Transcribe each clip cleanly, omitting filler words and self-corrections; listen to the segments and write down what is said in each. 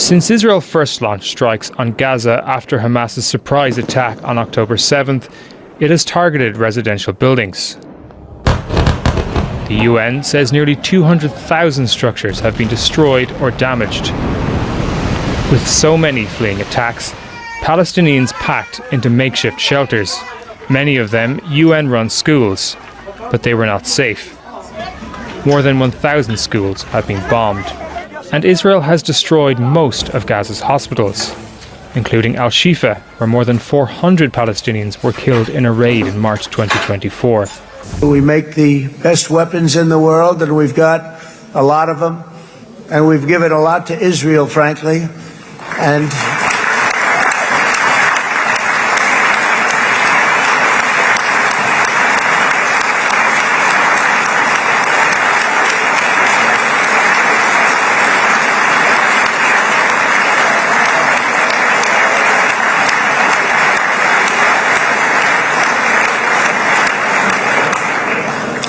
Since Israel first launched strikes on Gaza after Hamas's surprise attack on October 7th, it has targeted residential buildings. The UN says nearly 200,000 structures have been destroyed or damaged. With so many fleeing attacks, Palestinians packed into makeshift shelters, many of them UN-run schools, but they were not safe. More than 1,000 schools have been bombed. And Israel has destroyed most of Gaza's hospitals, including Al-Shifa, where more than 400 Palestinians were killed in a raid in March 2024. We make the best weapons in the world, and we've got a lot of them. And we've given a lot to Israel, frankly. And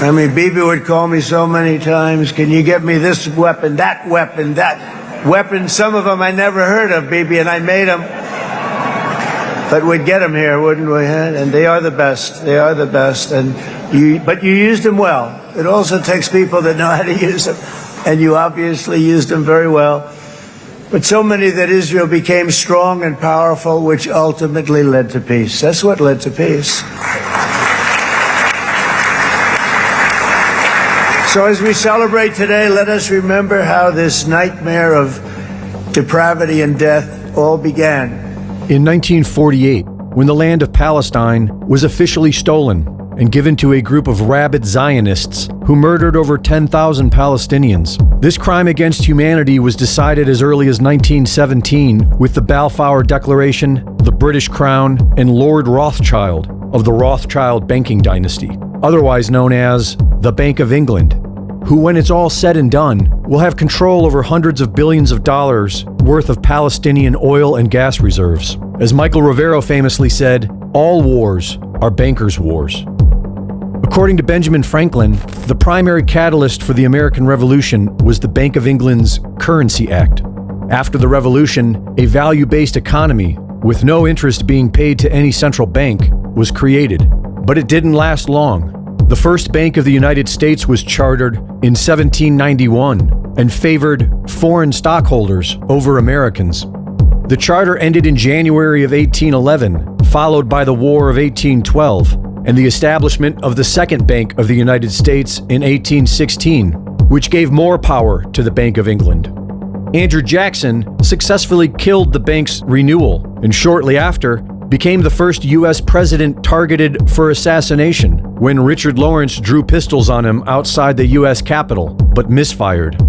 I mean, Bibi would call me so many times, can you get me this weapon, that weapon, that weapon? Some of them I never heard of, Bibi, and I made them. But we'd get them here, wouldn't we? And they are the best. They are the best. But you used them well. It also takes people that know how to use them. And you obviously used them very well. But so many that Israel became strong and powerful, which ultimately led to peace. That's what led to peace. So as we celebrate today, let us remember how this nightmare of depravity and death all began. In 1948, when the land of Palestine was officially stolen and given to a group of rabid Zionists who murdered over 10,000 Palestinians. This crime against humanity was decided as early as 1917 with the Balfour Declaration, the British Crown, and Lord Rothschild of the Rothschild banking dynasty, otherwise known as the Bank of England, who, when it's all said and done, will have control over hundreds of billions of dollars worth of Palestinian oil and gas reserves. As Michael Rivero famously said, all wars are bankers' wars. According to Benjamin Franklin, the primary catalyst for the American Revolution was the Bank of England's Currency Act. After the Revolution, a value-based economy, with no interest being paid to any central bank, was created. But it didn't last long. The first Bank of the United States was chartered in 1791 and favored foreign stockholders over Americans. The charter ended in January of 1811, followed by the War of 1812, and the establishment of the Second Bank of the United States in 1816, which gave more power to the Bank of England. Andrew Jackson successfully killed the bank's renewal, and shortly after, became the first U.S. president targeted for assassination when Richard Lawrence drew pistols on him outside the U.S. Capitol, but misfired.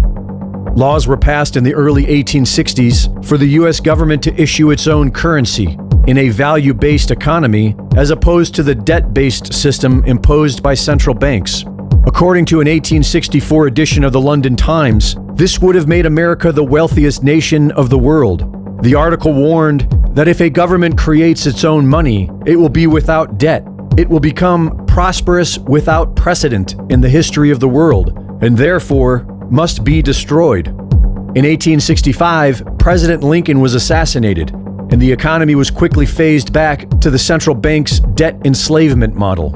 Laws were passed in the early 1860s for the U.S. government to issue its own currency in a value-based economy as opposed to the debt-based system imposed by central banks. According to an 1864 edition of the London Times, this would have made America the wealthiest nation of the world. The article warned that if a government creates its own money, it will be without debt. It will become prosperous without precedent in the history of the world, and therefore must be destroyed. In 1865, President Lincoln was assassinated, and the economy was quickly phased back to the central bank's debt enslavement model.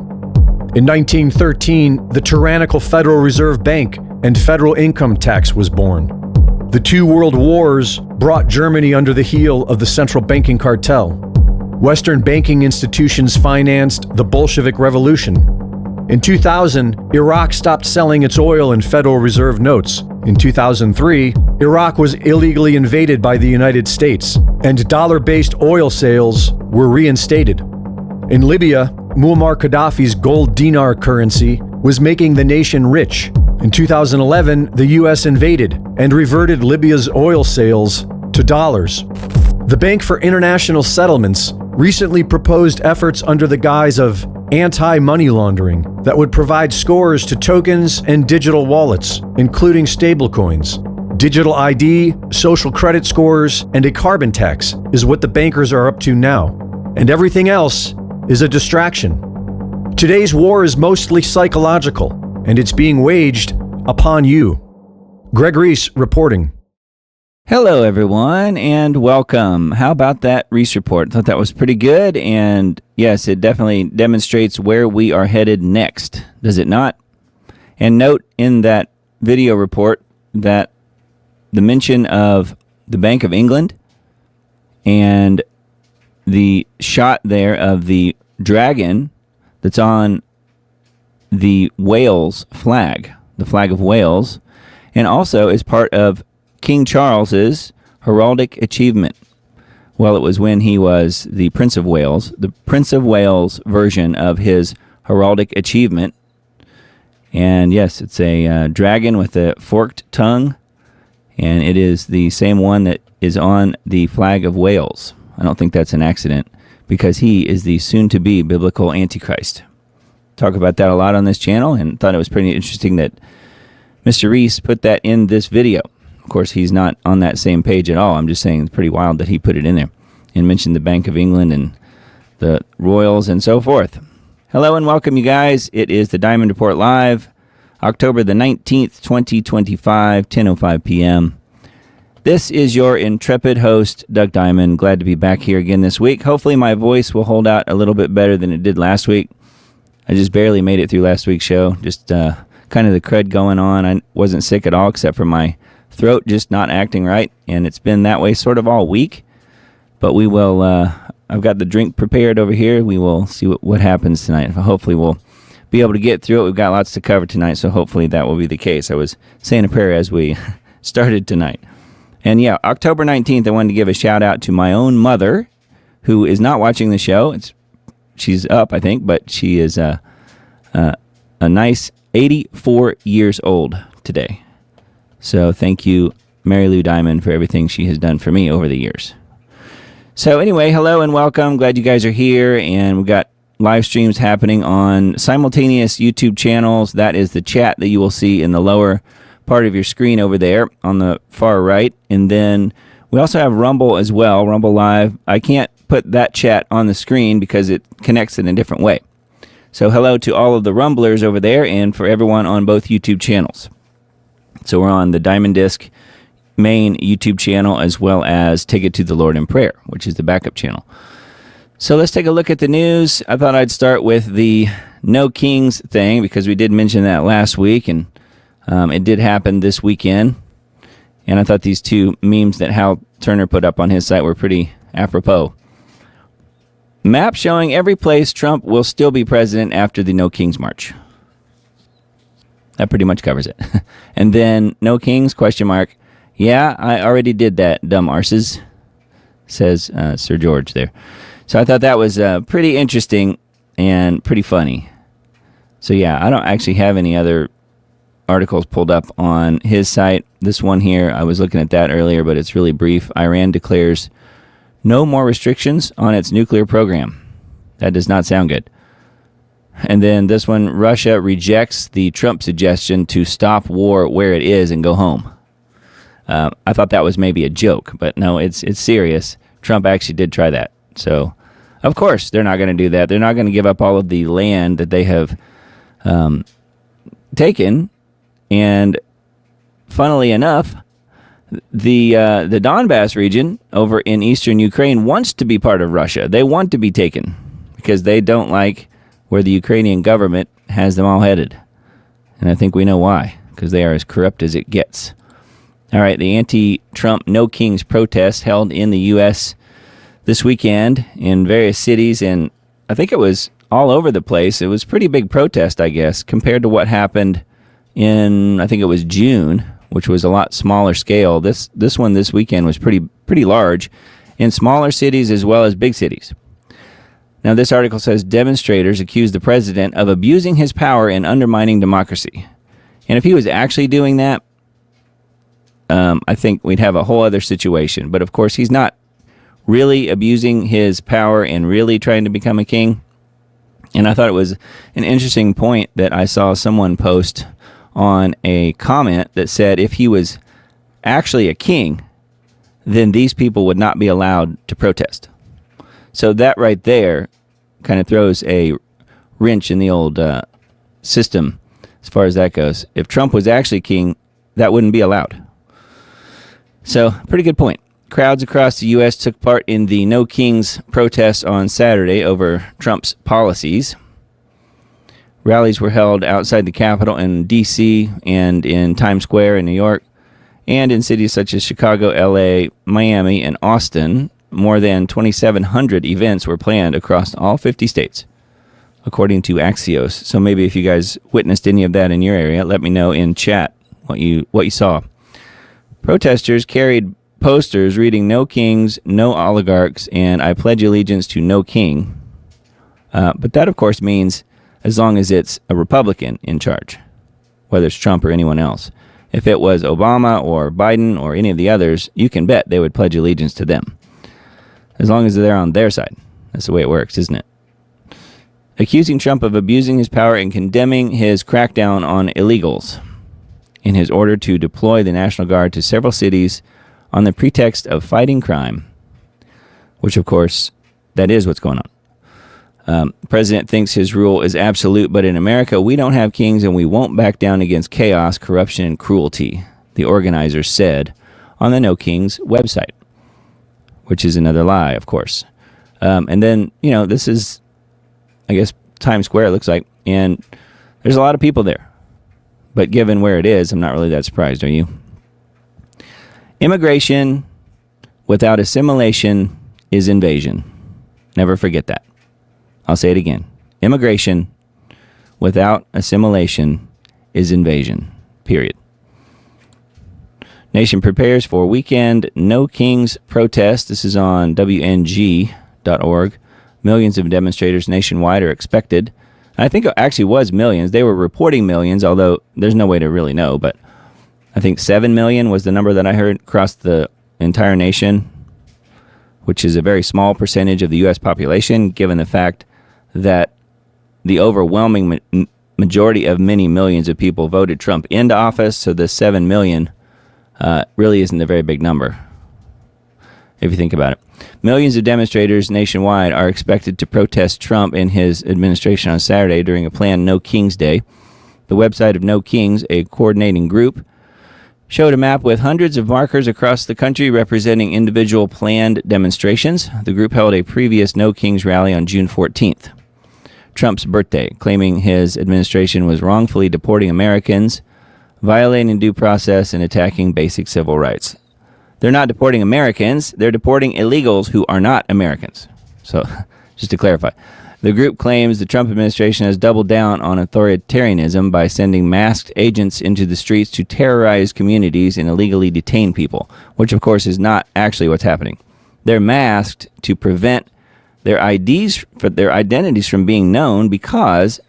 In 1913, the tyrannical Federal Reserve Bank and federal income tax was born. The two world wars brought Germany under the heel of the central banking cartel. Western banking institutions financed the Bolshevik Revolution. In 2000, Iraq stopped selling its oil in Federal Reserve notes. In 2003, Iraq was illegally invaded by the United States, and dollar-based oil sales were reinstated. In Libya, Muammar Gaddafi's gold dinar currency was making the nation rich. In 2011, the U.S. invaded and reverted Libya's oil sales to dollars. The Bank for International Settlements recently proposed efforts under the guise of anti-money laundering that would provide scores to tokens and digital wallets, including stablecoins. Digital ID, social credit scores, and a carbon tax is what the bankers are up to now. And everything else is a distraction. Today's war is mostly psychological, and it's being waged upon you. Greg Reese reporting. Hello, everyone, and welcome. How about that Reese report? Thought that was pretty good, and yes, it definitely demonstrates where we are headed next, does it not? And note in that video report that the mention of the Bank of England and the shot there of the dragon that's on the Wales flag, the flag of Wales, and also is part of King Charles's heraldic achievement. Well, it was when he was the Prince of Wales, the Prince of Wales version of his heraldic achievement. And yes, it's a dragon with a forked tongue, and it is the same one that is on the flag of Wales. I don't think that's an accident, because he is the soon-to-be biblical Antichrist. Talk about that a lot on this channel, and thought it was pretty interesting that Mr. Reese put that in this video. Of course, he's not on that same page at all. I'm just saying it's pretty wild that he put it in there and mentioned the Bank of England and the royals and so forth. Hello and welcome, you guys. It is the Diamond Report Live, October the 19th, 2025, 10:05 p.m. This is your intrepid host, Doug Diamond. Glad to be back here again this week. Hopefully my voice will hold out a little bit better than it did last week. I just barely made it through last week's show. Just kind of the crud going on. I wasn't sick at all except for my throat just not acting right, and it's been that way sort of all week. But we will, I've got the drink prepared over here. We will see what happens tonight. Hopefully we'll be able to get through it. We've got lots to cover tonight, so hopefully that will be the case. I was saying a prayer as we started tonight. And yeah, October 19th, I wanted to give a shout out to my own mother, who is not watching the show. She's up, I think, but she is a nice 84 years old today. So thank you, Mary Lou Diamond, for everything she has done for me over the years. So anyway, hello and welcome. Glad you guys are here, and we've got live streams happening on simultaneous YouTube channels. That is the chat that you will see in the lower part of your screen over there on the far right. And then we also have Rumble as well, Rumble Live. I can't put that chat on the screen because it connects in a different way. So hello to all of the Rumblers over there and for everyone on both YouTube channels. So we're on the Diamond Disc main YouTube channel, as well as Take It to the Lord in Prayer, which is the backup channel. So let's take a look at the news. I thought I'd start with the No Kings thing, because we did mention that last week, and it did happen this weekend. And I thought these two memes that Hal Turner put up on his site were pretty apropos. Map showing every place Trump will still be president after the No Kings March. That pretty much covers it. And then, no kings, question mark. Yeah, I already did that, dumb arses, says Sir George there. So I thought that was pretty interesting and pretty funny. So yeah, I don't actually have any other articles pulled up on his site. This one here, I was looking at that earlier, but it's really brief. Iran declares no more restrictions on its nuclear program. That does not sound good. And then this one, Russia rejects the Trump suggestion to stop war where it is and go home. I thought that was maybe a joke, but no, it's serious. Trump actually did try that. So, of course, they're not going to do that. They're not going to give up all of the land that they have taken. And funnily enough, the Donbass region over in eastern Ukraine wants to be part of Russia. They want to be taken because they don't like where the Ukrainian government has them all headed. And I think we know why, because they are as corrupt as it gets. All right, the anti-Trump No Kings protests held in the U.S. this weekend in various cities, and I think it was all over the place. It was a pretty big protest, I guess, compared to what happened in, I think it was June, which was a lot smaller scale. This one this weekend was pretty large in smaller cities as well as big cities. Now, this article says demonstrators accuse the president of abusing his power and undermining democracy. And if he was actually doing that, I think we'd have a whole other situation. But of course, he's not really abusing his power and really trying to become a king. And I thought it was an interesting point that I saw someone post on a comment that said if he was actually a king, then these people would not be allowed to protest. So that right there kind of throws a wrench in the old system as far as that goes. If Trump was actually king, that wouldn't be allowed. So, pretty good point. Crowds across the U.S. took part in the No Kings protests on Saturday over Trump's policies. Rallies were held outside the Capitol in D.C. and in Times Square in New York, and in cities such as Chicago, L.A., Miami, and Austin. More than 2,700 events were planned across all 50 states, according to Axios. So maybe if you guys witnessed any of that in your area, let me know in chat what you saw. Protesters carried posters reading "No Kings, No Oligarchs," and "I pledge allegiance to no king." But that, of course, means as long as it's a Republican in charge, whether it's Trump or anyone else. If it was Obama or Biden or any of the others, you can bet they would pledge allegiance to them, as long as they're on their side. That's the way it works, isn't it? Accusing Trump of abusing his power and condemning his crackdown on illegals in his order to deploy the National Guard to several cities on the pretext of fighting crime, which, of course, that is what's going on. The president thinks his rule is absolute, but in America, we don't have kings and we won't back down against chaos, corruption, and cruelty, the organizers said on the No Kings website, which is another lie, of course. And then, this is, I guess, Times Square, it looks like, and there's a lot of people there. But given where it is, I'm not really that surprised, are you? Immigration without assimilation is invasion. Never forget that. I'll say it again. Immigration without assimilation is invasion. Period. Nation prepares for weekend No Kings protest. This is on WNG.org. Millions of demonstrators nationwide are expected. I think it actually was millions. They were reporting millions, although there's no way to really know, but I think 7 million was the number that I heard across the entire nation, which is a very small percentage of the U.S. population, given the fact that the overwhelming majority of many millions of people voted Trump into office, so the 7 million really isn't a very big number, if you think about it. Millions of demonstrators nationwide are expected to protest Trump and his administration on Saturday during a planned No Kings Day. The website of No Kings, a coordinating group, showed a map with hundreds of markers across the country representing individual planned demonstrations. The group held a previous No Kings rally on June 14th, Trump's birthday, claiming his administration was wrongfully deporting Americans, violating due process, and attacking basic civil rights. They're not deporting Americans, they're deporting illegals who are not Americans. So, just to clarify, the group claims the Trump administration has doubled down on authoritarianism by sending masked agents into the streets to terrorize communities and illegally detain people, which of course is not actually what's happening. They're masked to prevent their identities from being known because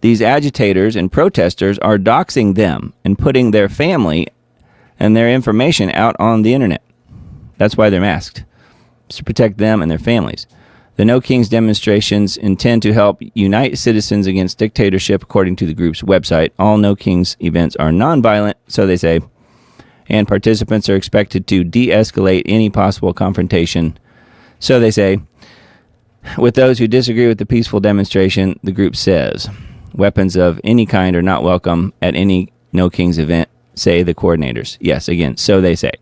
these agitators and protesters are doxing them and putting their family and their information out on the internet. That's why they're masked. It's to protect them and their families. The No Kings demonstrations intend to help unite citizens against dictatorship, according to the group's website. All No Kings events are nonviolent, so they say, and participants are expected to de-escalate any possible confrontation, so they say, with those who disagree with the peaceful demonstration, the group says. Weapons of any kind are not welcome at any No Kings event, say the coordinators. Yes, again, so they say.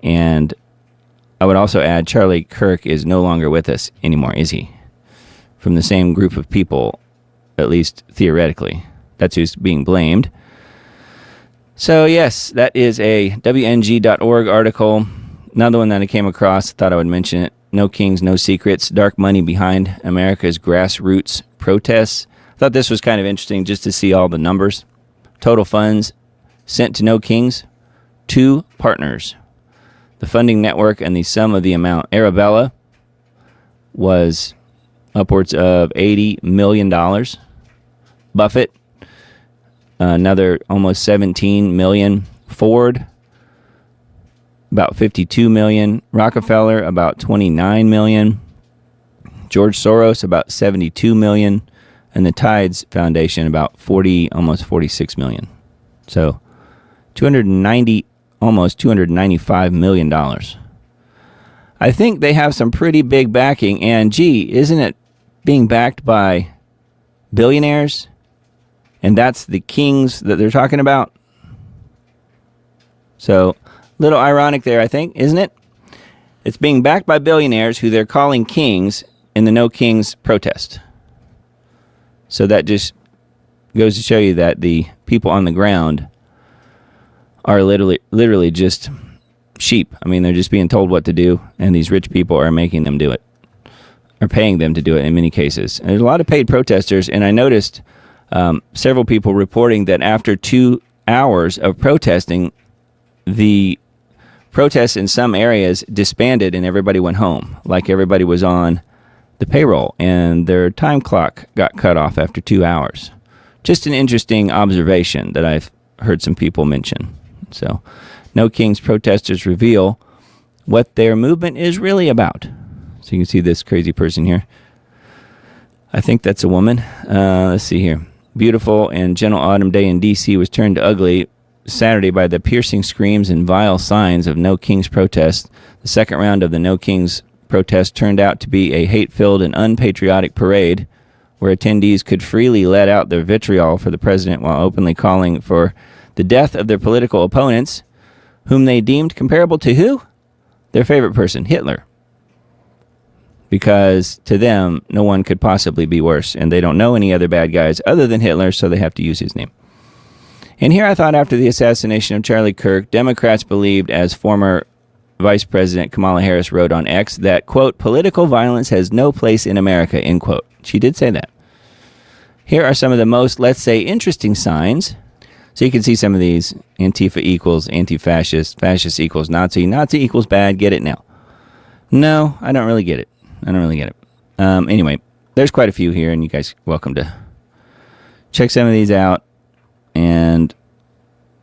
And I would also add Charlie Kirk is no longer with us anymore, is he? From the same group of people, at least theoretically. That's who's being blamed. So, yes, that is a WNG.org article. Another one that I came across, thought I would mention it. No Kings, No Secrets, Dark Money Behind America's Grassroots Protests. I thought this was kind of interesting just to see all the numbers. Total funds sent to No Kings, 2 partners. The funding network and the sum of the amount. Arabella was upwards of $80 million. Buffett, another almost $17 million. Ford, about $52 million. Rockefeller, about $29 million. George Soros, about $72 million. And the Tides Foundation, about almost $46 million. So, almost $295 million. I think they have some pretty big backing, and gee, isn't it being backed by billionaires? And that's the kings that they're talking about. So, Little ironic there, I think, isn't it? It's being backed by billionaires who they're calling kings in the No Kings protest. So that just goes to show you that the people on the ground are literally just sheep. I mean, they're just being told what to do, and these rich people are making them do it, or paying them to do it in many cases. And there's a lot of paid protesters, and I noticed several people reporting that after 2 hours of protesting, the protests in some areas disbanded and everybody went home, like everybody was on the payroll, and their time clock got cut off after 2 hours. Just an interesting observation that I've heard some people mention. So, No Kings protesters reveal what their movement is really about. So you can see this crazy person here. I think that's a woman. Let's see here. Beautiful and gentle autumn day in D.C. was turned to ugly Saturday by the piercing screams and vile signs of No Kings protest. The second round of the No Kings protest turned out to be a hate-filled and unpatriotic parade where attendees could freely let out their vitriol for the president while openly calling for the death of their political opponents, whom they deemed comparable to who? Their favorite person, Hitler. Because to them, no one could possibly be worse, and they don't know any other bad guys other than Hitler, so they have to use his name. And here I thought after the assassination of Charlie Kirk, Democrats believed, as former Vice President Kamala Harris wrote on X, that, quote, political violence has no place in America, end quote. She did say that. Here are some of the most, let's say, interesting signs. So you can see some of these. Antifa equals anti-fascist, fascist equals Nazi, Nazi equals bad, get it now. No, I don't really get it. Anyway, there's quite a few here, and you guys are welcome to check some of these out. And,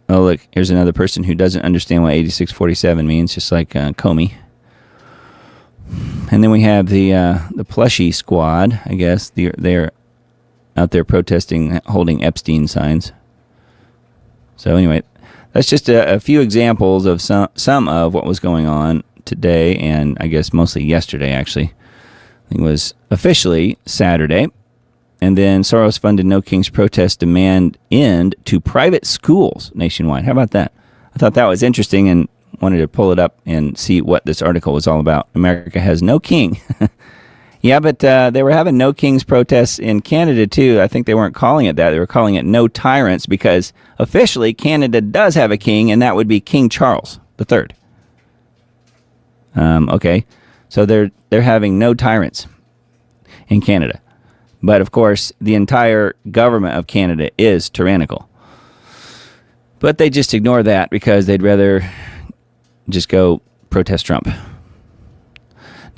oh, look, here's another person who doesn't understand what 8647 means, just like Comey. And then we have the plushie squad, I guess. They're out there protesting, holding Epstein signs. So anyway, that's just a few examples of some of what was going on today, and I guess mostly yesterday, actually. I think it was officially Saturday. And then Soros-funded No Kings protest demand end to private schools nationwide. How about that? I thought that was interesting and wanted to pull it up and see what this article was all about. America has no king. Yeah, but they were having No Kings protests in Canada, too. I think they weren't calling it that. They were calling it No Tyrants because officially Canada does have a king, and that would be King Charles III. Okay, so they're having no tyrants in Canada. But, of course, the entire government of Canada is tyrannical. But they just ignore that because they'd rather just go protest Trump.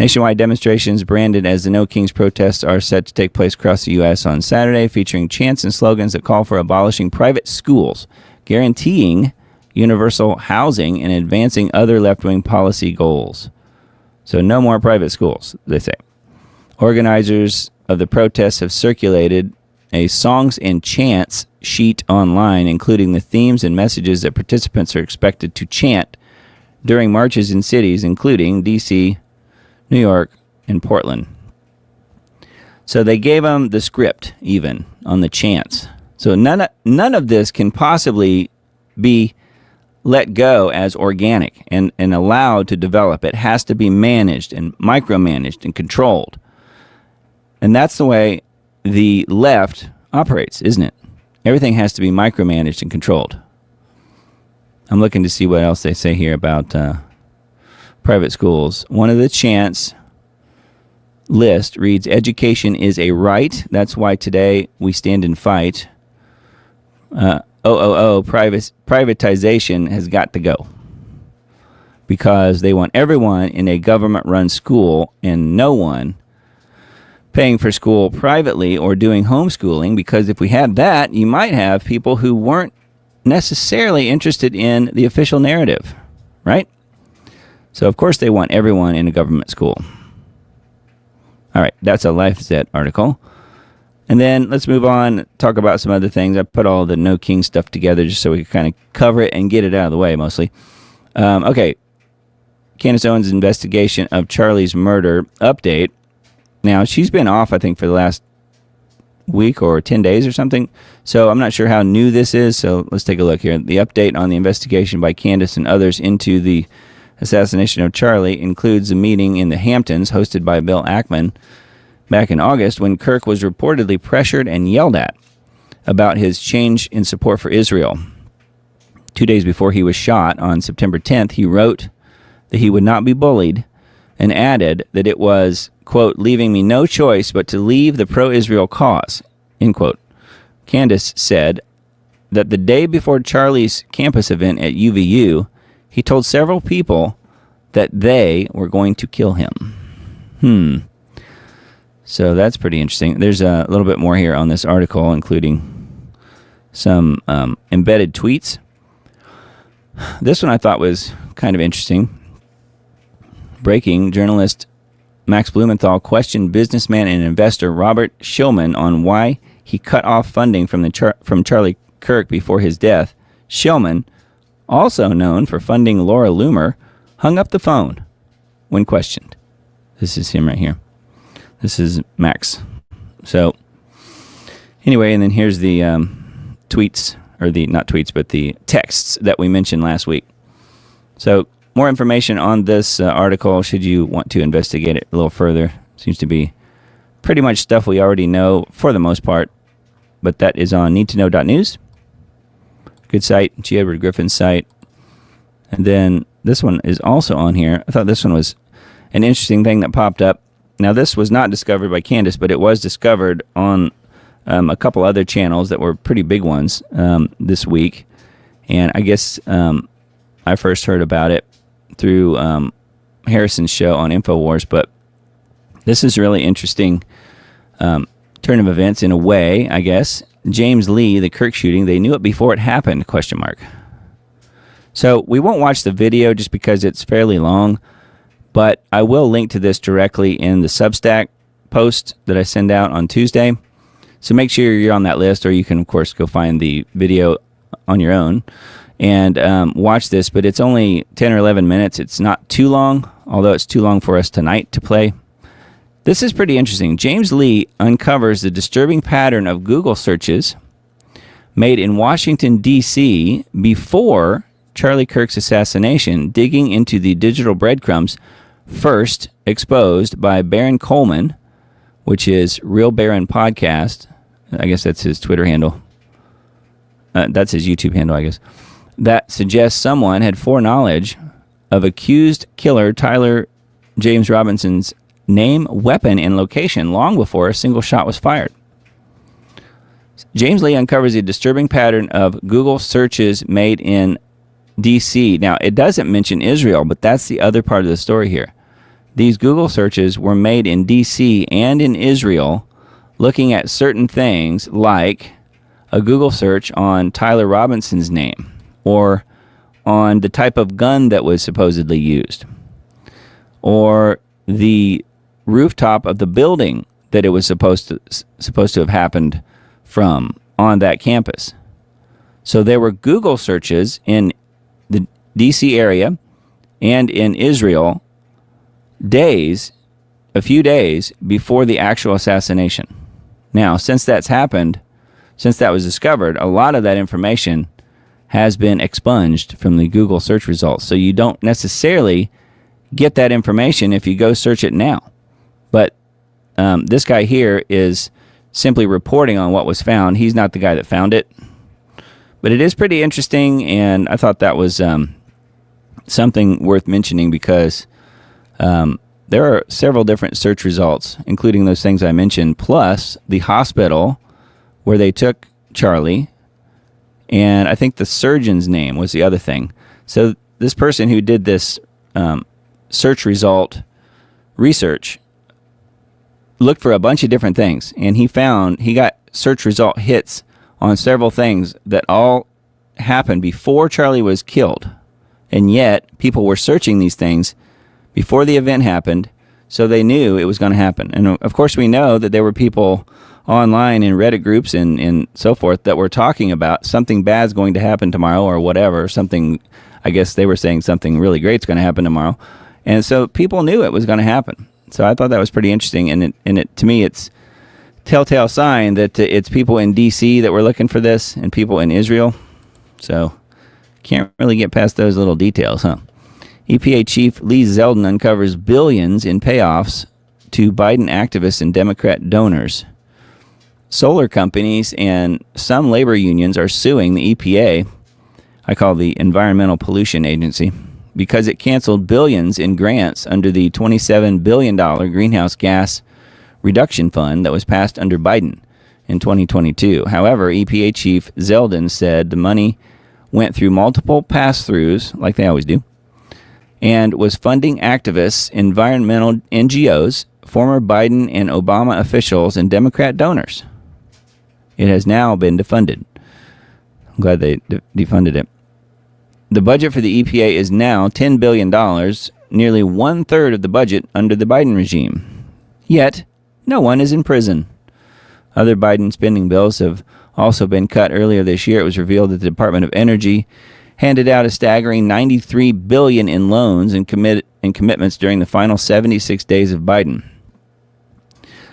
Nationwide demonstrations branded as the No Kings protests are set to take place across the U.S. on Saturday, featuring chants and slogans that call for abolishing private schools, guaranteeing universal housing, and advancing other left-wing policy goals. So no more private schools, they say. Organizers of the protests have circulated a songs and chants sheet online, including the themes and messages that participants are expected to chant during marches in cities, including D.C., New York, and Portland. So they gave them the script, even, on the chants. So none of this can possibly be let go as organic and allowed to develop. It has to be managed and micromanaged and controlled. And that's the way the left operates, isn't it? Everything has to be micromanaged and controlled. I'm looking to see what else they say here about private schools. One of the chants list reads, education is a right. That's why today we stand and fight. Privatization has got to go. Because they want everyone in a government-run school and no one paying for school privately or doing homeschooling, because if we had that, you might have people who weren't necessarily interested in the official narrative, right? So, of course, they want everyone in a government school. All right, that's a LifeZet article. And then let's move on, talk about some other things. I put all the No King stuff together just so we can kind of cover it and get it out of the way, mostly. Okay, Candace Owens' investigation of Charlie's murder update. Now, she's been off, I think, for the last week or 10 days or something. So I'm not sure how new this is. So let's take a look here. The update on the investigation by Candace and others into the assassination of Charlie includes a meeting in the Hamptons hosted by Bill Ackman back in August when Kirk was reportedly pressured and yelled at about his change in support for Israel. 2 days before he was shot on September 10th, he wrote that he would not be bullied and added that it was, quote, leaving me no choice but to leave the pro-Israel cause, end quote. Candace said that the day before Charlie's campus event at UVU, he told several people that they were going to kill him. So that's pretty interesting. There's a little bit more here on this article, including some embedded tweets. This one I thought was kind of interesting. Breaking, journalist Max Blumenthal questioned businessman and investor Robert Shillman on why he cut off funding from Charlie Kirk before his death. Shillman, also known for funding Laura Loomer, hung up the phone when questioned. This is him right here. This is Max. So, anyway, and then here's the tweets, or the, not tweets, but the texts that we mentioned last week. So, more information on this article, should you want to investigate it a little further. Seems to be pretty much stuff we already know for the most part, but that is on needtoknow.news. Good site, G. Edward Griffin's site. And then this one is also on here. I thought this one was an interesting thing that popped up. Now, this was not discovered by Candace, but it was discovered on a couple other channels that were pretty big ones this week. And I guess I first heard about it through Harrison's show on InfoWars, but this is really interesting turn of events in a way, I guess. James Lee, the Kirk shooting, they knew it before it happened, ? So we won't watch the video just because it's fairly long, but I will link to this directly in the Substack post that I send out on Tuesday. So make sure you're on that list, or you can, of course, go find the video on your own and watch this, but it's only 10 or 11 minutes. It's not too long, although it's too long for us tonight to play. This is pretty interesting. James Lee uncovers the disturbing pattern of Google searches made in Washington, D.C. before Charlie Kirk's assassination, digging into the digital breadcrumbs first exposed by Baron Coleman, which is Real Baron Podcast. I guess that's his Twitter handle. That's his YouTube handle, I guess. That suggests someone had foreknowledge of accused killer Tyler James Robinson's name, weapon, and location long before a single shot was fired. James Lee uncovers a disturbing pattern of Google searches made in D.C. Now, it doesn't mention Israel, but that's the other part of the story here. These Google searches were made in D.C. and in Israel, looking at certain things like a Google search on Tyler Robinson's name or on the type of gun that was supposedly used or the rooftop of the building that it was supposed to have happened from on that campus. So there were Google searches in the D.C. area and in Israel a few days before the actual assassination. Now, since that's happened, since that was discovered, a lot of that information has been expunged from the Google search results. So you don't necessarily get that information if you go search it now. But this guy here is simply reporting on what was found. He's not the guy that found it. But it is pretty interesting, and I thought that was something worth mentioning because there are several different search results, including those things I mentioned, plus the hospital where they took Charlie, and I think the surgeon's name was the other thing. So this person who did this search result research looked for a bunch of different things, and he got search result hits on several things that all happened before Charlie was killed. And yet, people were searching these things before the event happened, so they knew it was going to happen. And of course, we know that there were people online in Reddit groups and so forth that were talking about something bad's going to happen tomorrow or whatever. Something, I guess they were saying something really great's going to happen tomorrow. And so people knew it was going to happen. So I thought that was pretty interesting. And it to me, it's telltale sign that it's people in D.C. that were looking for this and people in Israel. So can't really get past those little details, huh? EPA Chief Lee Zeldin uncovers billions in payoffs to Biden activists and Democrat donors. Solar companies and some labor unions are suing the EPA, I call the Environmental Pollution Agency, because it canceled billions in grants under the $27 billion greenhouse gas reduction fund that was passed under Biden in 2022. However, EPA Chief Zeldin said the money went through multiple pass-throughs, like they always do, and was funding activists, environmental NGOs, former Biden and Obama officials, and Democrat donors. It has now been defunded. I'm glad they defunded it. The budget for the EPA is now $10 billion, nearly one-third of the budget under the Biden regime. Yet, no one is in prison. Other Biden spending bills have also been cut. Earlier this year, it was revealed that the Department of Energy handed out a staggering $93 billion in loans and commitments during the final 76 days of Biden,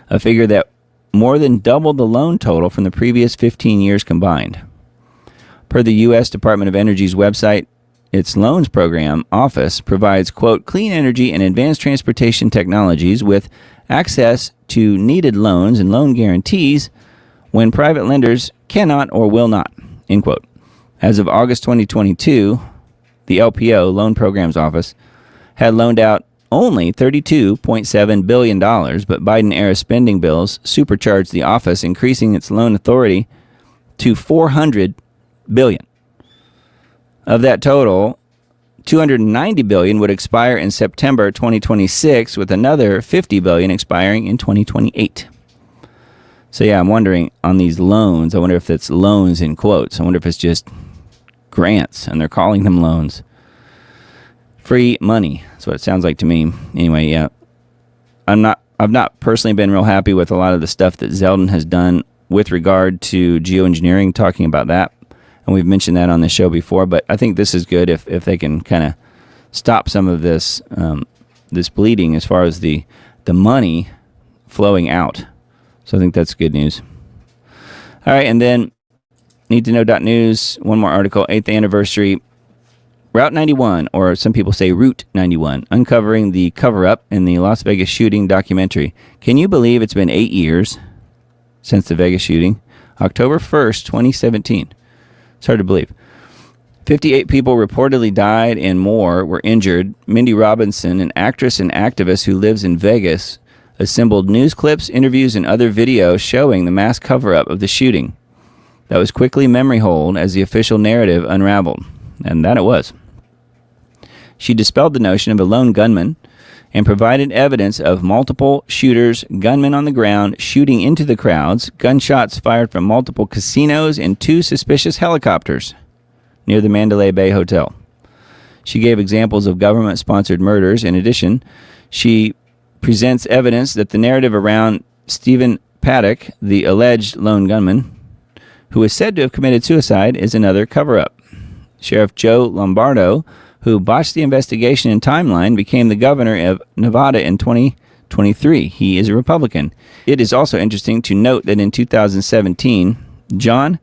a figure that more than doubled the loan total from the previous 15 years combined. Per the U.S. Department of Energy's website, its loans program office provides, quote, clean energy and advanced transportation technologies with access to needed loans and loan guarantees when private lenders cannot or will not, end quote. As of August 2022, the LPO, Loan Programs Office, had loaned out only $32.7 billion, but Biden-era spending bills supercharged the office, increasing its loan authority to $400 billion. Of that total, $290 billion would expire in September 2026, with another $50 billion expiring in 2028. So yeah, I'm wondering on these loans, I wonder if it's loans in quotes. I wonder if it's just grants and they're calling them loans. Free money. That's what it sounds like to me. Anyway, yeah. I've not personally been real happy with a lot of the stuff that Zeldin has done with regard to geoengineering, talking about that. And we've mentioned that on the show before, but I think this is good if they can kind of stop some of this this bleeding as far as the money flowing out. So I think that's good news. All right, and then need to know.news, one more article, 8th anniversary, Route 91, or some people say Route 91, uncovering the cover-up in the Las Vegas shooting documentary. Can you believe it's been 8 years since the Vegas shooting? October 1st, 2017. It's hard to believe. 58 people reportedly died and more were injured. Mindy Robinson, an actress and activist who lives in Vegas, assembled news clips, interviews, and other videos showing the mass cover-up of the shooting that was quickly memory-holed as the official narrative unraveled. And that it was. She dispelled the notion of a lone gunman and provided evidence of multiple shooters, gunmen on the ground, shooting into the crowds, gunshots fired from multiple casinos, and 2 suspicious helicopters near the Mandalay Bay Hotel. She gave examples of government-sponsored murders. In addition, she presents evidence that the narrative around Stephen Paddock, the alleged lone gunman, who is said to have committed suicide, is another cover-up. Sheriff Joe Lombardo, who botched the investigation and timeline, became the governor of Nevada in 2023. He is a Republican. It is also interesting to note that in 2017, John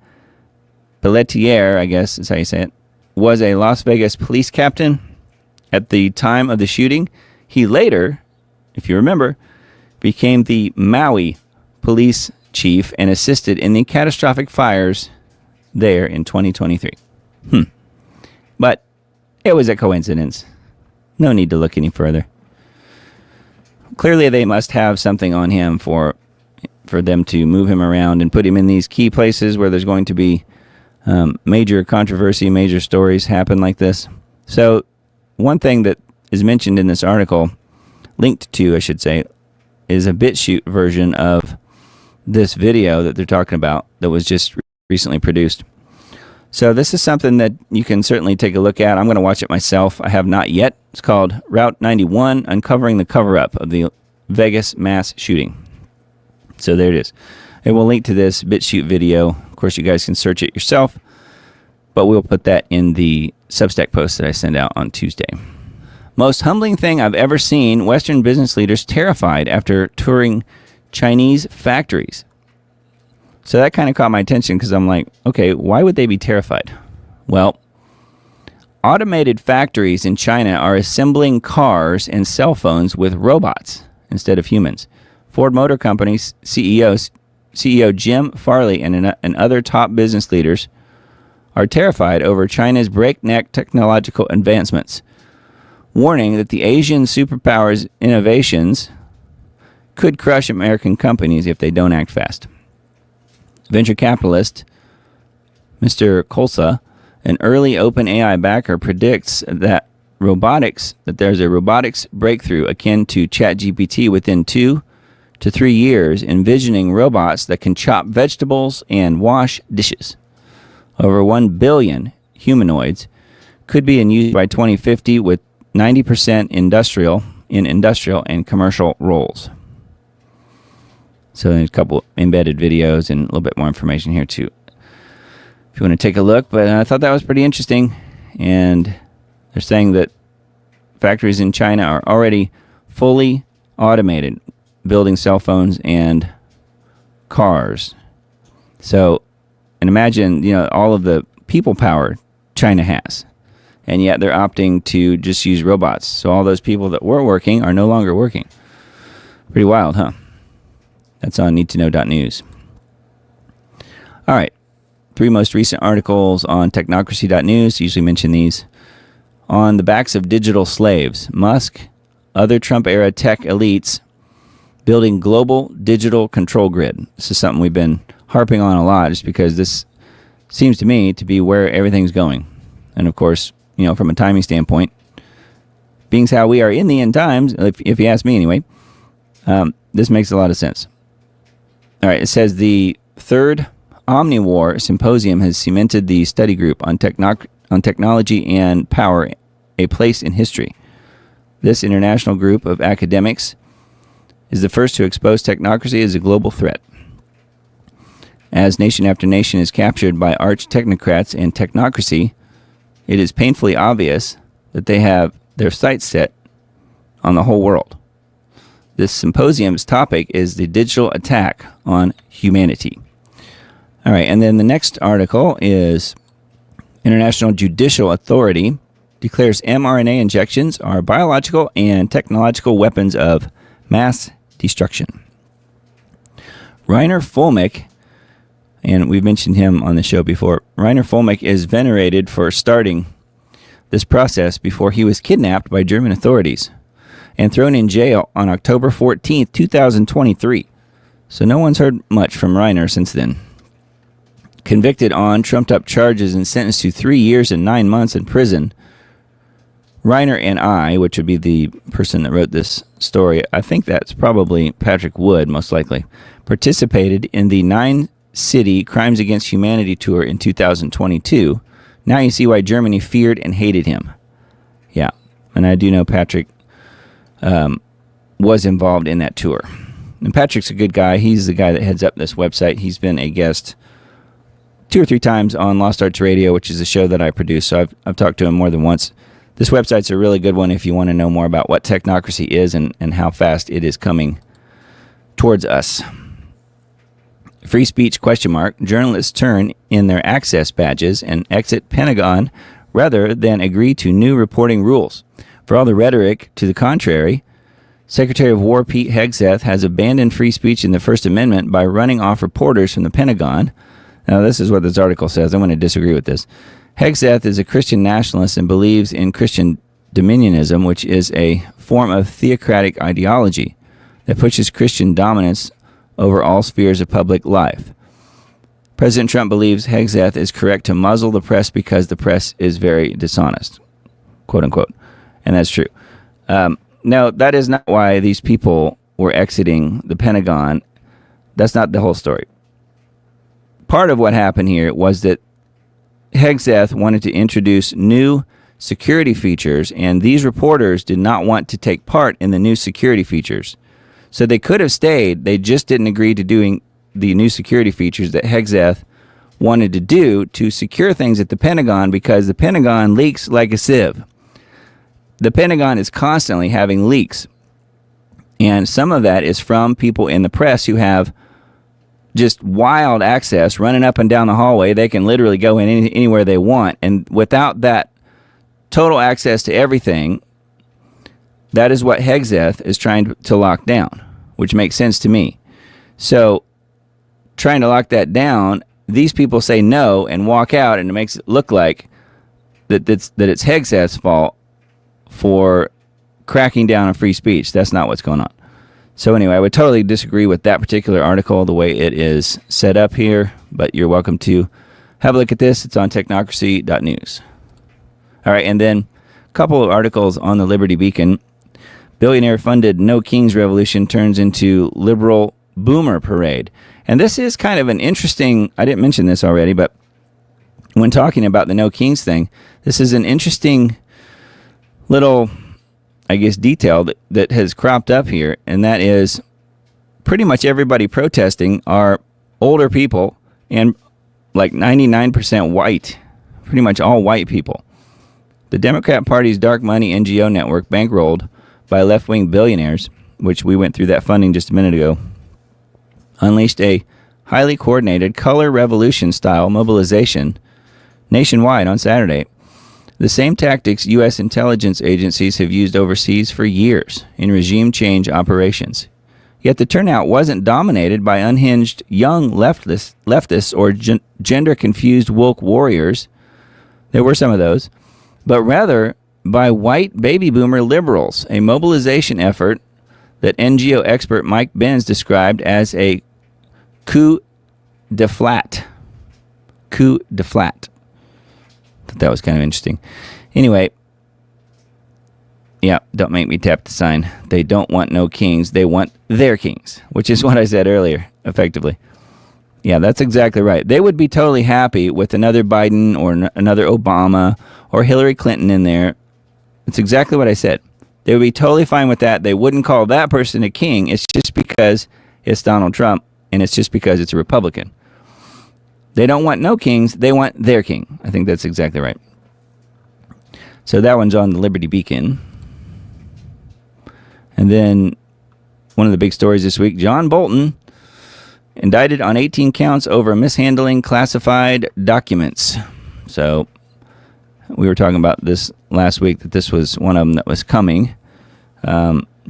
Pelletier, I guess is how you say it, was a Las Vegas police captain at the time of the shooting. He later, if you remember, became the Maui police chief and assisted in the catastrophic fires there in 2023. But it was a coincidence. No need to look any further. Clearly, they must have something on him for them to move him around and put him in these key places where there's going to be major controversy, major stories happen like this. So one thing that is mentioned in this article, linked to, I should say, is a BitChute version of this video that they're talking about that was just recently produced. So this is something that you can certainly take a look at. I'm going to watch it myself. I have not yet. It's called Route 91, Uncovering the Cover-Up of the Vegas Mass Shooting. So there it is. And we'll link to this BitChute video. Of course, you guys can search it yourself, but we'll put that in the Substack post that I send out on Tuesday. Most humbling thing I've ever seen, Western business leaders terrified after touring Chinese factories. So that kind of caught my attention because I'm like, okay, why would they be terrified? Well, automated factories in China are assembling cars and cell phones with robots instead of humans. Ford Motor Company's CEO Jim Farley and other top business leaders are terrified over China's breakneck technological advancements, warning that the Asian superpower's innovations could crush American companies if they don't act fast. Venture capitalist Mr. Kolsa, an early OpenAI backer, predicts that there's a robotics breakthrough akin to ChatGPT within 2 to 3 years, envisioning robots that can chop vegetables and wash dishes. Over 1 billion humanoids could be in use by 2050, with 90% industrial and commercial roles. So there's a couple embedded videos and a little bit more information here too, if you want to take a look. But I thought that was pretty interesting. And they're saying that factories in China are already fully automated, building cell phones and cars. So, and imagine, all of the people power China has. And yet they're opting to just use robots. So all those people that were working are no longer working. Pretty wild, huh? That's on needtoknow.news. All right. 3 most recent articles on technocracy.news. Usually mention these. On the backs of digital slaves, Musk, other Trump-era tech elites building global digital control grid. This is something we've been harping on a lot just because this seems to me to be where everything's going. And of course, from a timing standpoint, being how we are in the end times, if you ask me anyway, this makes a lot of sense. All right, it says the third Omnivore Symposium has cemented the study group on technology and power a place in history. This international group of academics is the first to expose technocracy as a global threat. As nation after nation is captured by arch technocrats and technocracy, it is painfully obvious that they have their sights set on the whole world. This symposium's topic is the digital attack on humanity. All right, and then the next article is International Judicial Authority declares mRNA injections are biological and technological weapons of mass destruction. Reiner Fulmick, and we've mentioned him on the show before, Reiner Fulmick is venerated for starting this process before he was kidnapped by German authorities and thrown in jail on October 14th, 2023. So no one's heard much from Reiner since then. Convicted on trumped-up charges and sentenced to 3 years and 9 months in prison, Reiner and I, which would be the person that wrote this story, I think that's probably Patrick Wood, most likely, participated in the 9-city Crimes Against Humanity tour in 2022. Now you see why Germany feared and hated him. Yeah, and I do know Patrick was involved in that tour. And Patrick's a good guy. He's the guy that heads up this website. He's been a guest 2 or 3 times on Lost Arts Radio, which is a show that I produce. So I've talked to him more than once. This website's a really good one if you want to know more about what technocracy is and how fast it is coming towards us. Free speech ? Journalists turn in their access badges and exit Pentagon rather than agree to new reporting rules. For all the rhetoric to the contrary, Secretary of War Pete Hegseth has abandoned free speech in the First Amendment by running off reporters from the Pentagon. Now, this is what this article says. I'm going to disagree with this. Hegseth is a Christian nationalist and believes in Christian dominionism, which is a form of theocratic ideology that pushes Christian dominance over all spheres of public life. President Trump believes Hegseth is correct to muzzle the press because the press is very dishonest, quote unquote. And that's true. No, that is not why these people were exiting the Pentagon. That's not the whole story. Part of what happened here was that Hegseth wanted to introduce new security features, and these reporters did not want to take part in the new security features. So they could have stayed. They just didn't agree to doing the new security features that Hegseth wanted to do to secure things at the Pentagon, because the Pentagon leaks like a sieve. The Pentagon is constantly having leaks. And some of that is from people in the press who have just wild access, running up and down the hallway. They can literally go in anywhere they want. And without that total access to everything, that is what Hegseth is trying to lock down, which makes sense to me. So trying to lock that down, these people say no and walk out, and it makes it look like that it's Hegseth's fault for cracking down on free speech. That's not what's going on. So anyway, I would totally disagree with that particular article, the way it is set up here, but you're welcome to have a look at this. It's on technocracy.news. All right, and then a couple of articles on the Liberty Beacon. Billionaire-funded No Kings Revolution turns into liberal boomer parade. And this is kind of an interesting, I didn't mention this already, but when talking about the No Kings thing, this is an interesting little, I guess, detail that has cropped up here, and that is pretty much everybody protesting are older people and like 99% white, pretty much all white people. The Democrat Party's dark money NGO network, bankrolled by left-wing billionaires, which we went through that funding just a minute ago, unleashed a highly coordinated color revolution-style mobilization nationwide on Saturday. The same tactics U.S. intelligence agencies have used overseas for years in regime change operations. Yet the turnout wasn't dominated by unhinged young leftists or gender-confused woke warriors. There were some of those. But rather by white baby boomer liberals, a mobilization effort that NGO expert Mike Benz described as a coup de flat. Coup de flat. Thought that was kind of interesting. Anyway, yeah, don't make me tap the sign. They don't want no kings. They want their kings, which is what I said earlier, effectively. Yeah, that's exactly right. They would be totally happy with another Biden or another Obama or Hillary Clinton in there. It's exactly what I said. They would be totally fine with that. They wouldn't call that person a king. It's just because it's Donald Trump, and it's just because it's a Republican. They don't want no kings. They want their king. I think that's exactly right. So that one's on the Liberty Beacon. And then one of the big stories this week, John Bolton indicted on 18 counts over mishandling classified documents. So we were talking about this last week, that this was one of them that was coming.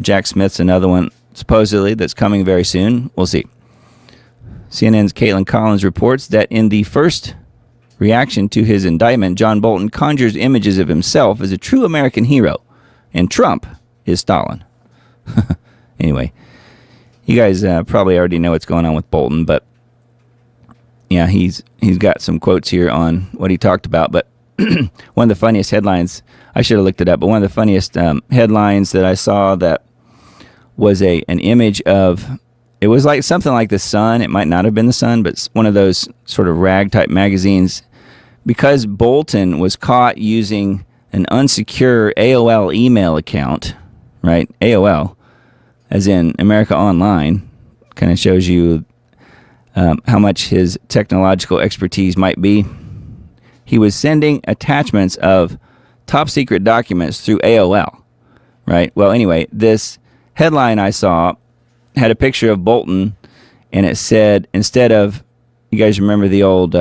Jack Smith's another one, supposedly, that's coming very soon. We'll see. CNN's Caitlin Collins reports that in the first reaction to his indictment, John Bolton conjures images of himself as a true American hero, and Trump is Stalin. Anyway, you guys probably already know what's going on with Bolton, but yeah, he's got some quotes here on what he talked about. But one of the funniest headlines, I should have looked it up, but one of the funniest headlines that I saw that was an image of, it was like something like the Sun. It might not have been the Sun, but one of those sort of rag type magazines, because Bolton was caught using an unsecure AOL email account, right? AOL, as in America Online, kind of shows you how much his technological expertise might be. He was sending attachments of top secret documents through AOL, right? Well, anyway, this headline I saw had a picture of Bolton, and it said, instead of, you guys remember the old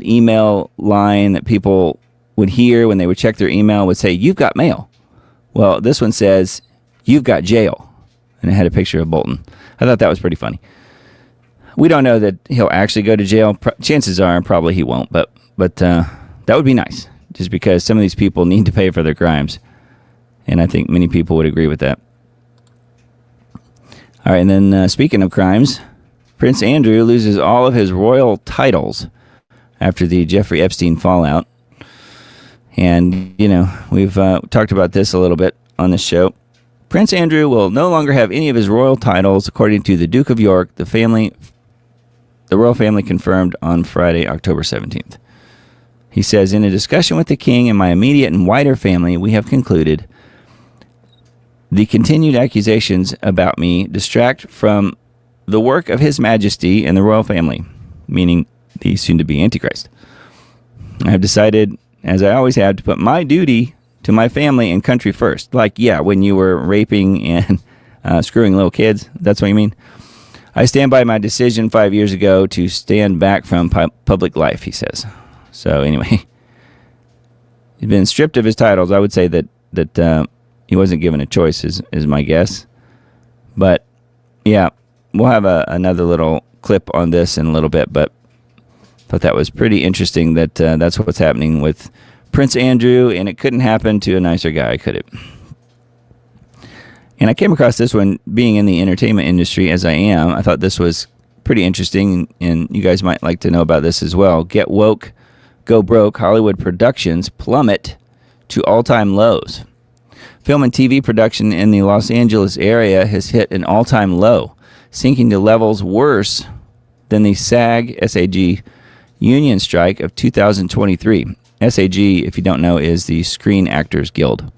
email line that people would hear when they would check their email, would say, "You've got mail." Well, this one says, "You've got jail," and it had a picture of Bolton. I thought that was pretty funny. We don't know that he'll actually go to jail. Chances are, probably he won't, but that would be nice, just because some of these people need to pay for their crimes, and I think many people would agree with that. All right, and then speaking of crimes, Prince Andrew loses all of his royal titles after the Jeffrey Epstein fallout. And, you know, we've talked about this a little bit on this show. Prince Andrew will no longer have any of his royal titles, according to the Duke of York. The royal family confirmed on Friday, October 17th. He says, "In a discussion with the king and my immediate and wider family, we have concluded the continued accusations about me distract from the work of His Majesty and the royal family," meaning the soon-to-be Antichrist. "I have decided, as I always have, to put my duty to my family and country first." Like, yeah, when you were raping and screwing little kids, that's what you mean? I stand by my decision 5 years ago to stand back from public life, he says. So anyway, he's been stripped of his titles. I would say that he wasn't given a choice, is my guess. But yeah, we'll have another little clip on this in a little bit. But thought that was pretty interesting that that's what's happening with Prince Andrew, and it couldn't happen to a nicer guy, could it? And I came across this one being in the entertainment industry as I am. I thought this was pretty interesting, and you guys might like to know about this as well. Get woke, go broke. Hollywood productions plummet to all-time lows. Film and TV production in the Los Angeles area has hit an all-time low, sinking to levels worse than the SAG union strike of 2023. SAG, if you don't know, is the Screen Actors Guild.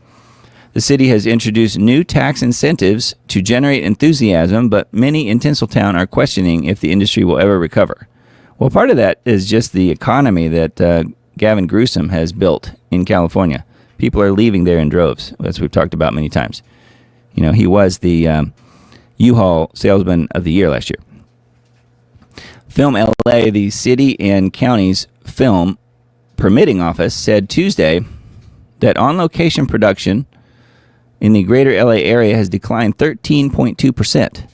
The city has introduced new tax incentives to generate enthusiasm, but many in Tinseltown are questioning if the industry will ever recover. Well, part of that is just the economy that Gavin Newsom has built in California. People are leaving there in droves, as we've talked about many times. You know, he was the U-Haul Salesman of the Year last year. Film LA, the city and county's film permitting office, said Tuesday that on-location production in the greater LA area has declined 13.2%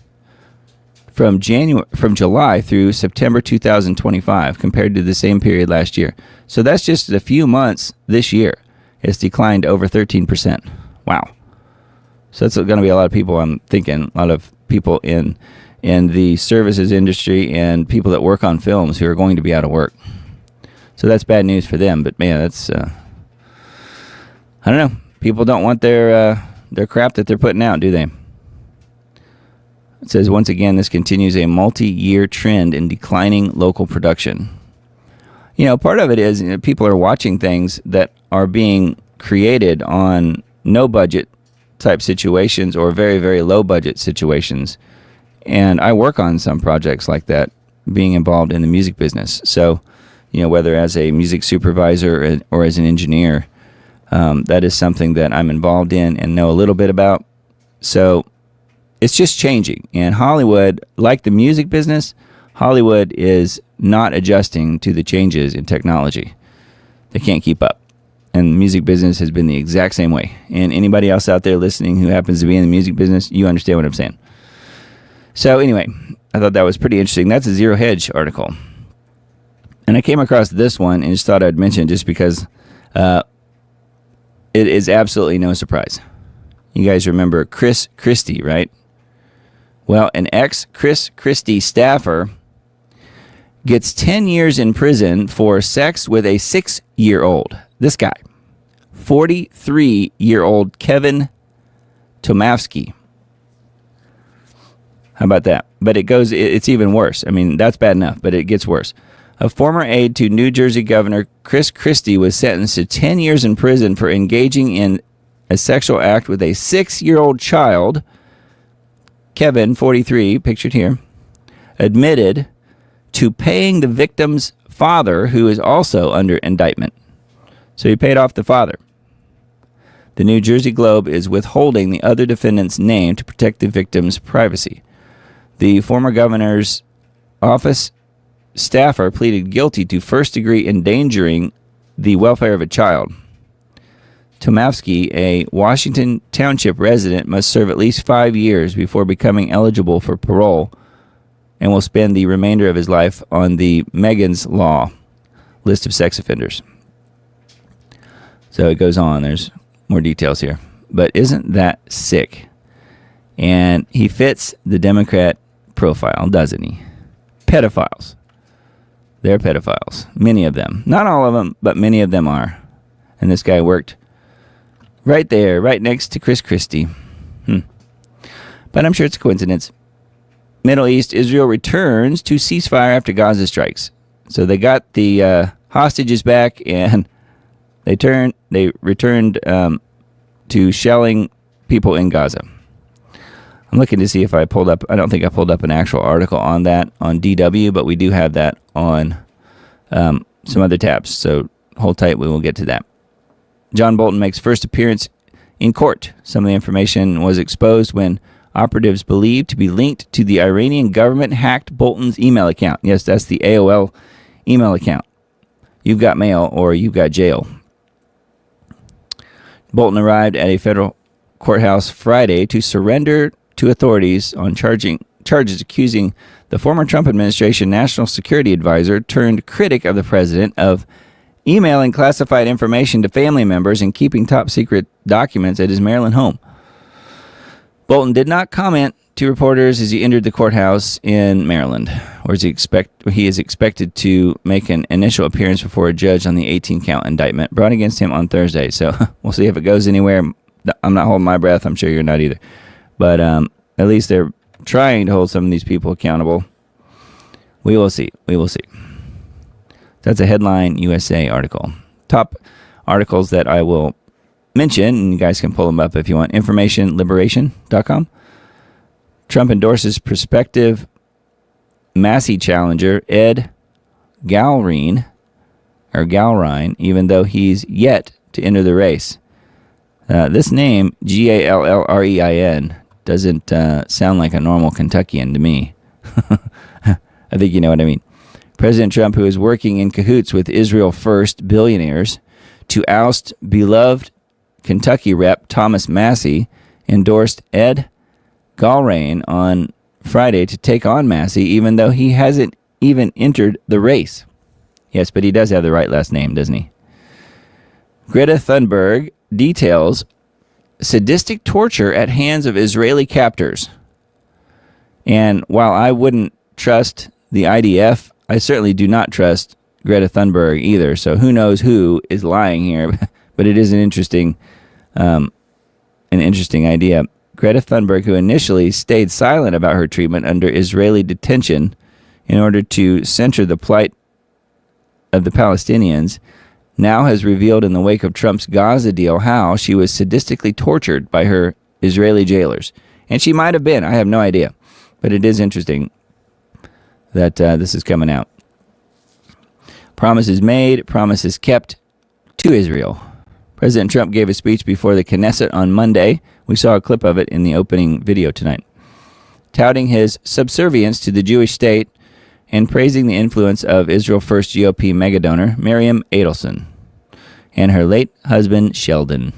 from July through September 2025 compared to the same period last year. So that's just a few months this year. It's declined over 13%. Wow. So that's going to be a lot of people, I'm thinking, a lot of people in the services industry and people that work on films who are going to be out of work. So that's bad news for them. But man, that's, I don't know. People don't want their crap that they're putting out, do they? It says, once again, this continues a multi-year trend in declining local production. You know, part of it is people are watching things that are being created on no-budget type situations or very, very low-budget situations. And I work on some projects like that, being involved in the music business. So, you know, whether as a music supervisor or as an engineer, that is something that I'm involved in and know a little bit about. So it's just changing. And Hollywood, like the music business, Hollywood is not adjusting to the changes in technology. They can't keep up. And the music business has been the exact same way. And anybody else out there listening who happens to be in the music business, you understand what I'm saying. So anyway, I thought that was pretty interesting. That's a Zero Hedge article. And I came across this one and just thought I'd mention it just because it is absolutely no surprise. You guys remember Chris Christie, right? Well, an ex-Chris Christie staffer gets 10 years in prison for sex with a 6-year-old. This guy, 43-year-old Kevin Tomavsky. How about that? But it's even worse. I mean, that's bad enough, but it gets worse. A former aide to New Jersey Governor Chris Christie was sentenced to 10 years in prison for engaging in a sexual act with a 6-year-old child. Kevin, 43, pictured here, admitted to paying the victim's father, who is also under indictment. So he paid off the father. The New Jersey Globe is withholding the other defendant's name to protect the victim's privacy. The former governor's office staffer pleaded guilty to first-degree endangering the welfare of a child. Tomavsky, a Washington Township resident, must serve at least 5 years before becoming eligible for parole and will spend the remainder of his life on the Megan's Law list of sex offenders. So it goes on. There's more details here. But isn't that sick? And he fits the Democrat profile, doesn't he? Pedophiles. They're pedophiles. Many of them. Not all of them, but many of them are. And this guy worked right there, right next to Chris Christie. But I'm sure it's a coincidence. Middle East, Israel returns to ceasefire after Gaza strikes. So they got the hostages back, and they returned to shelling people in Gaza. I'm looking to see if I pulled up. I don't think I pulled up an actual article on that on DW, but we do have that on some other tabs. So hold tight. We will get to that. John Bolton makes first appearance in court. Some of the information was exposed when operatives believed to be linked to the Iranian government hacked Bolton's email account. Yes, that's the AOL email account. You've got mail or you've got jail. Bolton arrived at a federal courthouse Friday to surrender to authorities on charges accusing the former Trump administration national security advisor turned critic of the president of emailing classified information to family members and keeping top secret documents at his Maryland home. Bolton did not comment to reporters as he entered the courthouse in Maryland, where he is expected to make an initial appearance before a judge on the 18-count indictment brought against him on Thursday. So we'll see if it goes anywhere. I'm not holding my breath. I'm sure you're not either. But at least they're trying to hold some of these people accountable. We will see. We will see. That's a Headline USA article. Top articles that I will mention, and you guys can pull them up if you want. InformationLiberation.com. Trump endorses prospective Massey challenger Ed Galrein, even though he's yet to enter the race. This name, Gallrein, doesn't sound like a normal Kentuckian to me. I think you know what I mean. President Trump, who is working in cahoots with Israel First billionaires to oust beloved Kentucky rep Thomas Massey, endorsed Ed Galrein on Friday to take on Massey, even though he hasn't even entered the race. Yes, but he does have the right last name, doesn't he? Greta Thunberg details sadistic torture at hands of Israeli captors. And while I wouldn't trust the IDF, I certainly do not trust Greta Thunberg either. So who knows who is lying here? But it is an interesting idea. Greta Thunberg, who initially stayed silent about her treatment under Israeli detention in order to censor the plight of the Palestinians, now has revealed in the wake of Trump's Gaza deal how she was sadistically tortured by her Israeli jailers. And she might have been. I have no idea. But it is interesting that this is coming out. Promises made, promises kept to Israel. President Trump gave a speech before the Knesset on Monday. We saw a clip of it in the opening video tonight, touting his subservience to the Jewish state and praising the influence of Israel First GOP megadonor Miriam Adelson and her late husband Sheldon.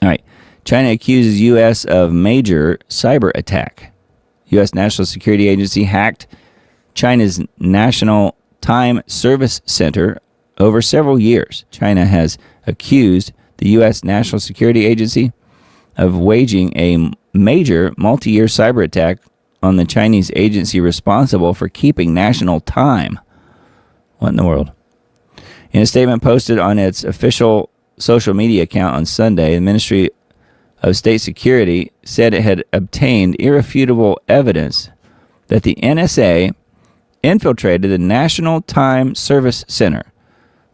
All right. China accuses U.S. of major cyber attack. U.S. National Security Agency hacked China's National Time Service Center over several years. China has accused the U.S. National Security Agency of waging a major multi-year cyber attack on the Chinese agency responsible for keeping national time. What in the world? In a statement posted on its official social media account on Sunday, the Ministry of State Security said it had obtained irrefutable evidence that the NSA infiltrated the National Time Service Center.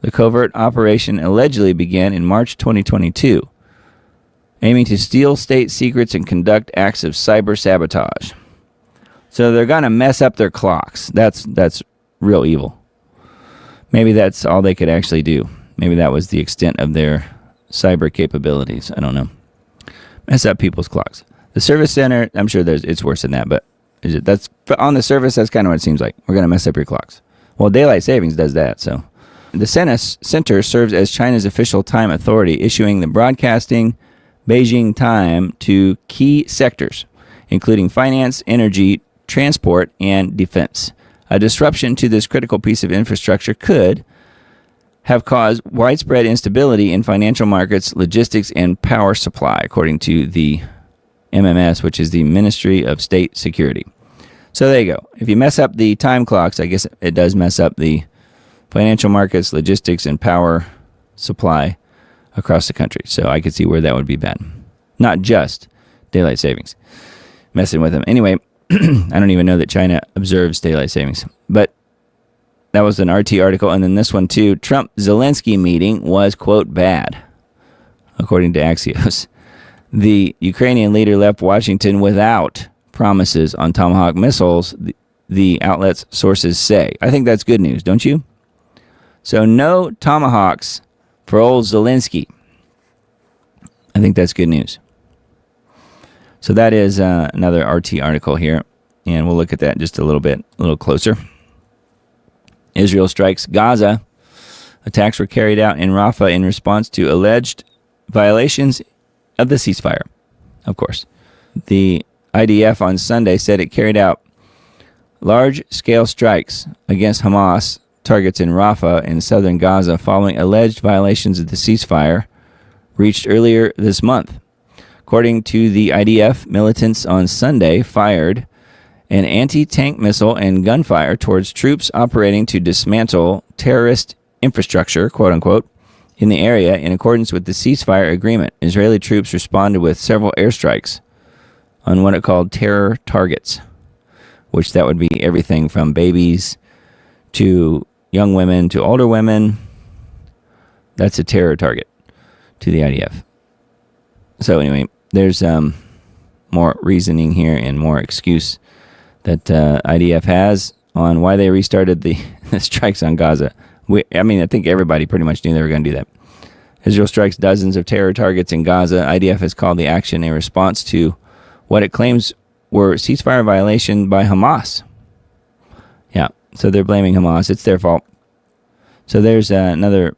The covert operation allegedly began in March 2022, aiming to steal state secrets and conduct acts of cyber sabotage. So they're going to mess up their clocks. That's real evil. Maybe that's all they could actually do. Maybe that was the extent of their cyber capabilities. I don't know. Mess up people's clocks. The service center, I'm sure it's worse than that, but that's on the surface, that's kind of what it seems like. We're going to mess up your clocks. Well, daylight savings does that, so. The center serves as China's official time authority, issuing the broadcasting Beijing time to key sectors, including finance, energy, transport, and defense. A disruption to this critical piece of infrastructure could have caused widespread instability in financial markets, logistics, and power supply, according to the MMS, which is the Ministry of State Security. So there you go. If you mess up the time clocks, I guess it does mess up the financial markets, logistics, and power supply across the country. So I could see where that would be bad. Not just daylight savings. Messing with them. Anyway, I don't even know that China observes daylight savings. But that was an RT article. And then this one too. Trump-Zelensky meeting was, quote, bad, according to Axios. The Ukrainian leader left Washington without promises on Tomahawk missiles, the outlet's sources say. I think that's good news, don't you? So no Tomahawks for old Zelensky. I think that's good news. So that is another RT article here, and we'll look at that just a little closer. Israel strikes Gaza. Attacks were carried out in Rafah in response to alleged violations of the ceasefire. Of course, the IDF on Sunday said it carried out large-scale strikes against Hamas targets in Rafah in southern Gaza following alleged violations of the ceasefire reached earlier this month. According to the IDF, militants on Sunday fired an anti-tank missile and gunfire towards troops operating to dismantle terrorist infrastructure, quote-unquote, in the area in accordance with the ceasefire agreement. Israeli troops responded with several airstrikes on what it called terror targets, which that would be everything from babies to young women to older women. That's a terror target to the IDF. So anyway, there's more reasoning here and more excuse that IDF has on why they restarted the strikes on Gaza. I think everybody pretty much knew they were going to do that. Israel strikes dozens of terror targets in Gaza. IDF has called the action a response to what it claims were ceasefire violations by Hamas. Yeah, so they're blaming Hamas. It's their fault. So there's another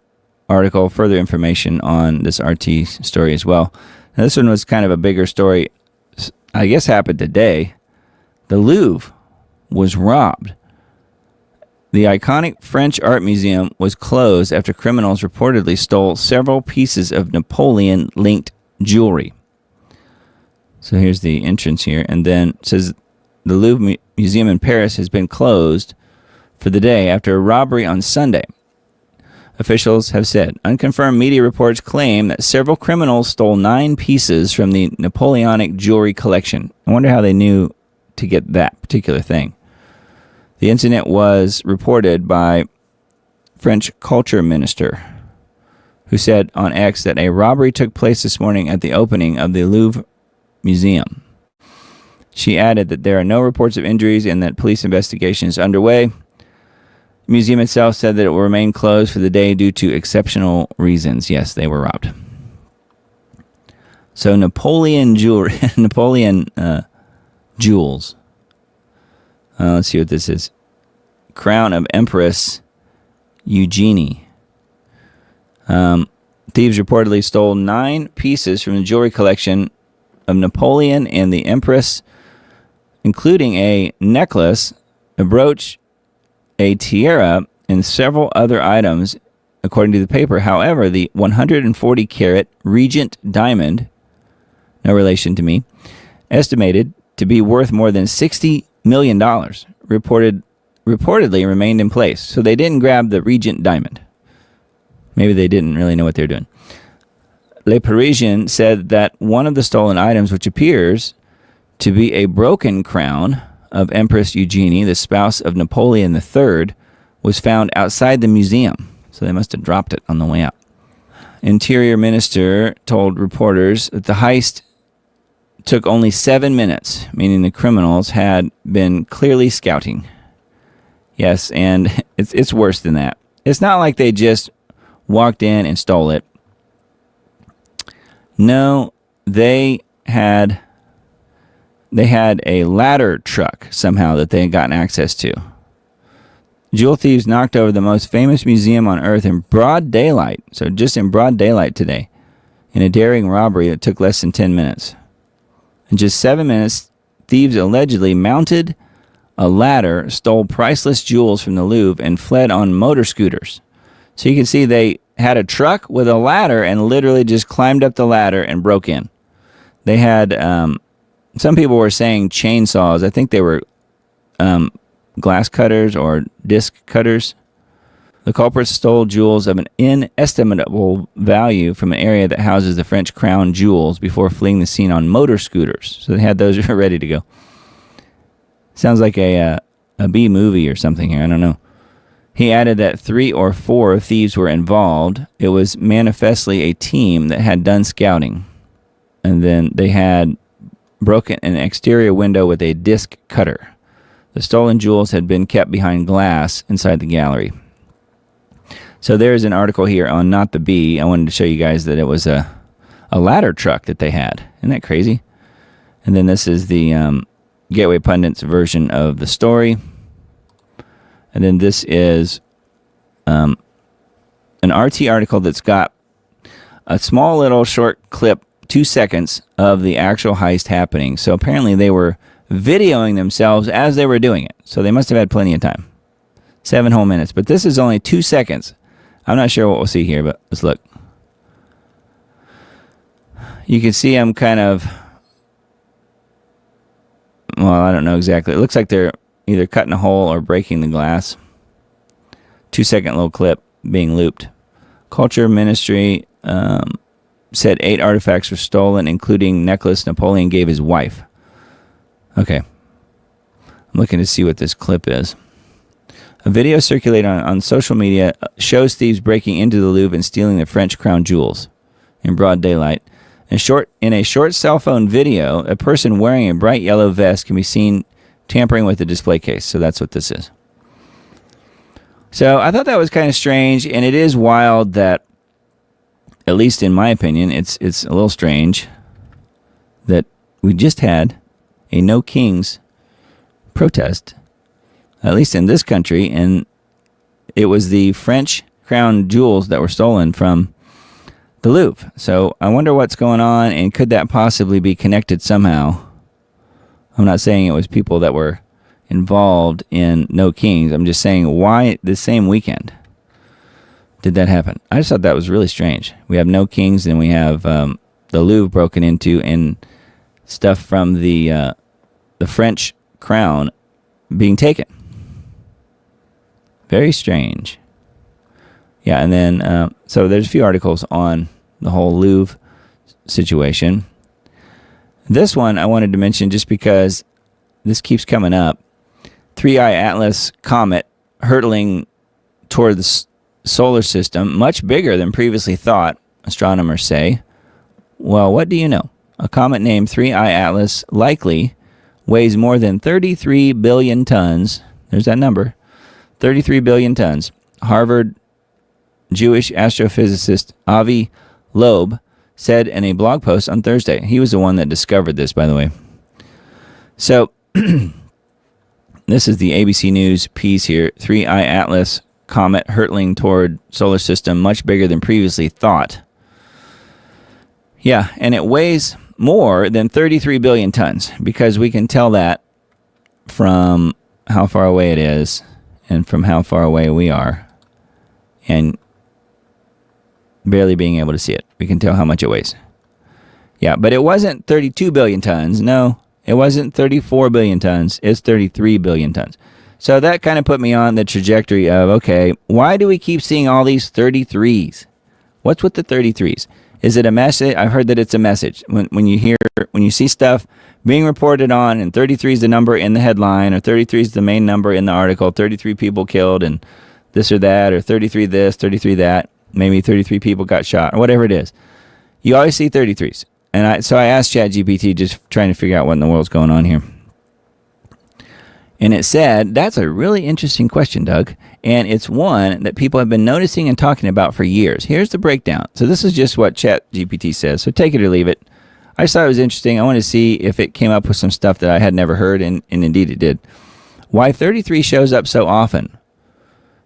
article, further information on this RT story as well. Now, this one was kind of a bigger story. I guess happened today. The Louvre was robbed. The iconic French art museum was closed after criminals reportedly stole several pieces of Napoleon-linked jewelry. So here's the entrance here, and then it says the Louvre Museum in Paris has been closed for the day after a robbery on Sunday. Officials have said unconfirmed media reports claim that several criminals stole 9 pieces from the Napoleonic jewelry collection. I wonder how they knew to get that particular thing. The incident was reported by French culture minister, who said on X that a robbery took place this morning at the opening of the Louvre Museum. She added that there are no reports of injuries and that police investigation is underway. The museum itself said that it will remain closed for the day due to exceptional reasons. Yes, they were robbed. So Napoleon jewelry, Napoleon jewels. Let's see what this is. Crown of Empress Eugenie. Thieves reportedly stole 9 pieces from the jewelry collection of Napoleon and the Empress, including a necklace, a brooch, a tiara, and several other items, according to the paper. However, the 140-carat Regent diamond, no relation to me, estimated to be worth more than $60 million, reportedly remained in place. So they didn't grab the Regent diamond. Maybe they didn't really know what they were doing. Le Parisien said that one of the stolen items, which appears to be a broken crown of Empress Eugenie, the spouse of Napoleon III, was found outside the museum. So they must have dropped it on the way out. Interior Minister told reporters that the heist took only 7 minutes, meaning the criminals had been clearly scouting. Yes, and it's worse than that. It's not like they just walked in and stole it. No, they had a ladder truck somehow that they had gotten access to. Jewel thieves knocked over the most famous museum on earth in broad daylight, so just in broad daylight today, in a daring robbery that took less than 10 minutes. In just 7 minutes, thieves allegedly mounted a ladder, stole priceless jewels from the Louvre, and fled on motor scooters. So you can see they had a truck with a ladder and literally just climbed up the ladder and broke in. They had, some people were saying chainsaws. I think they were glass cutters or disc cutters. The culprits stole jewels of an inestimable value from an area that houses the French crown jewels before fleeing the scene on motor scooters. So they had those ready to go. Sounds like a B movie or something here. I don't know. He added that 3 or 4 thieves were involved. It was manifestly a team that had done scouting. And then they had broken an exterior window with a disc cutter. The stolen jewels had been kept behind glass inside the gallery. So there's an article here on Not the Bee. I wanted to show you guys that it was a ladder truck that they had. Isn't that crazy? And And then this is the Gateway Pundit's version of the story. And then this is an RT article that's got a small little short clip, 2 seconds, of the actual heist happening. So apparently they were videoing themselves as they were doing it. So they must have had plenty of time. 7 whole minutes. But this is only 2 seconds. I'm not sure what we'll see here, but let's look. You can see them kind of... Well, I don't know exactly. It looks like they're either cutting a hole or breaking the glass. 2 second little clip being looped. Culture Ministry said 8 artifacts were stolen, including necklace Napoleon gave his wife. Okay. I'm looking to see what this clip is. A video circulated on social media shows thieves breaking into the Louvre and stealing the French crown jewels in broad daylight. In a short cell phone video, a person wearing a bright yellow vest can be seen tampering with the display case. So that's what this is. So I thought that was kind of strange, and it is wild that, at least in my opinion, it's a little strange that we just had a No Kings protest, at least in this country, and it was the French crown jewels that were stolen from the Louvre. So I wonder what's going on, and could that possibly be connected somehow? I'm not saying it was people that were involved in No Kings. I'm just saying, why the same weekend did that happen? I just thought that was really strange. We have No Kings, and we have the Louvre broken into, and stuff from the French crown being taken. Very strange. Yeah, and then, so there's a few articles on the whole Louvre situation. This one I wanted to mention just because this keeps coming up. 3I Atlas comet hurtling toward the solar system, much bigger than previously thought, astronomers say. Well, what do you know? A comet named 3I Atlas likely weighs more than 33 billion tons. There's that number. 33 billion tons. Harvard Jewish astrophysicist Avi Loeb said in a blog post on Thursday. He was the one that discovered this, by the way. So, this is the ABC News piece here. 3I Atlas comet hurtling toward solar system, much bigger than previously thought. Yeah, and it weighs more than 33 billion tons, because we can tell that from how far away it is and from how far away we are, and barely being able to see it. We can tell how much it weighs. Yeah, but it wasn't 32 billion tons. No, it wasn't 34 billion tons. It's 33 billion tons. So that kind of put me on the trajectory of, okay, why do we keep seeing all these 33s? What's with the 33s? Is it a message? I've heard that it's a message. When you see stuff being reported on, and 33 is the number in the headline, or 33 is the main number in the article, 33 people killed, and this or that, or 33 this, 33 that, maybe 33 people got shot, or whatever it is. You always see 33s. And so I asked ChatGPT, just trying to figure out what in the world's going on here. And it said, that's a really interesting question, Doug. And it's one that people have been noticing and talking about for years. Here's the breakdown. So this is just what ChatGPT says. So take it or leave it. I just thought it was interesting. I wanted to see if it came up with some stuff that I had never heard, and indeed it did. Why 33 shows up so often?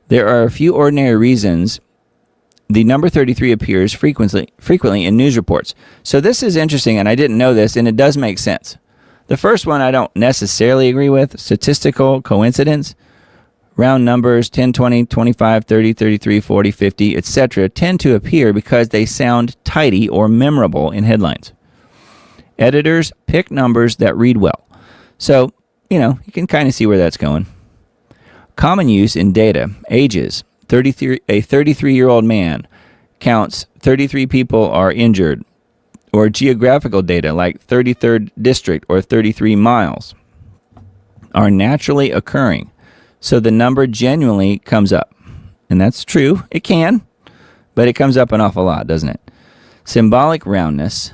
There are a few ordinary reasons the number 33 appears frequently in news reports. So this is interesting, and I didn't know this, and it does make sense. The first one I don't necessarily agree with. Statistical coincidence. Round numbers 10, 20, 25, 30, 33, 40, 50, etc. tend to appear because they sound tidy or memorable in headlines. Editors pick numbers that read well. So, you can kind of see where that's going. Common use in data. Ages. A 33-year-old man counts 33 people are injured. Or geographical data like 33rd district or 33 miles are naturally occurring. So the number genuinely comes up. And that's true. It can. But it comes up an awful lot, doesn't it? Symbolic roundness.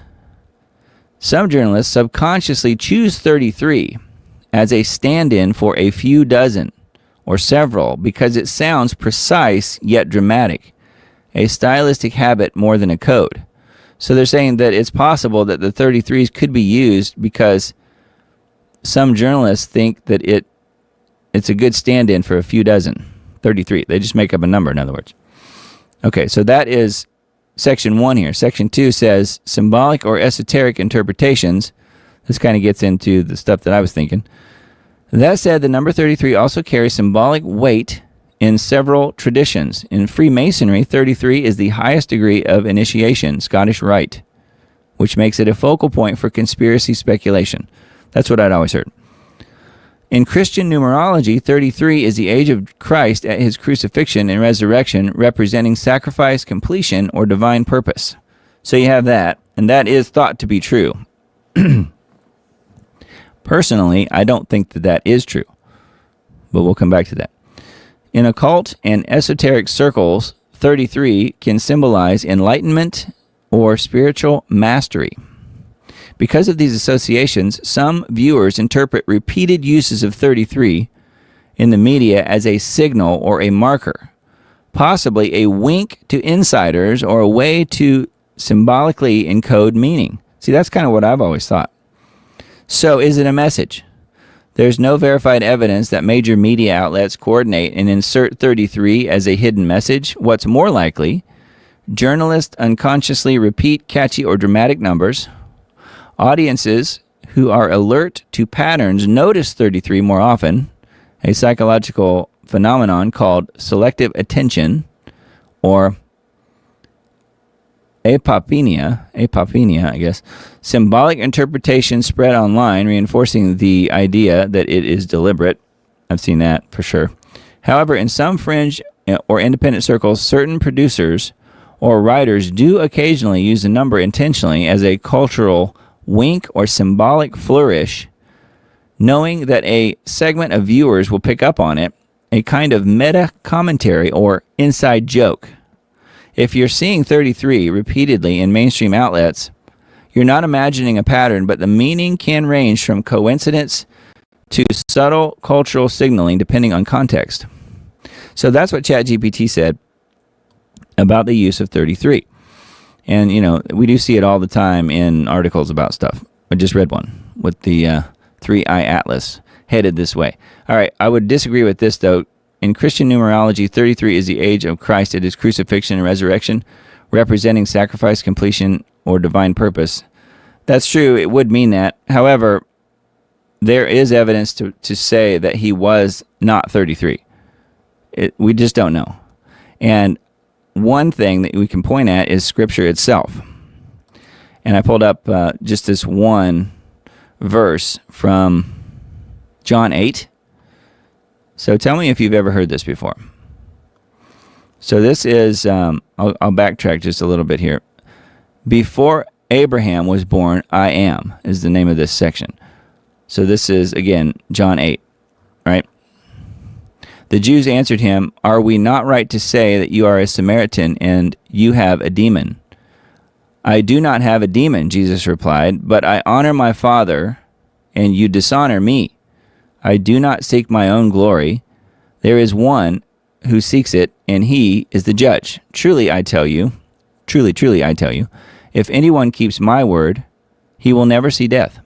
Some journalists subconsciously choose 33 as a stand-in for a few dozen or several because it sounds precise yet dramatic. A stylistic habit more than a code. So they're saying that it's possible that the 33s could be used because some journalists think that it's a good stand-in for a few dozen. 33. They just make up a number, in other words. Okay, so that is section 1 here. Section 2 says symbolic or esoteric interpretations. This kind of gets into the stuff that I was thinking. That said, the number 33 also carries symbolic weight in several traditions. In Freemasonry, 33 is the highest degree of initiation, Scottish Rite, which makes it a focal point for conspiracy speculation. That's what I'd always heard. In Christian numerology, 33 is the age of Christ at his crucifixion and resurrection, representing sacrifice, completion, or divine purpose. So you have that, and that is thought to be true. Personally, I don't think that that is true, but we'll come back to that. In occult and esoteric circles, 33 can symbolize enlightenment or spiritual mastery. Because of these associations, some viewers interpret repeated uses of 33 in the media as a signal or a marker, possibly a wink to insiders or a way to symbolically encode meaning. See, that's kind of what I've always thought. So, is it a message? There's no verified evidence that major media outlets coordinate and insert 33 as a hidden message. What's more likely, journalists unconsciously repeat catchy or dramatic numbers. Audiences who are alert to patterns notice 33 more often, a psychological phenomenon called selective attention, or apopenia, I guess. Symbolic interpretation spread online, reinforcing the idea that it is deliberate. I've seen that for sure. However, in some fringe or independent circles, certain producers or writers do occasionally use the number intentionally as a cultural wink or symbolic flourish, knowing that a segment of viewers will pick up on it, a kind of meta commentary or inside joke. If you're seeing 33 repeatedly in mainstream outlets, you're not imagining a pattern, but the meaning can range from coincidence to subtle cultural signaling depending on context. So that's what ChatGPT said about the use of 33. And, you know, we do see it all the time in articles about stuff. I just read one with the 3-eye atlas headed this way. All right, I would disagree with this, though. In Christian numerology, 33 is the age of Christ at his crucifixion and resurrection, representing sacrifice, completion, or divine purpose. That's true. It would mean that. However, there is evidence to say that he was not 33. We just don't know. And one thing that we can point at is Scripture itself. And I pulled up just this one verse from John 8. So tell me if you've ever heard this before. So this is, I'll backtrack just a little bit here. Before Abraham was born, I am, is the name of this section. So this is, again, John 8, right? The Jews answered him, "Are we not right to say that you are a Samaritan and you have a demon?" "I do not have a demon," Jesus replied, "but I honor my Father, and you dishonor me. I do not seek my own glory. There is one who seeks it, and he is the judge. Truly I tell you, truly I tell you, if anyone keeps my word, he will never see death."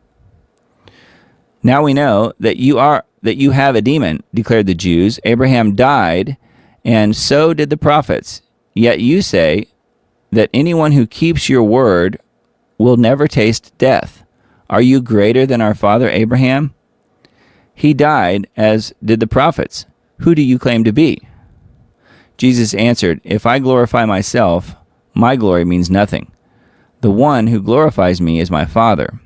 "Now we know that you have a demon," declared the Jews. "Abraham died, and so did the prophets. Yet you say that anyone who keeps your word will never taste death. Are you greater than our father Abraham? He died, as did the prophets. Who do you claim to be?" Jesus answered, "If I glorify myself, my glory means nothing. The one who glorifies me is my Father,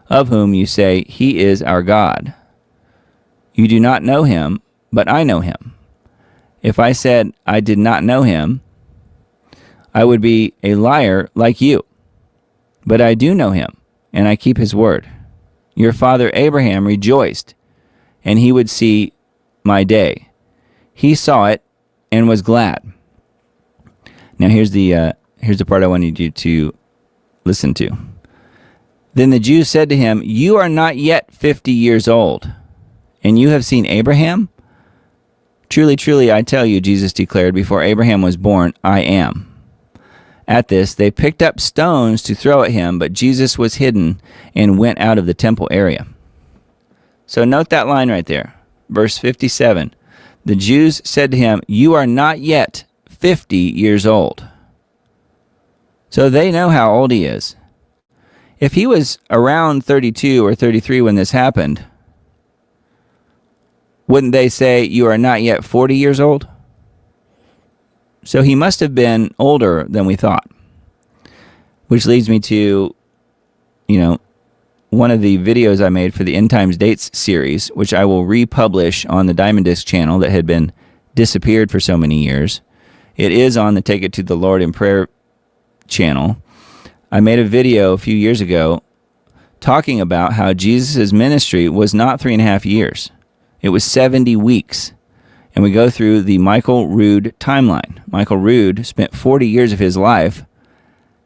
of whom you say he is our God. You do not know him, but I know him. If I said I did not know him, I would be a liar like you. But I do know him, and I keep his word. Your father Abraham rejoiced, and he would see my day. He saw it and was glad." Now here's the part I wanted you to listen to. "Then the Jews said to him, 'You are not yet 50 years old, and you have seen Abraham?' 'Truly, I tell you,' Jesus declared, 'before Abraham was born, I am.' At this, they picked up stones to throw at him, but Jesus was hidden and went out of the temple area." So note that line right there. Verse 57. The Jews said to him, "You are not yet 50 years old." So they know how old he is. If he was around 32 or 33 when this happened, wouldn't they say, "You are not yet 40 years old"? So he must have been older than we thought. Which leads me to, one of the videos I made for the End Times Dates series, which I will republish on the Diamond Disc channel that had been disappeared for so many years. It is on the Take It to the Lord in Prayer channel. I made a video a few years ago talking about how Jesus' ministry was not 3.5 years. It was 70 weeks. And we go through the Michael Rood timeline. Michael Rood spent 40 years of his life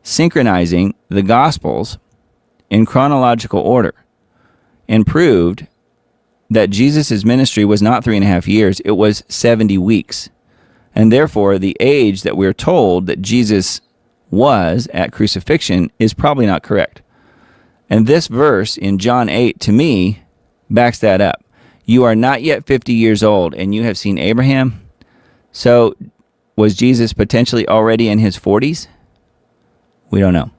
synchronizing the Gospels in chronological order and proved that Jesus' ministry was not 3.5 years, it was 70 weeks. And therefore, the age that we're told that Jesus was at crucifixion is probably not correct. And this verse in John 8, to me, backs that up. You are not yet 50 years old, and you have seen Abraham. So, was Jesus potentially already in his 40s? We don't know.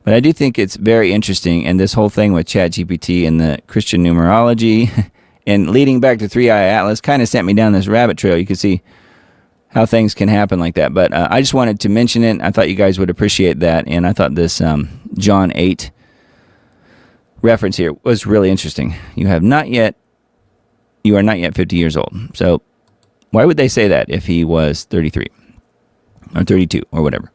But I do think it's very interesting, and this whole thing with ChatGPT and the Christian numerology and leading back to 3i Atlas kind of sent me down this rabbit trail. You can see how things can happen like that. But I just wanted to mention it. I thought you guys would appreciate that, and I thought this John 8 reference here was really interesting. You are not yet 50 years old. So why would they say that if he was 33 or 32 or whatever?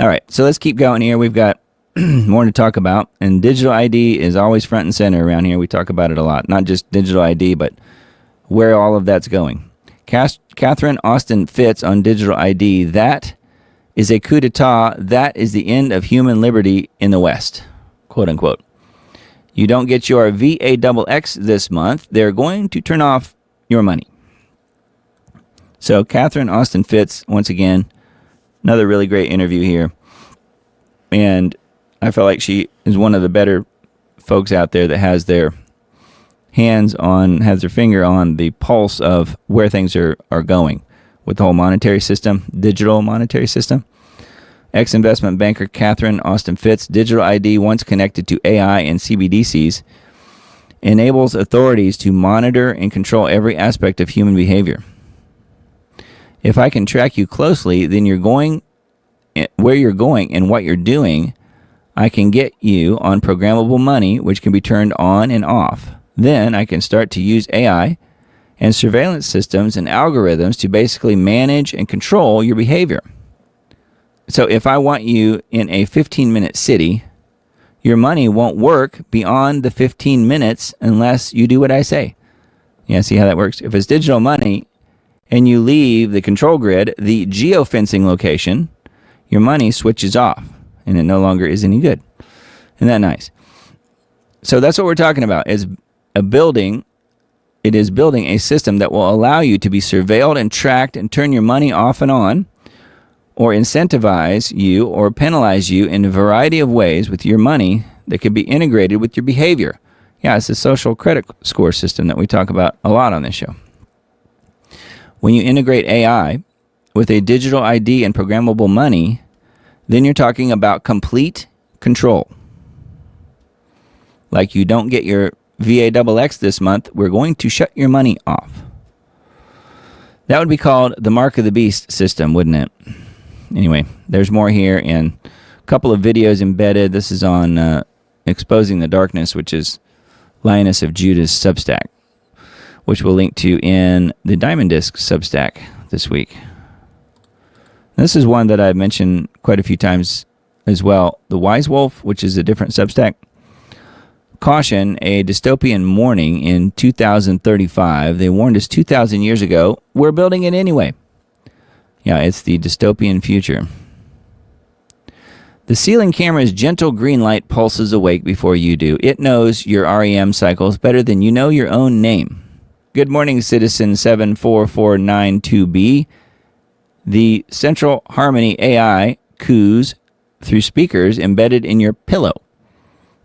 All right, so let's keep going here. We've got more to talk about, and digital ID is always front and center around here. We talk about it a lot, not just digital ID, but where all of that's going. Catherine Austin Fitts on digital ID. That is a coup d'etat. That is the end of human liberty in the West, quote unquote. You don't get your VAXX this month, they're going to turn off your money. So Catherine Austin Fitts, once again, another really great interview here. And I feel like she is one of the better folks out there that has their finger on the pulse of where things are going with the whole monetary system, digital monetary system. Ex-investment banker Catherine Austin Fitts, digital ID, once connected to AI and CBDCs, enables authorities to monitor and control every aspect of human behavior. If I can track you closely, then where you're going and what you're doing, I can get you on programmable money, which can be turned on and off. Then I can start to use AI and surveillance systems and algorithms to basically manage and control your behavior. So if I want you in a 15-minute city, your money won't work beyond the 15 minutes unless you do what I say. Yeah, see how that works? If it's digital money and you leave the control grid, the geofencing location, your money switches off and it no longer is any good. Isn't that nice? So that's what we're talking about, is building a system that will allow you to be surveilled and tracked and turn your money off and on, or incentivize you or penalize you in a variety of ways with your money that can be integrated with your behavior. Yeah, it's a social credit score system that we talk about a lot on this show. When you integrate AI with a digital ID and programmable money, then you're talking about complete control. Like, you don't get your VAXX this month, we're going to shut your money off. That would be called the Mark of the Beast system, wouldn't it? Anyway, there's more here and a couple of videos embedded. This is on Exposing the Darkness, which is Lioness of Judah's Substack, which we'll link to in the Diamond Disc Substack this week. This is one that I've mentioned quite a few times as well. The Wise Wolf, which is a different Substack. Caution, a dystopian morning in 2035. They warned us 2,000 years ago. We're building it anyway. Yeah, it's the dystopian future. The ceiling camera's gentle green light pulses awake before you do. It knows your REM cycles better than you know your own name. Good morning, Citizen 74492B. The Central Harmony AI coos through speakers embedded in your pillow.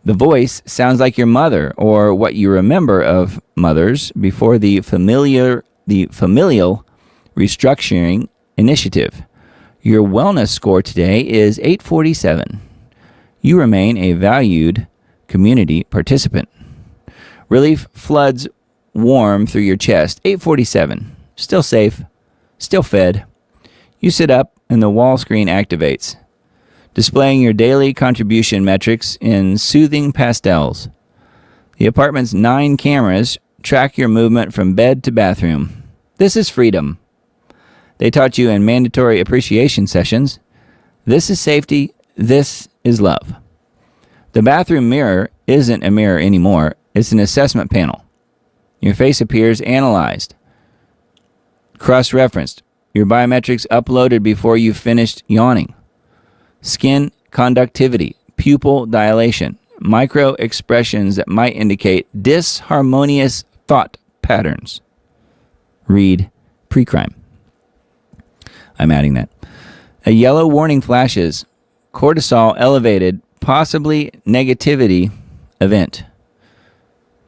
The voice sounds like your mother or what you remember of mothers before the familial restructuring initiative. Your wellness score today is 847. You remain a valued community participant. Relief floods warm through your chest. 847. Still safe. Still fed. You sit up and the wall screen activates, displaying your daily contribution metrics in soothing pastels. The apartment's 9 cameras track your movement from bed to bathroom. This is freedom. They taught you in mandatory appreciation sessions. This is safety. This is love. The bathroom mirror isn't a mirror anymore. It's an assessment panel. Your face appears analyzed, cross-referenced. Your biometrics uploaded before you finished yawning. Skin conductivity, pupil dilation, micro expressions that might indicate disharmonious thought patterns. Read pre-crime. I'm adding that. A yellow warning flashes. Cortisol elevated, possibly negativity event.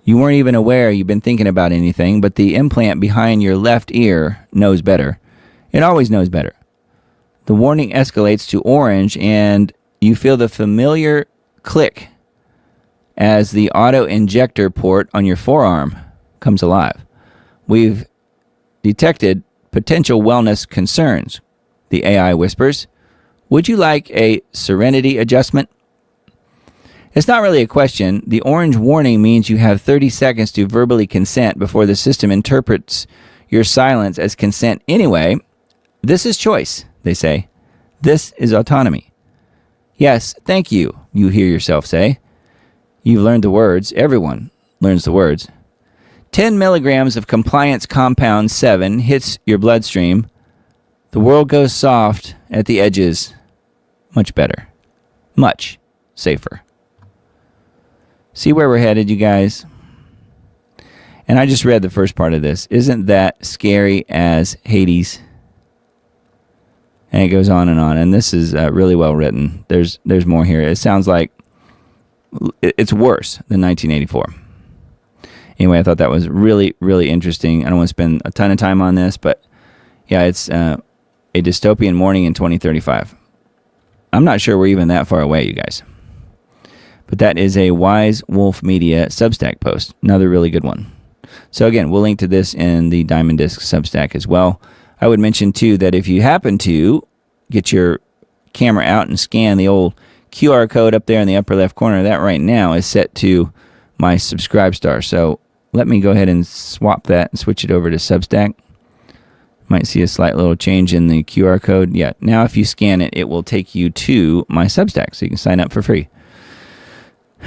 You weren't even aware you've been thinking about anything, but the implant behind your left ear knows better. It always knows better. The warning escalates to orange, and you feel the familiar click as the auto-injector port on your forearm comes alive. We've detected potential wellness concerns, the AI whispers. Would you like a serenity adjustment? It's not really a question. The orange warning means you have 30 seconds to verbally consent before the system interprets your silence as consent anyway. This is choice, they say. This is autonomy. Yes, thank you, you hear yourself say. You've learned the words. Everyone learns the words. 10 milligrams of compliance compound 7 hits your bloodstream. The world goes soft at the edges. Much better. Much safer. See where we're headed, you guys? And I just read the first part of this. Isn't that scary as Hades? And it goes on. And this is really well written. There's more here. It sounds like it's worse than 1984. Anyway, I thought that was really, really interesting. I don't want to spend a ton of time on this, but yeah, it's a dystopian morning in 2035. I'm not sure we're even that far away, you guys. But that is a Wise Wolf Media Substack post. Another really good one. So again, we'll link to this in the Diamond Disc Substack as well. I would mention, too, that if you happen to get your camera out and scan the old QR code up there in the upper left corner, that right now is set to my Subscribe Star. So let me go ahead and swap that and switch it over to Substack. Might see a slight little change in the QR code. Yeah, now if you scan it, it will take you to my Substack, so you can sign up for free.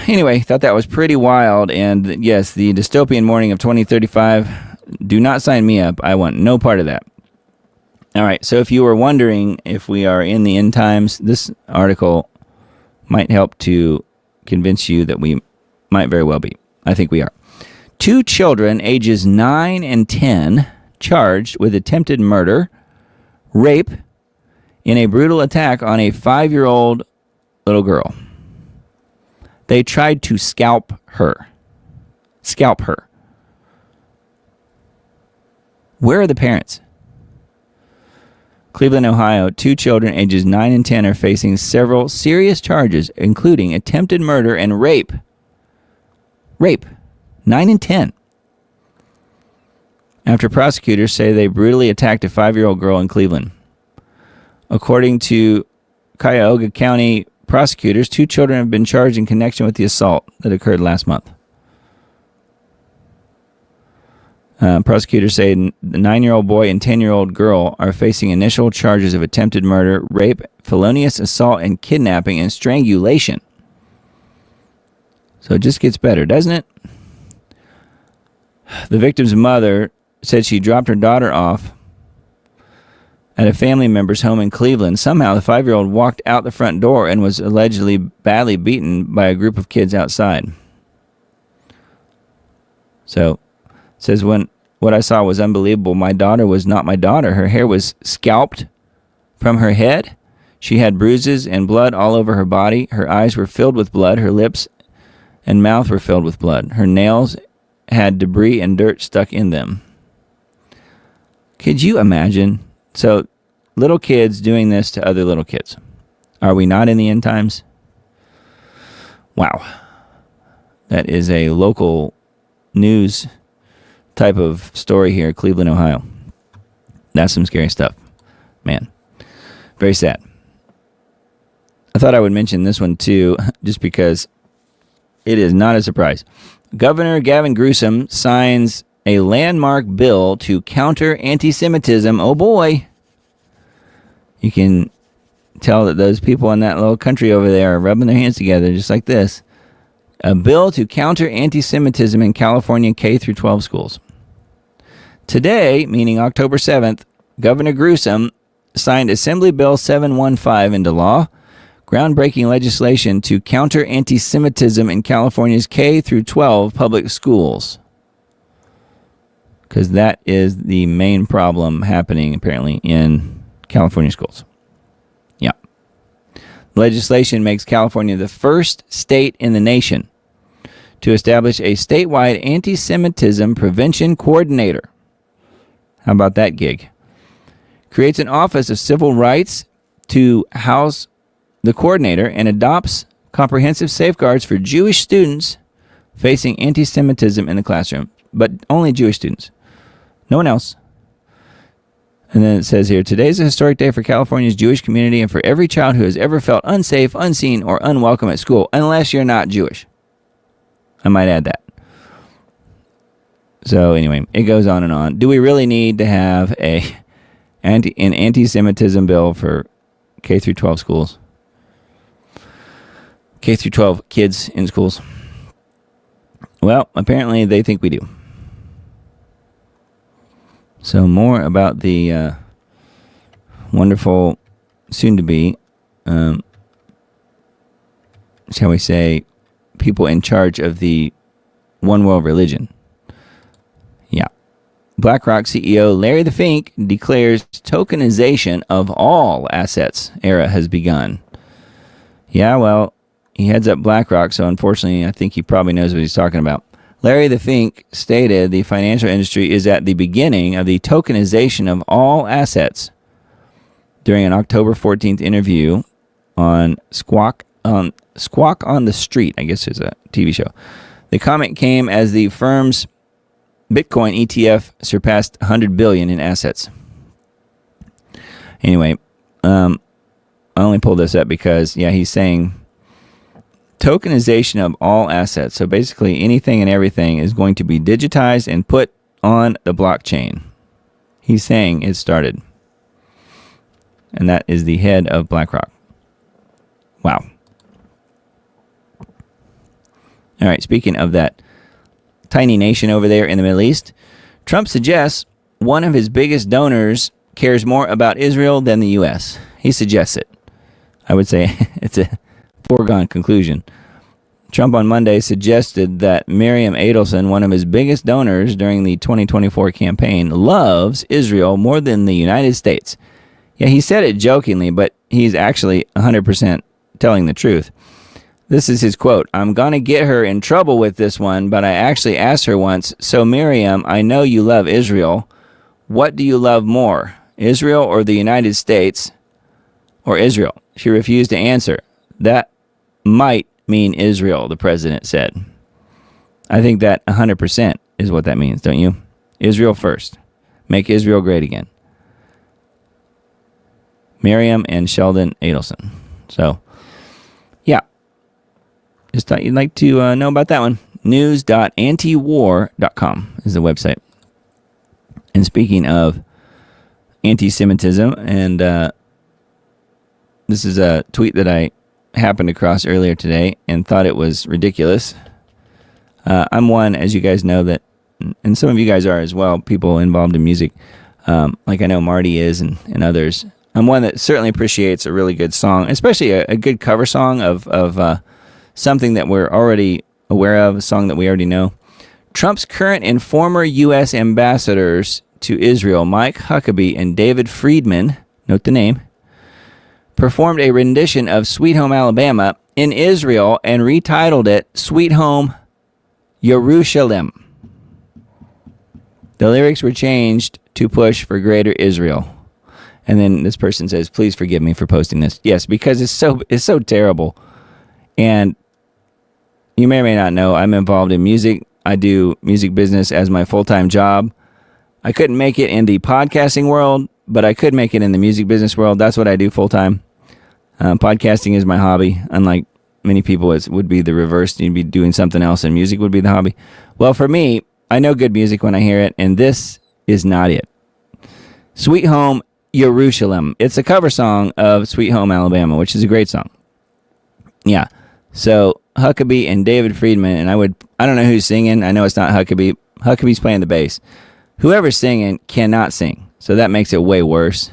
Anyway, thought that was pretty wild, and yes, the dystopian morning of 2035, do not sign me up. I want no part of that. All right, so if you were wondering if we are in the end times, this article might help to convince you that we might very well be. I think we are. 2 children, ages 9 and 10, charged with attempted murder, rape, in a brutal attack on a 5-year-old little girl. They tried to scalp her. Scalp her. Where are the parents? Cleveland, Ohio, 2 children ages 9 and 10 are facing several serious charges, including attempted murder and rape. Rape. 9 and 10. After prosecutors say they brutally attacked a 5-year-old girl in Cleveland. According to Cuyahoga County prosecutors, 2 children have been charged in connection with the assault that occurred last month. Prosecutors say the 9-year-old boy and 10-year-old girl are facing initial charges of attempted murder, rape, felonious assault, and kidnapping and strangulation. So it just gets better, doesn't it? The victim's mother said she dropped her daughter off at a family member's home in Cleveland. Somehow the 5-year-old walked out the front door and was allegedly badly beaten by a group of kids outside. So says, what I saw was unbelievable. My daughter was not my daughter. Her hair was scalped from her head. She had bruises and blood all over her body. Her eyes were filled with blood. Her lips and mouth were filled with blood. Her nails had debris and dirt stuck in them. Could you imagine? So, little kids doing this to other little kids. Are we not in the end times? Wow. That is a local news type of story here, Cleveland, Ohio. That's some scary stuff. Man, very sad. I thought I would mention this one too, just because it is not a surprise. Governor Gavin Newsom signs a landmark bill to counter anti-Semitism. Oh boy. You can tell that those people in that little country over there are rubbing their hands together just like this. A bill to counter anti-Semitism in California K-12 schools. Today, meaning October 7th, Governor Newsom signed Assembly Bill 715 into law, groundbreaking legislation to counter anti-Semitism in California's K-12 public schools. Because that is the main problem happening, apparently, in California schools. Yeah. Legislation makes California the first state in the nation to establish a statewide anti-Semitism prevention coordinator. How about that gig? Creates an office of civil rights to house the coordinator and adopts comprehensive safeguards for Jewish students facing anti-Semitism in the classroom. But only Jewish students. No one else. And then it says here, today's a historic day for California's Jewish community and for every child who has ever felt unsafe, unseen, or unwelcome at school, unless you're not Jewish. I might add that. So anyway, it goes on and on. Do we really need to have an anti-Semitism bill for K-12 schools? K-12 kids in schools? Well, apparently they think we do. So more about the wonderful, soon-to-be, shall we say, people in charge of the one world religion. Yeah. BlackRock CEO Larry the Fink declares tokenization of all assets era has begun. Yeah, well, he heads up BlackRock, so unfortunately I think he probably knows what he's talking about. Larry the Fink stated the financial industry is at the beginning of the tokenization of all assets during an October 14th interview on Squawk on the Street, I guess is a TV show. The comment came as the firm's Bitcoin ETF surpassed 100 billion in assets. Anyway, I only pulled this up because, yeah, he's saying tokenization of all assets. So basically anything and everything is going to be digitized and put on the blockchain. He's saying it started. And that is the head of BlackRock. Wow. All right, speaking of that tiny nation over there in the Middle East, Trump suggests one of his biggest donors cares more about Israel than the U.S. He suggests it. I would say it's a foregone conclusion. Trump on Monday suggested that Miriam Adelson, one of his biggest donors during the 2024 campaign, loves Israel more than the United States. Yeah, he said it jokingly, but he's actually 100% telling the truth. This is his quote. "I'm going to get her in trouble with this one, but I actually asked her once, so Miriam, I know you love Israel. What do you love more, Israel or the United States or Israel?" She refused to answer. That might mean Israel, the president said. I think that 100% is what that means, don't you? Israel first. Make Israel great again. Miriam and Sheldon Adelson. So, yeah. Just thought you'd like to know about that one. News.antiwar.com is the website. And speaking of anti-Semitism, and this is a tweet that I happened across earlier today and thought it was ridiculous. I'm one, as you guys know, that, and some of you guys are as well, people involved in music, like I know Marty is and others. I'm one that certainly appreciates a really good song, especially a good cover song of something that we're already aware of, a song that we already know. Trump's current and former U.S. ambassadors to Israel, Mike Huckabee and David Friedman, note the name, performed a rendition of Sweet Home Alabama in Israel and retitled it Sweet Home Yerushalayim. The lyrics were changed to push for greater Israel. And then this person says, please forgive me for posting this. Yes, because it's so terrible. And you may or may not know, I'm involved in music. I do music business as my full-time job. I couldn't make it in the podcasting world, but I could make it in the music business world. That's what I do full-time. Podcasting is my hobby. Unlike many people, it would be the reverse. You'd be doing something else and music would be the hobby. Well, for me, I know good music when I hear it, and this is not it. Sweet Home Yerushalayim. It's a cover song of Sweet Home Alabama, which is a great song. Yeah. So Huckabee and David Friedman, and I don't know who's singing. I know it's not Huckabee. Huckabee's playing the bass. Whoever's singing cannot sing, so that makes it way worse.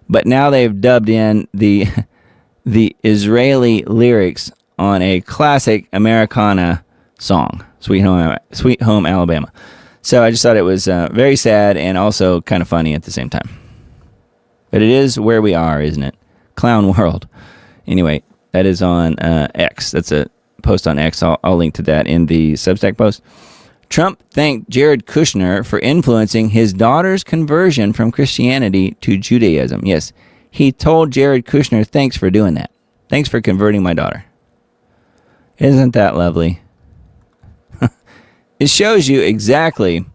But now they've dubbed in the Israeli lyrics on a classic Americana song, Sweet Home Alabama. So I just thought it was very sad and also kind of funny at the same time. But it is where we are, isn't it? Clown world. Anyway, that is on X. That's a post on X. I'll link to that in the Substack post. Trump thanked Jared Kushner for influencing his daughter's conversion from Christianity to Judaism. Yes, he told Jared Kushner, thanks for doing that. Thanks for converting my daughter. Isn't that lovely? It shows you exactly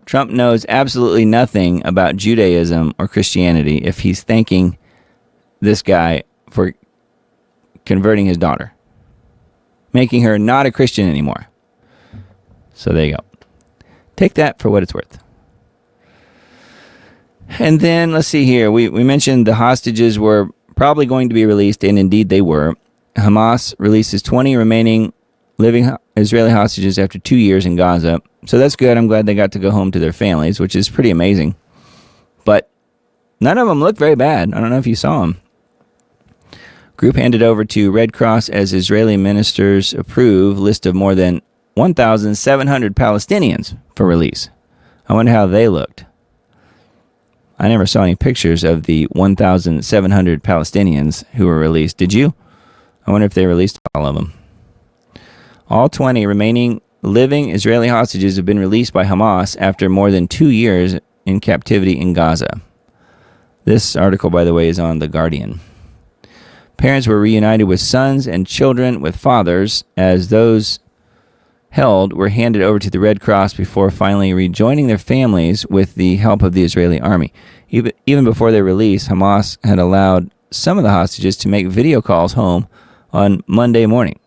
Trump knows absolutely nothing about Judaism or Christianity if he's thanking this guy for converting his daughter, making her not a Christian anymore. So there you go. Take that for what it's worth. And then let's see here. We mentioned the hostages were probably going to be released, and indeed they were. Hamas releases 20 remaining living Israeli hostages after 2 years in Gaza. So that's good. I'm glad they got to go home to their families, which is pretty amazing. But none of them look very bad. I don't know if you saw them. Group handed over to Red Cross as Israeli ministers approve list of more than 1,700 Palestinians for release. I wonder how they looked. I never saw any pictures of the 1,700 Palestinians who were released. Did you? I wonder if they released all of them. All 20 remaining living Israeli hostages have been released by Hamas after more than 2 years in captivity in Gaza. This article, by the way, is on The Guardian. Parents were reunited with sons and children with fathers as those held were handed over to the Red Cross before finally rejoining their families with the help of the Israeli army. Even before their release, Hamas had allowed some of the hostages to make video calls home on Monday morning.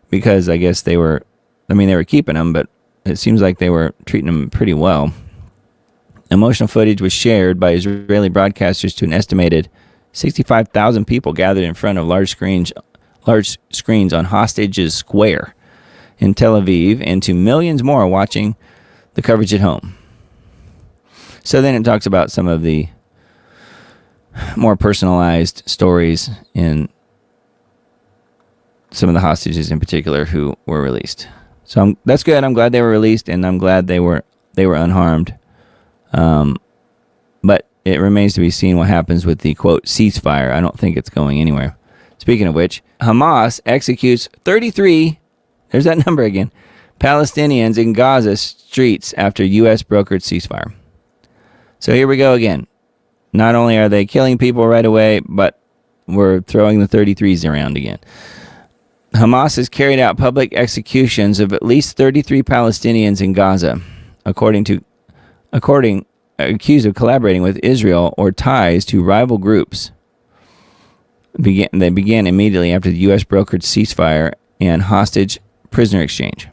Because I guess they were keeping them, but it seems like they were treating them pretty well. Emotional footage was shared by Israeli broadcasters to an estimated 65,000 people gathered in front of large screens on Hostages Square in Tel Aviv, and to millions more watching the coverage at home. So then it talks about some of the more personalized stories in some of the hostages in particular who were released. So that's good. I'm glad they were released, and I'm glad they were unharmed. But it remains to be seen what happens with the, quote, ceasefire. I don't think it's going anywhere. Speaking of which, Hamas executes 33, there's that number again, Palestinians in Gaza streets after U.S. brokered ceasefire. So here we go again. Not only are they killing people right away, but we're throwing the 33s around again. Hamas has carried out public executions of at least 33 Palestinians in Gaza, accused of collaborating with Israel or ties to rival groups. They began immediately after the U.S. brokered ceasefire and hostage prisoner exchange.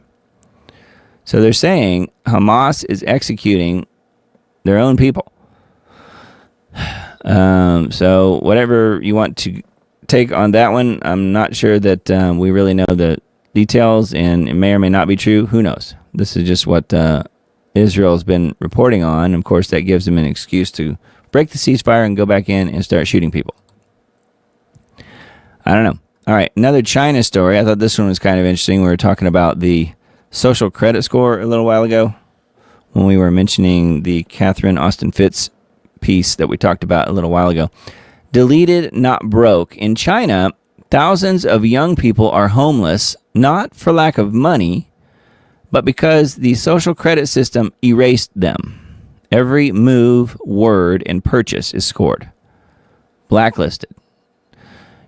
So they're saying Hamas is executing their own people. So whatever you want to take on that one, I'm not sure that we really know the details, and it may or may not be true. Who knows? This is just what Israel's been reporting on. Of course, that gives them an excuse to break the ceasefire and go back in and start shooting people. I don't know. All right, another China story. I thought this one was kind of interesting. We were talking about the social credit score a little while ago when we were mentioning the Catherine Austin Fitts piece that we talked about a little while ago. Deleted, not broke. In China, Thousands of young people are homeless, not for lack of money, but because the social credit system erased them. Every move, word, and purchase is scored. Blacklisted.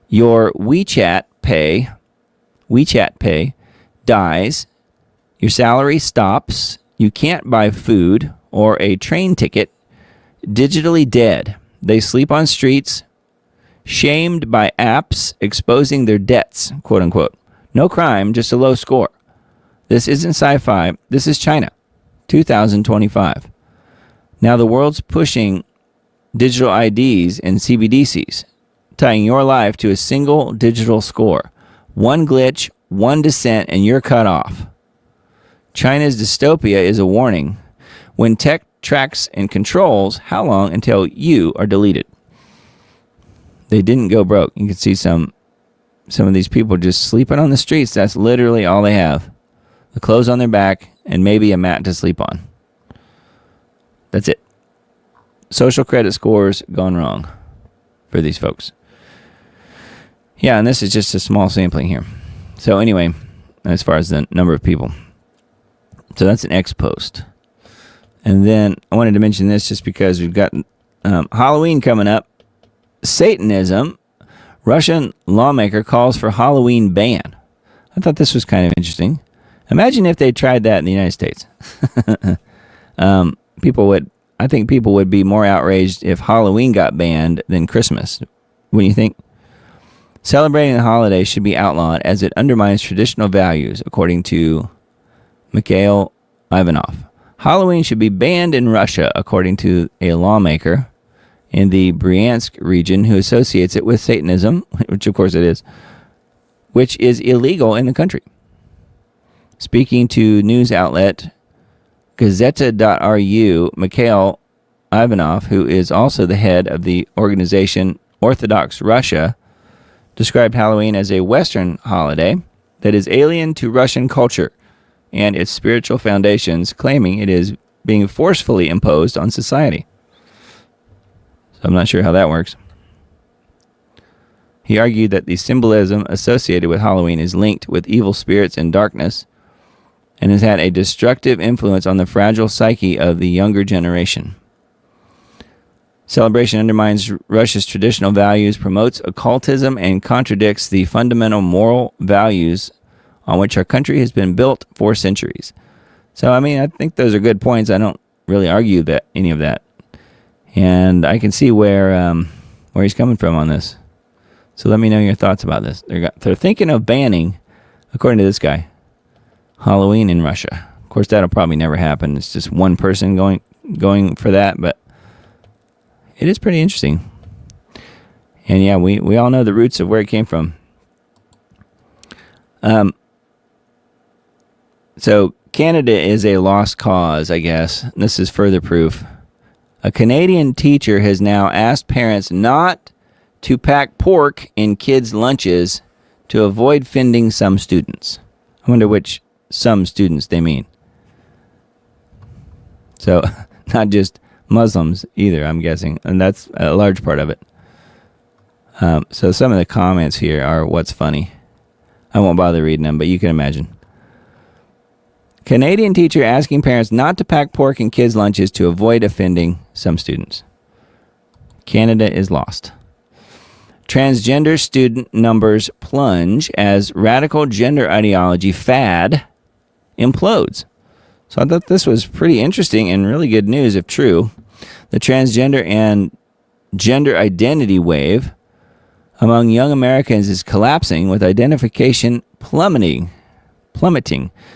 Your WeChat Pay dies, your salary stops, you can't buy food or a train ticket, digitally dead. They sleep on streets, shamed by apps exposing their debts, quote unquote. No crime, just a low score. This isn't sci-fi. This is China, 2025. Now the world's pushing digital IDs and CBDCs, tying your life to a single digital score. One glitch, one dissent, and you're cut off. China's dystopia is a warning. When tech tracks and controls how long until you are deleted. They didn't go broke. You can see some of these people just sleeping on the streets. That's literally all they have. The clothes on their back and maybe a mat to sleep on. That's it. Social credit scores gone wrong for these folks. Yeah, and this is just a small sampling here. So anyway, as far as the number of people. So that's an X post. And then I wanted to mention this just because we've got Halloween coming up. Satanism. Russian lawmaker calls for Halloween ban. I thought this was kind of interesting. Imagine if they tried that in the United States. I think people would be more outraged if Halloween got banned than Christmas. What do you think? Celebrating the holiday should be outlawed as it undermines traditional values, according to Mikhail Ivanov. Halloween should be banned in Russia, according to a lawmaker in the Bryansk region who associates it with Satanism, which of course it is, which is illegal in the country. Speaking to news outlet Gazeta.ru, Mikhail Ivanov, who is also the head of the organization Orthodox Russia, described Halloween as a Western holiday that is alien to Russian culture and its spiritual foundations, claiming it is being forcefully imposed on society. So I'm not sure how that works. He argued that the symbolism associated with Halloween is linked with evil spirits and darkness and has had a destructive influence on the fragile psyche of the younger generation. Celebration undermines Russia's traditional values, promotes occultism, and contradicts the fundamental moral values on which our country has been built for centuries. So, I mean, I think those are good points. I don't really argue that any of that. And I can see where he's coming from on this. So let me know your thoughts about this. They're thinking of banning, according to this guy, Halloween in Russia. Of course, that'll probably never happen. It's just one person going for that, but it is pretty interesting. And yeah, we all know the roots of where it came from. So Canada is a lost cause, I guess. This is further proof. A Canadian teacher has now asked parents not to pack pork in kids' lunches to avoid offending some students. I wonder which some students they mean. So, not just Muslims either, I'm guessing. And that's a large part of it. So some of the comments here are what's funny. I won't bother reading them, but you can imagine. Canadian teacher asking parents not to pack pork in kids' lunches to avoid offending some students. Canada is lost. Transgender student numbers plunge as radical gender ideology fad implodes. So I thought this was pretty interesting and really good news if true. The transgender and gender identity wave among young Americans is collapsing, with identification plummeting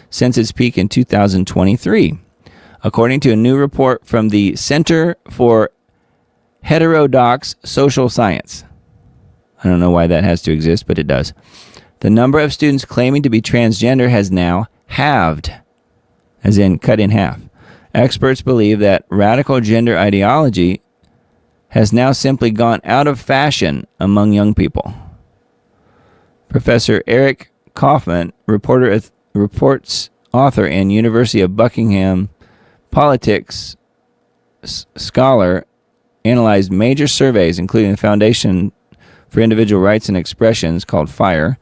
since its peak in 2023, according to a new report from the Center for Heterodox Social Science. I don't know why that has to exist, but it does. The number of students claiming to be transgender has now halved, as in cut in half. Experts believe that radical gender ideology has now simply gone out of fashion among young people. Professor Eric Kaufman, reports author and University of Buckingham politics scholar, analyzed major surveys, including the Foundation for Individual Rights and Expressions called FIRE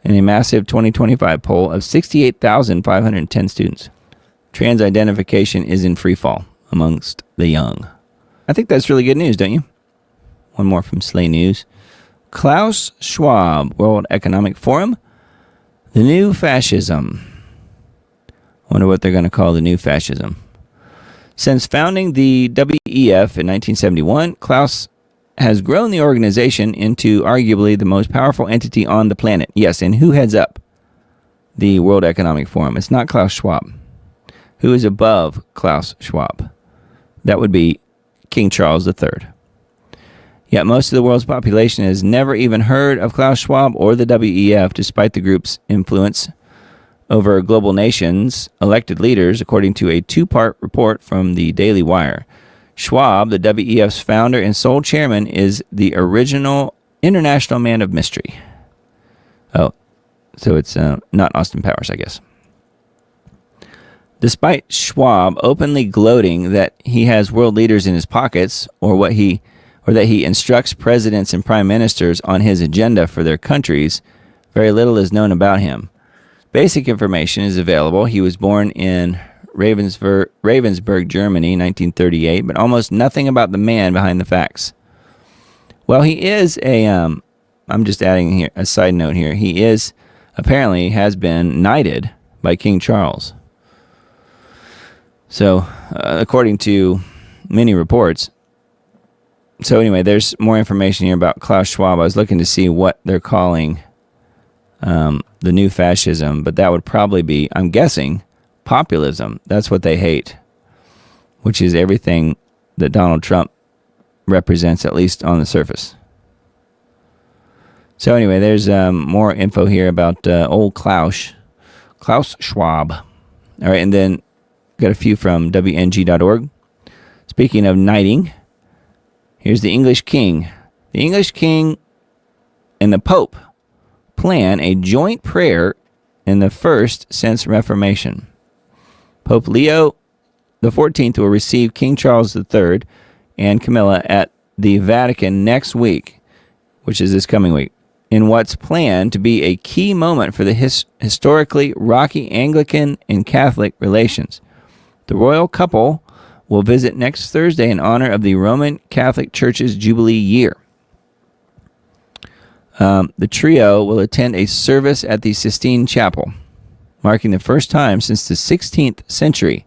in a massive 2025 poll of 68,510 students. Trans identification is in free fall amongst the young. I think that's really good news, don't you? One more from Slay News. Klaus Schwab, World Economic Forum, the new fascism. Wonder what they're going to call the new fascism. Since founding the WEF in 1971, Klaus has grown the organization into arguably the most powerful entity on the planet. Yes, and who heads up the World Economic Forum? It's not Klaus Schwab. Who is above Klaus Schwab? That would be King Charles III. Yet most of the world's population has never even heard of Klaus Schwab or the WEF, despite the group's influence over global nations' elected leaders, according to a two-part report from the Daily Wire. Schwab, the WEF's founder and sole chairman, is the original international man of mystery. Oh, so it's not Austin Powers, I guess. Despite Schwab openly gloating that he has world leaders in his pockets, or that he instructs presidents and prime ministers on his agenda for their countries, very little is known about him. Basic information is available. He was born in Ravensburg, Germany, 1938, but almost nothing about the man behind the facts. Well, he is I'm just adding here a side note here. He is apparently has been knighted by King Charles. So, according to many reports. So anyway, there's more information here about Klaus Schwab. I was looking to see what they're calling the new fascism, but that would probably be, I'm guessing, populism. That's what they hate, which is everything that Donald Trump represents, at least on the surface. So anyway, there's more info here about old Klaus Schwab. All right, and then got a few from WNG.org. Speaking of knighting, here's the English king. The English king and the Pope plan a joint prayer in the first since Reformation. Pope Leo XIV will receive King Charles III and Camilla at the Vatican next week, which is this coming week, in what's planned to be a key moment for the historically rocky Anglican and Catholic relations. The royal couple will visit next Thursday in honor of the Roman Catholic Church's Jubilee year. The trio will attend a service at the Sistine Chapel, marking the first time since the 16th century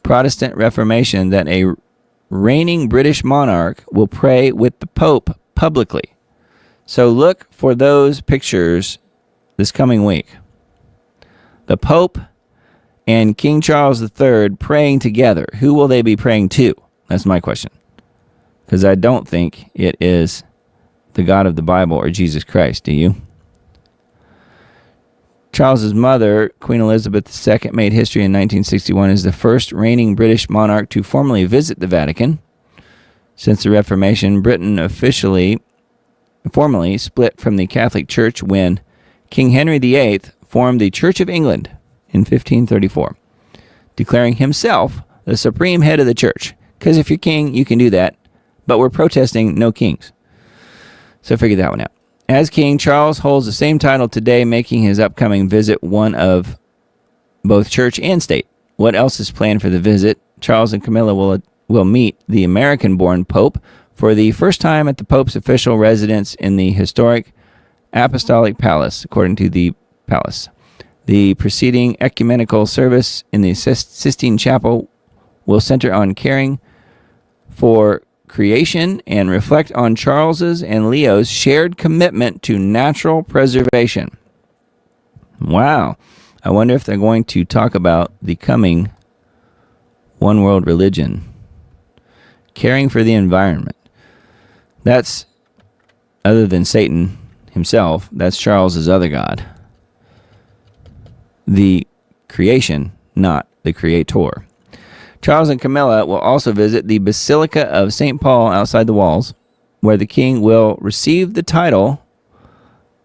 Protestant Reformation that a reigning British monarch will pray with the Pope publicly. So look for those pictures this coming week. The Pope and King Charles III praying together. Who will they be praying to? That's my question. Because I don't think it is the God of the Bible or Jesus Christ. Do you? Charles's mother, Queen Elizabeth II, made history in 1961 as the first reigning British monarch to formally visit the Vatican. Since the Reformation, Britain formally split from the Catholic Church when King Henry VIII formed the Church of England in 1534, declaring himself the supreme head of the church. Because if you're king, you can do that, but we're protesting no kings. So figure that one out. As king, Charles holds the same title today, making his upcoming visit one of both church and state. What else is planned for the visit? Charles and Camilla will meet the American-born Pope for the first time at the Pope's official residence in the historic Apostolic Palace, according to the palace. The preceding ecumenical service in the Sistine Chapel will center on caring for creation and reflect on Charles's and Leo's shared commitment to natural preservation. Wow. I wonder if they're going to talk about the coming one world religion. Caring for the environment. That's, other than Satan himself, that's Charles's other god. The creation, not the creator. Charles and Camilla will also visit the Basilica of St. Paul outside the walls, where the king will receive the title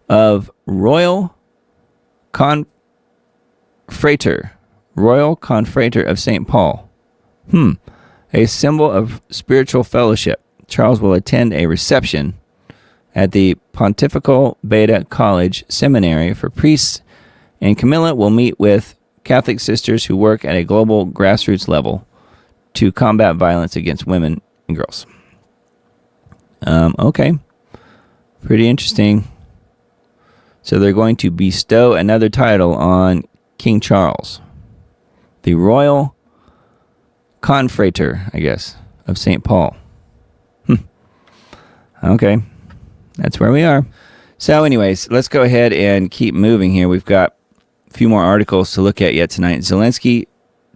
of Royal Confrater of St. Paul. A symbol of spiritual fellowship. Charles will attend a reception at the Pontifical Beta College Seminary for Priests, and Camilla will meet with Catholic sisters who work at a global grassroots level to combat violence against women and girls. Okay. Pretty interesting. So they're going to bestow another title on King Charles, the Royal Confrater, I guess, of St. Paul. Okay. That's where we are. So anyways, let's go ahead and keep moving here. We've got a few more articles to look at yet tonight. Zelensky,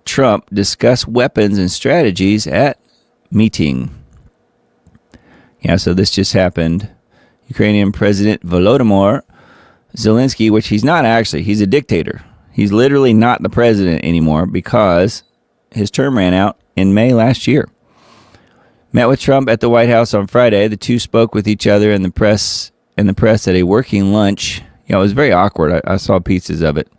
Trump discuss weapons and strategies at meeting. Yeah, so this just happened. Ukrainian President Volodymyr Zelensky, which he's not actually, he's a dictator. He's literally not the president anymore because his term ran out in May last year. Met with Trump at the White House on Friday. The two spoke with each other in the press at a working lunch. Yeah, it was very awkward. I saw pieces of it.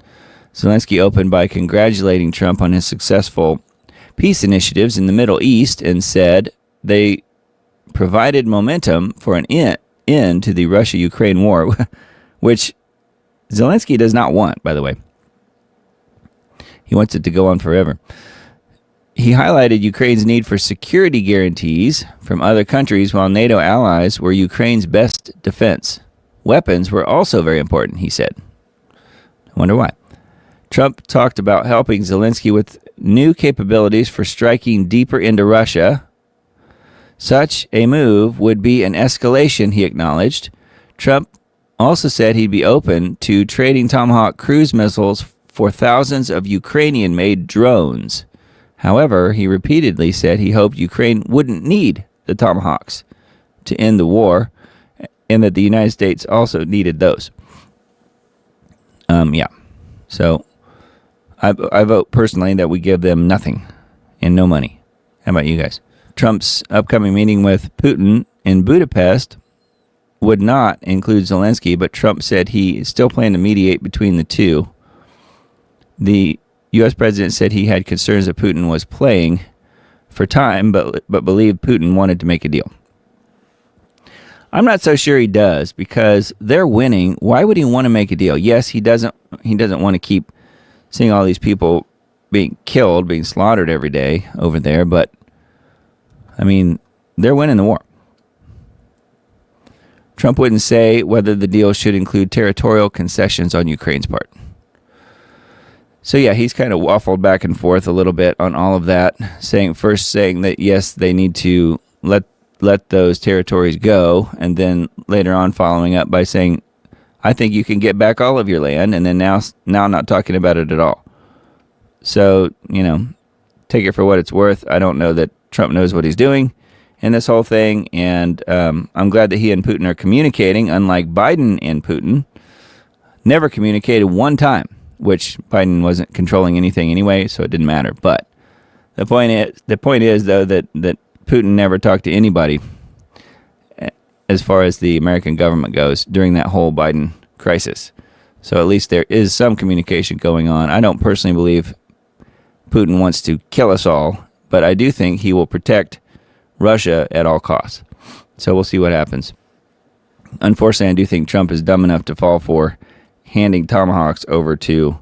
Zelensky opened by congratulating Trump on his successful peace initiatives in the Middle East and said they provided momentum for an end to the Russia-Ukraine war, which Zelensky does not want, by the way. He wants it to go on forever. He highlighted Ukraine's need for security guarantees from other countries, while NATO allies were Ukraine's best defense. Weapons were also very important, he said. I wonder why. Trump talked about helping Zelensky with new capabilities for striking deeper into Russia. Such a move would be an escalation, he acknowledged. Trump also said he'd be open to trading Tomahawk cruise missiles for thousands of Ukrainian-made drones. However, he repeatedly said he hoped Ukraine wouldn't need the Tomahawks to end the war, and that the United States also needed those. Yeah. So I vote personally that we give them nothing and no money. How about you guys? Trump's upcoming meeting with Putin in Budapest would not include Zelensky, but Trump said he still planned to mediate between the two. The U.S. president said he had concerns that Putin was playing for time, but believed Putin wanted to make a deal. I'm not so sure he does, because they're winning. Why would he want to make a deal? Yes, he doesn't want to keep seeing all these people being killed, being slaughtered every day over there, but I mean, they're winning the war. Trump wouldn't say whether the deal should include territorial concessions on Ukraine's part. So yeah, he's kind of waffled back and forth a little bit on all of that, saying that yes, they need to let those territories go, and then later on following up by saying, I think you can get back all of your land, and then now not talking about it at all. So, take it for what it's worth. I don't know that Trump knows what he's doing in this whole thing, and I'm glad that he and Putin are communicating, unlike Biden and Putin. Never communicated one time, which Biden wasn't controlling anything anyway, so it didn't matter. But the point is though, that Putin never talked to anybody as far as the American government goes during that whole Biden crisis. So at least there is some communication going on. I don't personally believe Putin wants to kill us all, but I do think he will protect Russia at all costs. So we'll see what happens. Unfortunately, I do think Trump is dumb enough to fall for handing Tomahawks over to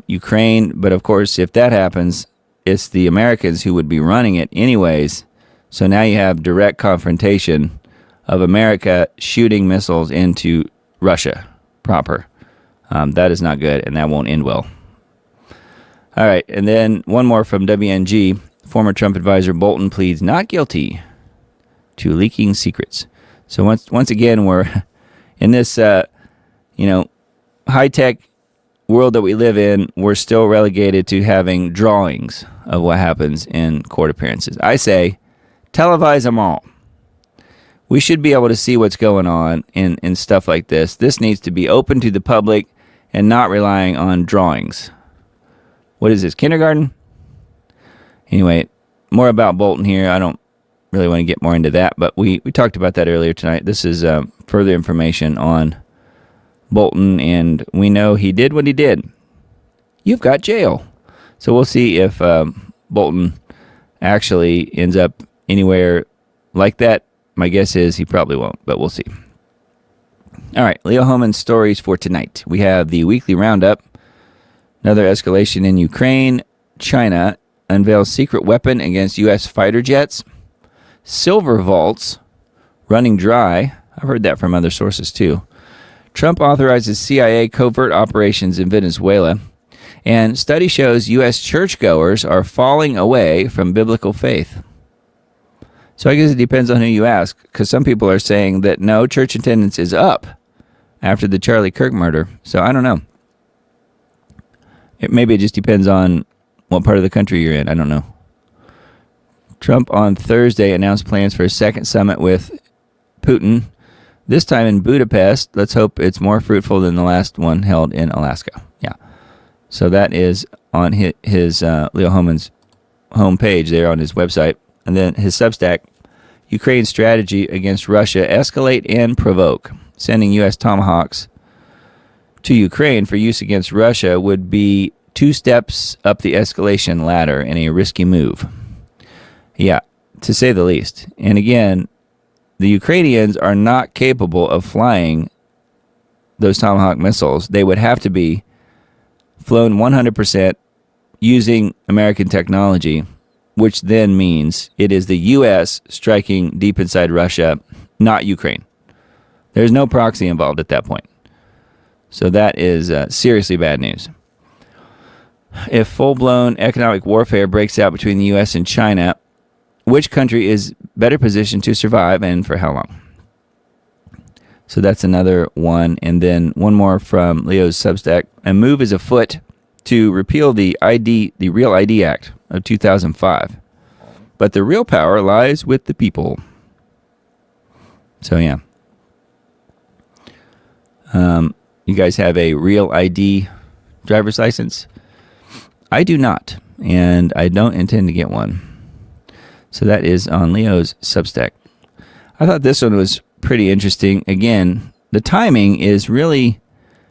Ukraine. But of course, if that happens, it's the Americans who would be running it anyways. So now you have direct confrontation of America shooting missiles into Russia proper. That is not good, and that won't end well. All right, and then one more from WNG. Former Trump advisor Bolton pleads not guilty to leaking secrets. So once again, we're in this high-tech world that we live in. We're still relegated to having drawings of what happens in court appearances. I say, televise them all. We should be able to see what's going on in stuff like this. This needs to be open to the public and not relying on drawings. What is this, kindergarten? Anyway, more about Bolton here. I don't really want to get more into that, but we talked about that earlier tonight. This is further information on Bolton, and we know he did what he did. You've got jail. So we'll see if Bolton actually ends up anywhere like that My guess is he probably won't, but we'll see. All right, Leo Hohmann's stories for tonight. We have the weekly roundup, another escalation in Ukraine, China unveils secret weapon against U.S. fighter jets, silver vaults running dry. I've heard that from other sources too. Trump authorizes CIA covert operations in Venezuela, and study shows U.S. churchgoers are falling away from biblical faith. So I guess it depends on who you ask, because some people are saying that no, church attendance is up after the Charlie Kirk murder. So I don't know. Maybe it just depends on what part of the country you're in. I don't know. Trump on Thursday announced plans for a second summit with Putin, this time in Budapest. Let's hope it's more fruitful than the last one held in Alaska. Yeah. So that is on his Leo Hohmann's homepage there on his website. And then his Substack, Ukraine's strategy against Russia, escalate and provoke. Sending U.S. Tomahawks to Ukraine for use against Russia would be 2 steps up the escalation ladder in a risky move. Yeah, to say the least. And again, the Ukrainians are not capable of flying those Tomahawk missiles. They would have to be flown 100% using American technology, which then means it is the U.S. striking deep inside Russia, not Ukraine. There's no proxy involved at that point. So that is seriously bad news. If full-blown economic warfare breaks out between the U.S. and China, which country is better positioned to survive and for how long? So that's another one. And then one more from Leo's Substack. A move is afoot to repeal the Real ID Act of 2005. But the real power lies with the people. So, yeah. You guys have a Real ID driver's license? I do not, and I don't intend to get one. So that is on Leo's Substack. I thought this one was pretty interesting. Again, the timing is really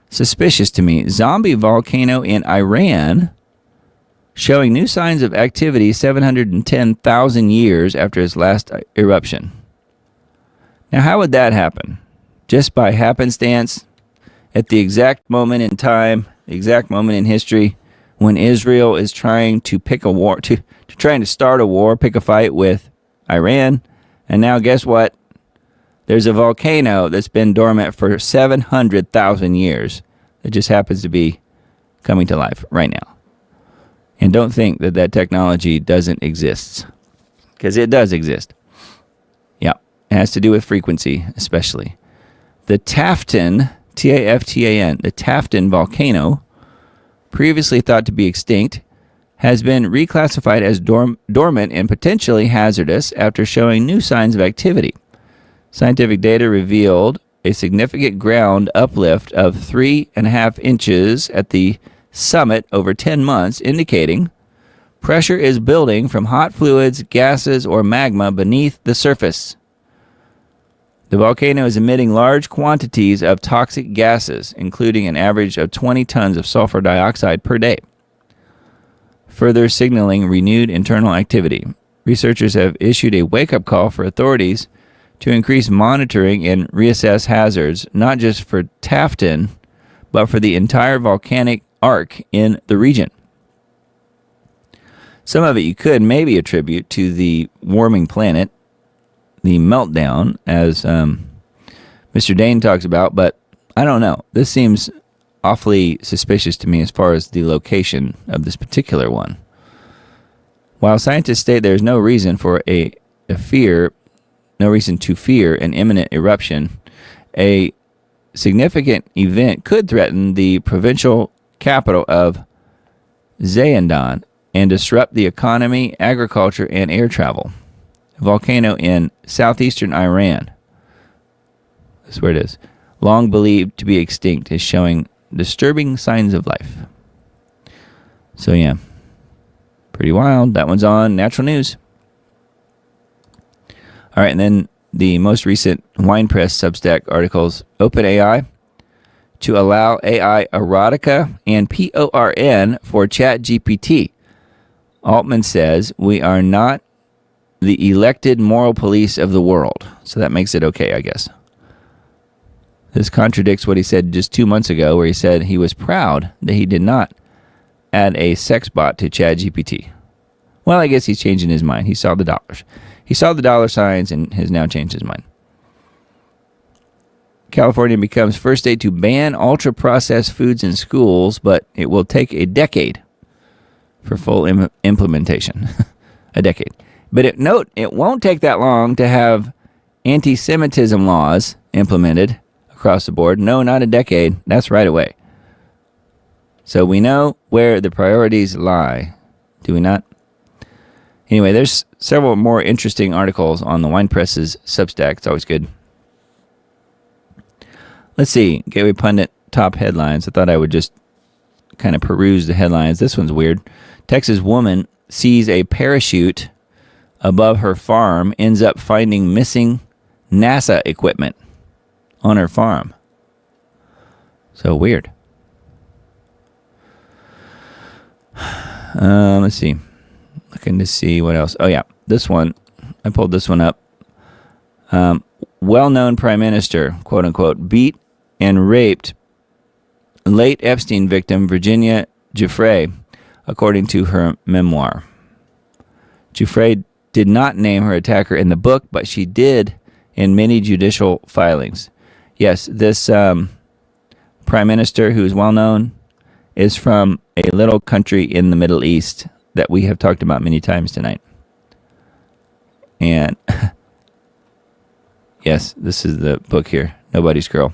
suspicious to me. Zombie volcano in Iran showing new signs of activity 710,000 years after its last eruption. Now, how would that happen? Just by happenstance, at the exact moment in time, the exact moment in history, when Israel is trying to pick a war, trying to start a war, pick a fight with Iran, and now guess what? There's a volcano that's been dormant for 700,000 years that just happens to be coming to life right now. And don't think that that technology doesn't exist, because it does exist. Yeah, it has to do with frequency, especially. The Taftan, T-A-F-T-A-N, the Taftan volcano, previously thought to be extinct, has been reclassified as dormant and potentially hazardous after showing new signs of activity. Scientific data revealed a significant ground uplift of 3.5 inches at the summit over 10 months, indicating pressure is building from hot fluids, gases, or magma beneath the surface. The volcano is emitting large quantities of toxic gases, including an average of 20 tons of sulfur dioxide per day, further signaling renewed internal activity. Researchers have issued a wake-up call for authorities to increase monitoring and reassess hazards, not just for Taftan, but for the entire volcanic arc in the region. Some of it you could maybe attribute to the warming planet, the meltdown, as Mr. Dane talks about, but I don't know. This seems awfully suspicious to me as far as the location of this particular one. While scientists state there is no reason to fear an imminent eruption, a significant event could threaten the provincial capital of Zayandan and disrupt the economy, agriculture, and air travel. A volcano in southeastern Iran, that's where it is, long believed to be extinct, is showing disturbing signs of life. So yeah, pretty wild. That one's on Natural News. All right, and then the most recent Wine Press Substack articles, OpenAI to allow AI erotica and PORN for ChatGPT. Altman says, we are not the elected moral police of the world. So that makes it okay, I guess. This contradicts what he said just 2 months ago, where he said he was proud that he did not add a sex bot to ChatGPT. Well, I guess he's changing his mind. He saw the dollars. He saw the dollar signs and has now changed his mind. California becomes first state to ban ultra-processed foods in schools, but it will take a decade for full implementation. A decade. But note, it won't take that long to have anti-Semitism laws implemented across the board. No, not a decade. That's right away. So we know where the priorities lie. Do we not? Anyway, there's several more interesting articles on the Wine Press's Substack. It's always good. Let's see. Gateway Pundit top headlines. I thought I would just kind of peruse the headlines. This one's weird. Texas woman sees a parachute above her farm, ends up finding missing NASA equipment on her farm. So weird. Let's see. Looking to see what else. Oh, yeah. This one. I pulled this one up. Well-known prime minister, quote unquote, beat and raped late Epstein victim Virginia Giuffre, according to her memoir. Giuffre did not name her attacker in the book, but she did in many judicial filings. Yes, this prime minister, who is well-known, is from a little country in the Middle East that we have talked about many times tonight. And yes, this is the book here, Nobody's Girl.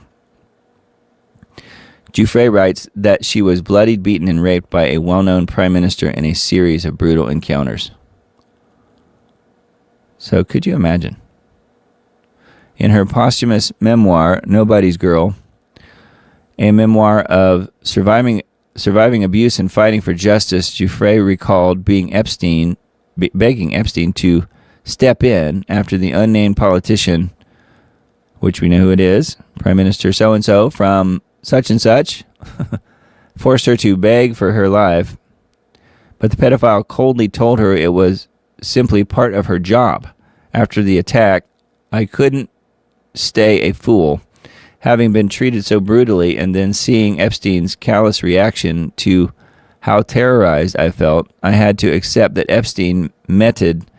Giuffre writes that she was bloodied, beaten, and raped by a well-known prime minister in a series of brutal encounters. So could you imagine? In her posthumous memoir, Nobody's Girl, a memoir of surviving abuse and fighting for justice, Giuffre recalled begging Epstein to step in after the unnamed politician, which we know who it is, Prime Minister so-and-so from such and such, forced her to beg for her life. But the pedophile coldly told her it was simply part of her job. After the attack, I couldn't stay a fool. Having been treated so brutally and then seeing Epstein's callous reaction to how terrorized I felt, I had to accept that Epstein meted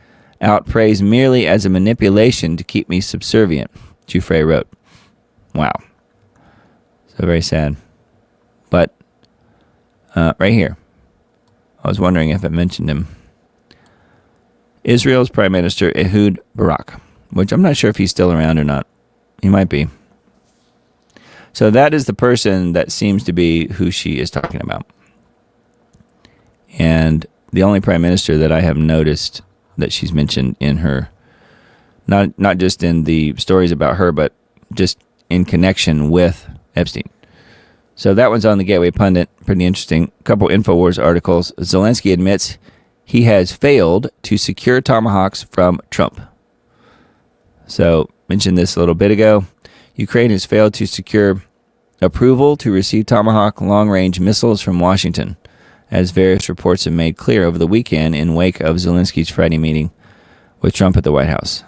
out praise merely as a manipulation to keep me subservient, Giuffre wrote. Wow. So very sad. But right here, I was wondering if it mentioned him. Israel's Prime Minister Ehud Barak, which I'm not sure if he's still around or not. He might be. So that is the person that seems to be who she is talking about. And the only prime minister that I have noticed that she's mentioned in her, not just in the stories about her, but just in connection with Epstein. So that one's on the Gateway Pundit. Pretty interesting. A couple InfoWars articles. Zelensky admits he has failed to secure tomahawks from Trump. So, mentioned this a little bit ago. Ukraine has failed to secure approval to receive Tomahawk long-range missiles from Washington, as various reports have made clear over the weekend in wake of Zelensky's Friday meeting with Trump at the White House.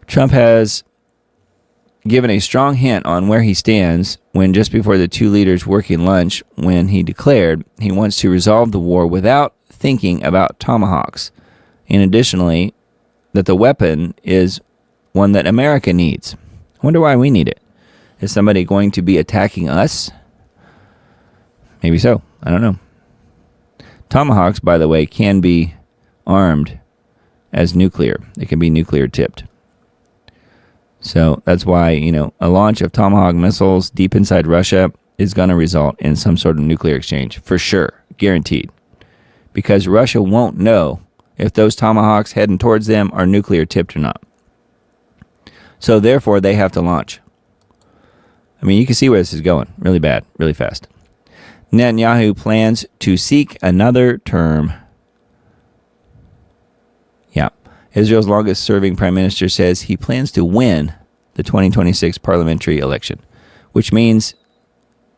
Trump has given a strong hint on where he stands when just before the two leaders' working lunch, when he declared he wants to resolve the war without thinking about tomahawks, and additionally, that the weapon is one that America needs. I wonder why we need it. Is somebody going to be attacking us? Maybe so. I don't know. Tomahawks, by the way, can be armed as nuclear. They can be nuclear tipped. So that's why, a launch of Tomahawk missiles deep inside Russia is going to result in some sort of nuclear exchange. For sure. Guaranteed. Because Russia won't know if those Tomahawks heading towards them are nuclear tipped or not. So therefore, they have to launch. I mean, you can see where this is going. Really bad. Really fast. Netanyahu plans to seek another term. Yeah. Israel's longest-serving prime minister says he plans to win the 2026 parliamentary election, which means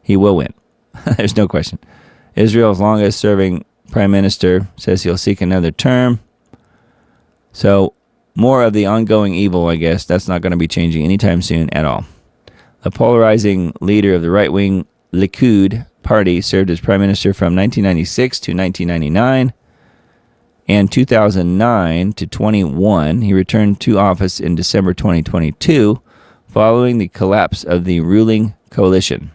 he will win. There's no question. Israel's longest-serving prime minister says he'll seek another term. So more of the ongoing evil, I guess. That's not going to be changing anytime soon at all. The polarizing leader of the right-wing Likud party served as prime minister from 1996 to 1999 and 2009 to 21. He returned to office in December 2022 following the collapse of the ruling coalition.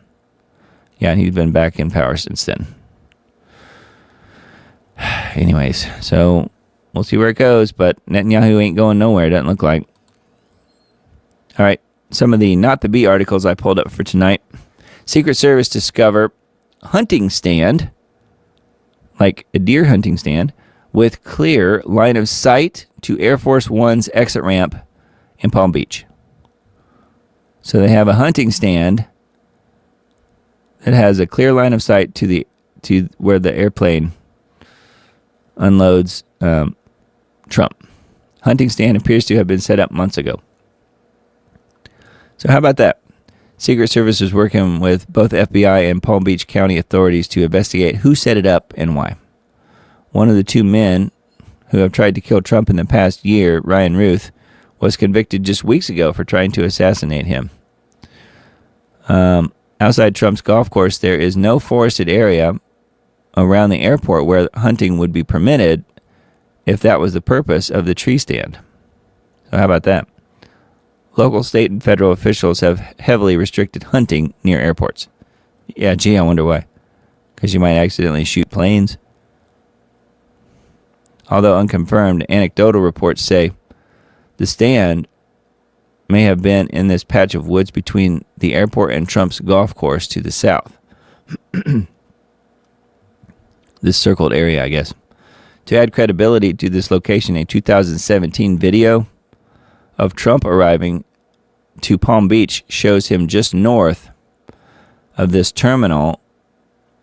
Yeah, and he's been back in power since then. Anyways, so we'll see where it goes, but Netanyahu ain't going nowhere, doesn't look like. All right, some of the Not the Bee articles I pulled up for tonight. Secret Service discover hunting stand, like a deer hunting stand, with clear line of sight to Air Force One's exit ramp in Palm Beach. So they have a hunting stand that has a clear line of sight to where the airplane unloads Trump. Hunting stand appears to have been set up months ago. So how about that? Secret Service is working with both FBI and Palm Beach County authorities to investigate who set it up and why. One of the two men who have tried to kill Trump in the past year, Ryan Ruth, was convicted just weeks ago for trying to assassinate him. Outside Trump's golf course, there is no forested area around the airport where hunting would be permitted if that was the purpose of the tree stand. So how about that? Local, state, and federal officials have heavily restricted hunting near airports. Yeah, gee, I wonder why. Because you might accidentally shoot planes. Although unconfirmed, anecdotal reports say the stand may have been in this patch of woods between the airport and Trump's golf course to the south. This circled area, I guess. To add credibility to this location, a 2017 video of Trump arriving to Palm Beach shows him just north of this terminal,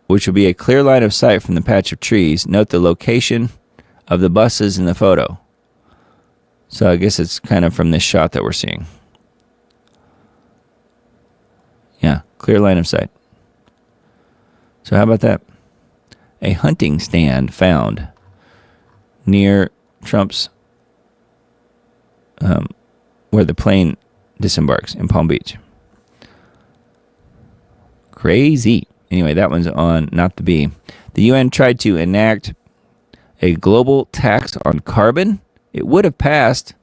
which will be a clear line of sight from the patch of trees. Note the location of the buses in the photo. So I guess it's kind of from this shot that we're seeing. Yeah, clear line of sight. So how about that? A hunting stand found near Trump's, where the plane disembarks in Palm Beach. Crazy. Anyway, that one's on Not the Bee. The UN tried to enact a global tax on carbon. It would have passed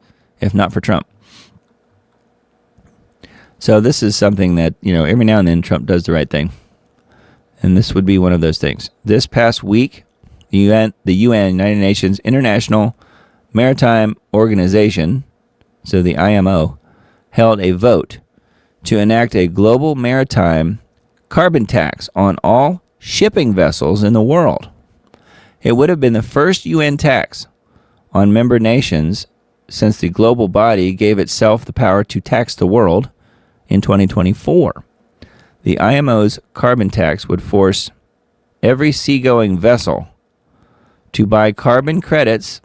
if not for Trump. So this is something that, every now and then Trump does the right thing. And this would be one of those things. This past week, the UN, United Nations International Maritime Organization, so the IMO, held a vote to enact a global maritime carbon tax on all shipping vessels in the world. It would have been the first UN tax on member nations since the global body gave itself the power to tax the world in 2024. The IMO's carbon tax would force every seagoing vessel to buy carbon credits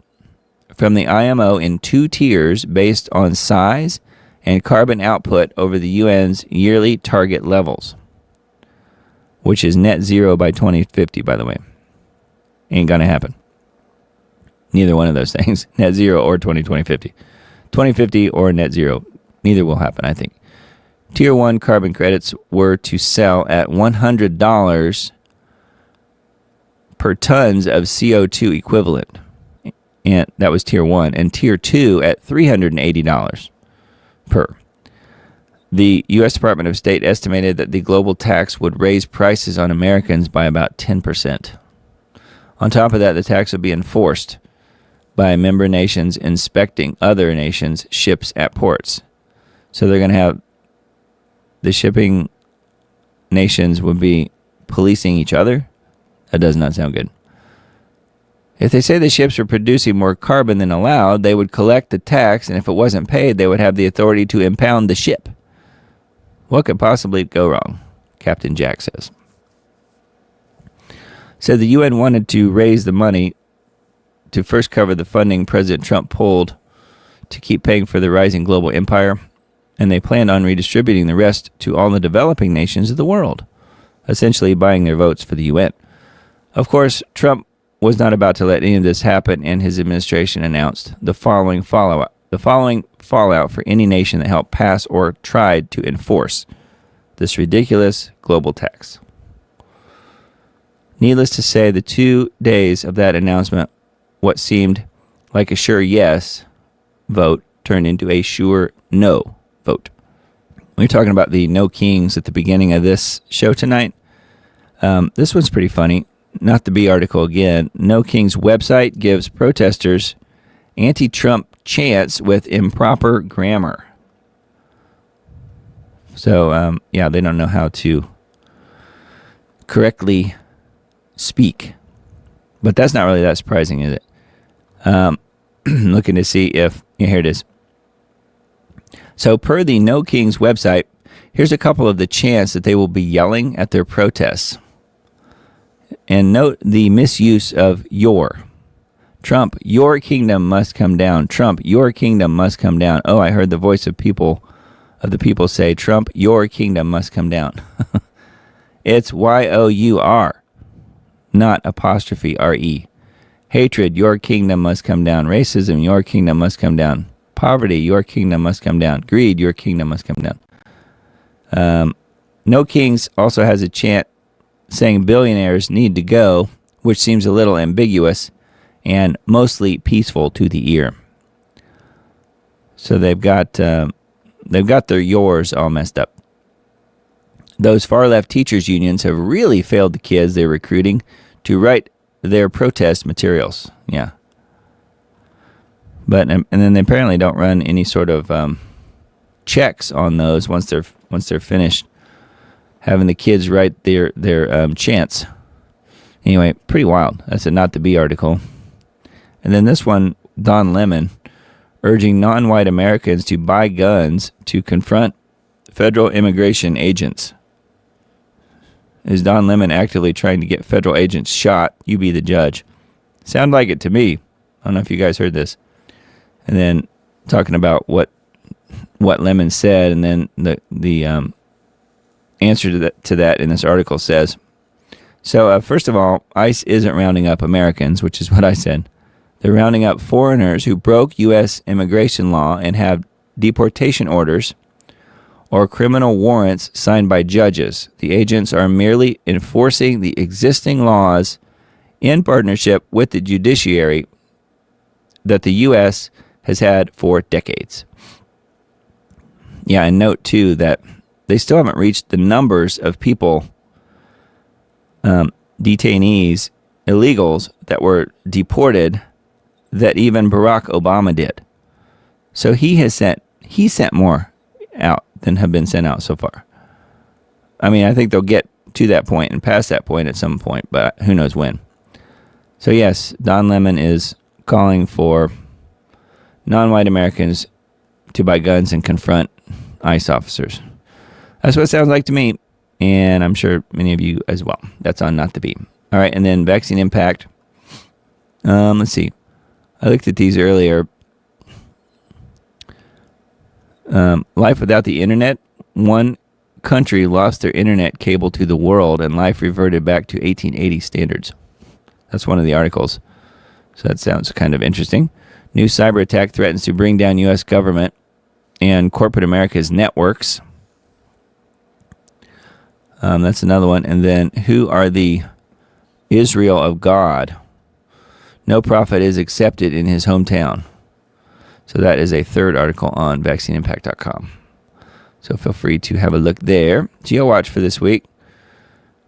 from the IMO in 2 tiers based on size and carbon output over the UN's yearly target levels, which is net zero by 2050, by the way. Ain't gonna happen. Neither one of those things, net zero or 2050. 2050 or net zero, neither will happen, I think. Tier 1 carbon credits were to sell at $100 per tons of CO2 equivalent. And that was Tier 1. And Tier 2 at $380 per. The U.S. Department of State estimated that the global tax would raise prices on Americans by about 10%. On top of that, the tax would be enforced by member nations inspecting other nations' ships at ports. So they're going to have the shipping nations would be policing each other. That does not sound good. If they say the ships were producing more carbon than allowed, they would collect the tax, and if it wasn't paid, they would have the authority to impound the ship. What could possibly go wrong? Captain Jack says. So the UN wanted to raise the money to first cover the funding President Trump pulled to keep paying for the rising global empire, and they planned on redistributing the rest to all the developing nations of the world, essentially buying their votes for the UN. Of course, Trump was not about to let any of this happen, and his administration announced the following fallout for any nation that helped pass or tried to enforce this ridiculous global tax. Needless to say, the 2 days of that announcement, what seemed like a sure yes vote turned into a sure no vote. We were talking about the No Kings at the beginning of this show tonight. This one's pretty funny. Not the B article again. No King's website gives protesters anti-Trump chants with improper grammar. So, they don't know how to correctly speak. But that's not really that surprising, is it? Looking to see if... here it is. So, per the No King's website, here's a couple of the chants that they will be yelling at their protests. And note the misuse of your. Trump, your kingdom must come down. Trump, your kingdom must come down. Oh, I heard the voice of the people say, Trump, your kingdom must come down. It's Y-O-U-R, not apostrophe R-E. Hatred, your kingdom must come down. Racism, your kingdom must come down. Poverty, your kingdom must come down. Greed, your kingdom must come down. No Kings also has a chant saying billionaires need to go, which seems a little ambiguous and mostly peaceful to the ear. So they've got their yours all messed up. Those far-left teachers unions have really failed the kids they're recruiting to write their protest materials. Yeah. But and then they apparently don't run any sort of checks on those once they're finished having the kids write their chants. Anyway, pretty wild. That's a Not the B article. And then this one, Don Lemon, urging non-white Americans to buy guns to confront federal immigration agents. Is Don Lemon actively trying to get federal agents shot? You be the judge. Sound like it to me. I don't know if you guys heard this. And then talking about what Lemon said, and then the answer to that in this article says, so first of all, ICE isn't rounding up Americans, which is what I said. They're rounding up foreigners who broke U.S. immigration law and have deportation orders or criminal warrants signed by judges. The agents are merely enforcing the existing laws in partnership with the judiciary that the U.S. has had for decades. Yeah, and note, too, that they still haven't reached the numbers of people, detainees, illegals, that were deported that even Barack Obama did. So he sent more out than have been sent out so far. I mean, I think they'll get to that point and past that point at some point, but who knows when. So yes, Don Lemon is calling for non-white Americans to buy guns and confront ICE officers. That's what it sounds like to me, and I'm sure many of you as well. That's on Not the Beat. All right, and then vaccine impact. Let's see. I looked at these earlier. Life without the internet. One country lost their internet cable to the world, and life reverted back to 1880 standards. That's one of the articles. So that sounds kind of interesting. New cyber attack threatens to bring down U.S. government and corporate America's networks. That's another one. And then, who are the Israel of God? No prophet is accepted in his hometown. So that is a third article on vaccineimpact.com. So feel free to have a look there. GeoWatch for this week.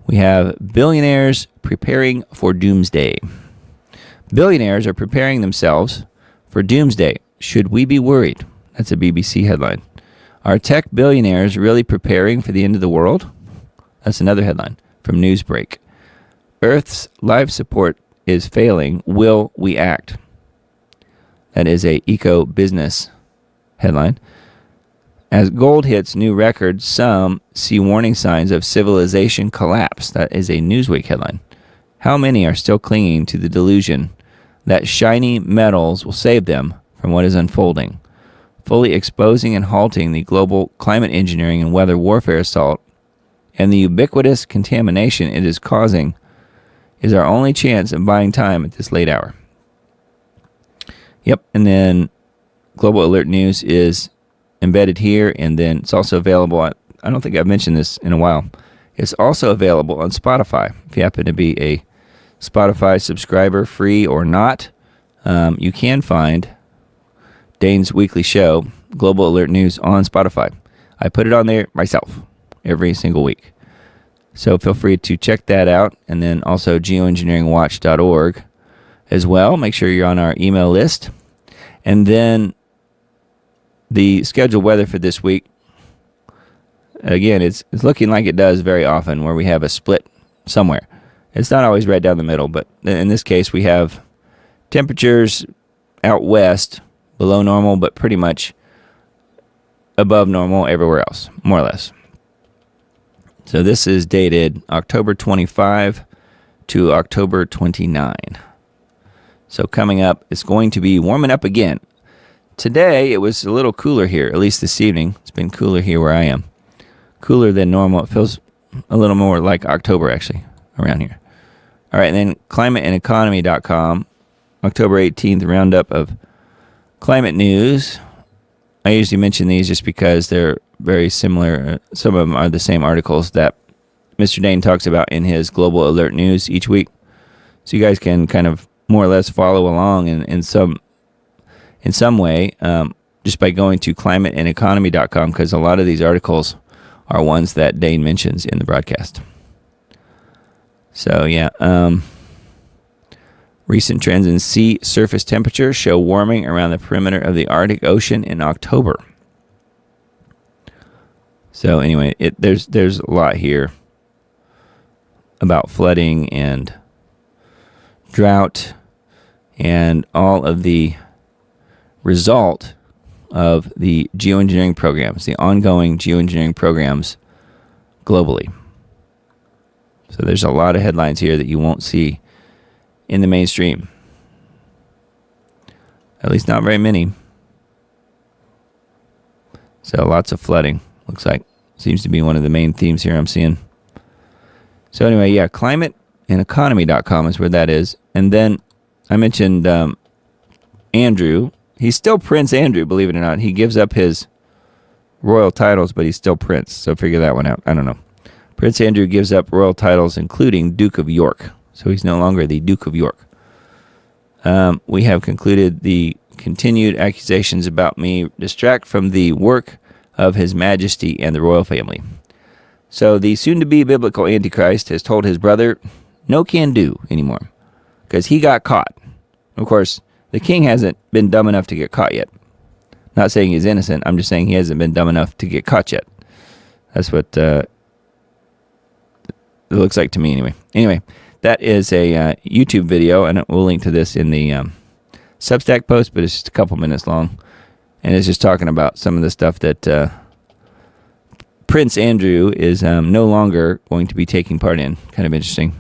We have billionaires preparing for doomsday. Billionaires are preparing themselves for doomsday. Should we be worried? That's a BBC headline. Are tech billionaires really preparing for the end of the world? That's another headline from Newsbreak. Earth's life support is failing. Will we act? That is a Eco Business headline. As gold hits new records, some see warning signs of civilization collapse. That is a Newsweek headline. How many are still clinging to the delusion that shiny metals will save them from what is unfolding, fully exposing and halting the global climate engineering and weather warfare assault and the ubiquitous contamination it is causing is our only chance of buying time at this late hour. Yep, and then Global Alert News is embedded here, and then it's also available on, I don't think I've mentioned this in a while, it's also available on Spotify. If you happen to be a Spotify subscriber, free or not, you can find Dane's weekly show, Global Alert News, on Spotify. I put it on there myself every single week. So feel free to check that out, and then also geoengineeringwatch.org as well. Make sure you're on our email list. And then the scheduled weather for this week, again, it's looking like it does very often, where we have a split somewhere. It's not always right down the middle, but in this case we have temperatures out west below normal, but pretty much above normal everywhere else, more or less. So this is dated October 25 to October 29. So coming up, it's going to be warming up again. Today, it was a little cooler here, at least this evening. It's been cooler here where I am. Cooler than normal. It feels a little more like October, actually, around here. All right, and then climateandeconomy.com, October 18th, roundup of climate news. I usually mention these just because they're very similar. Some of them are the same articles that Mr. Dane talks about in his Global Alert News each week. So you guys can kind of more or less follow along in some way just by going to climateandeconomy.com, because a lot of these articles are ones that Dane mentions in the broadcast. So, yeah. Recent trends in sea surface temperature show warming around the perimeter of the Arctic Ocean in October. So anyway, there's a lot here about flooding and drought and all of the result of the geoengineering programs, the ongoing geoengineering programs globally. So there's a lot of headlines here that you won't see in the mainstream. At least not very many. So lots of flooding, looks like. Seems to be one of the main themes here I'm seeing. So anyway, yeah, climateandeconomy.com is where that is. And then I mentioned Andrew. He's still Prince Andrew, believe it or not. He gives up his royal titles, but he's still Prince. So figure that one out. I don't know. Prince Andrew gives up royal titles, including Duke of York. So he's no longer the Duke of York. We have concluded the continued accusations about me distract from the work of His Majesty and the royal family. So the soon-to-be biblical Antichrist has told his brother, no can do anymore, because he got caught. Of course, the king hasn't been dumb enough to get caught yet. Not saying he's innocent, I'm just saying he hasn't been dumb enough to get caught yet. That's what it looks like to me anyway. Anyway, that is a YouTube video, and we'll link to this in the Substack post, but it's just a couple minutes long. And it's just talking about some of the stuff that Prince Andrew is no longer going to be taking part in. Kind of interesting.